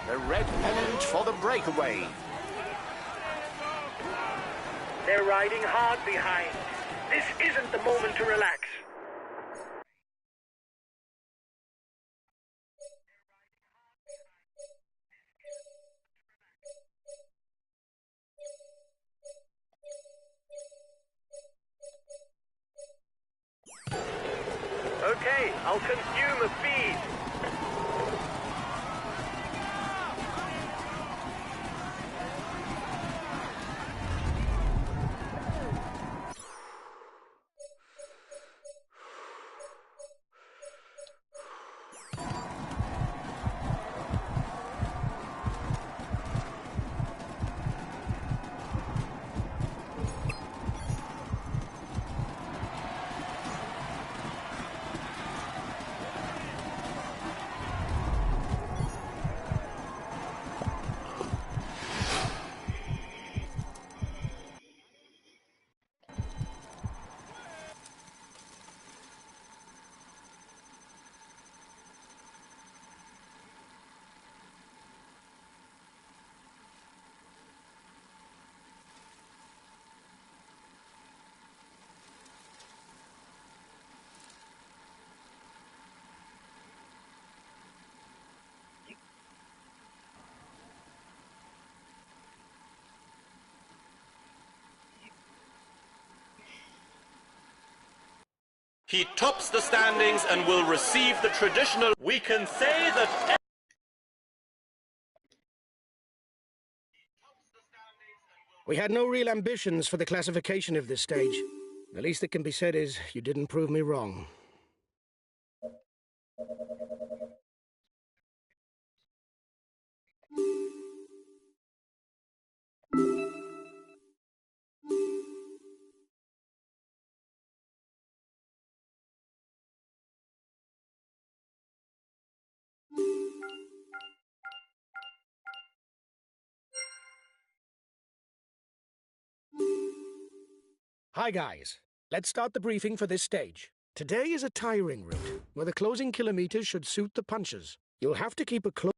The red pennant for the breakaway. They're riding hard behind. This isn't the moment to relax. Okay, I'll consume a feed. He tops the standings and will receive the traditional... We can say that... We had no real ambitions for the classification of this stage. The least that can be said is you didn't prove me wrong. Hi guys, let's start the briefing for this stage. Today is a tiring route, where the closing kilometers should suit the punchers. You'll have to keep a close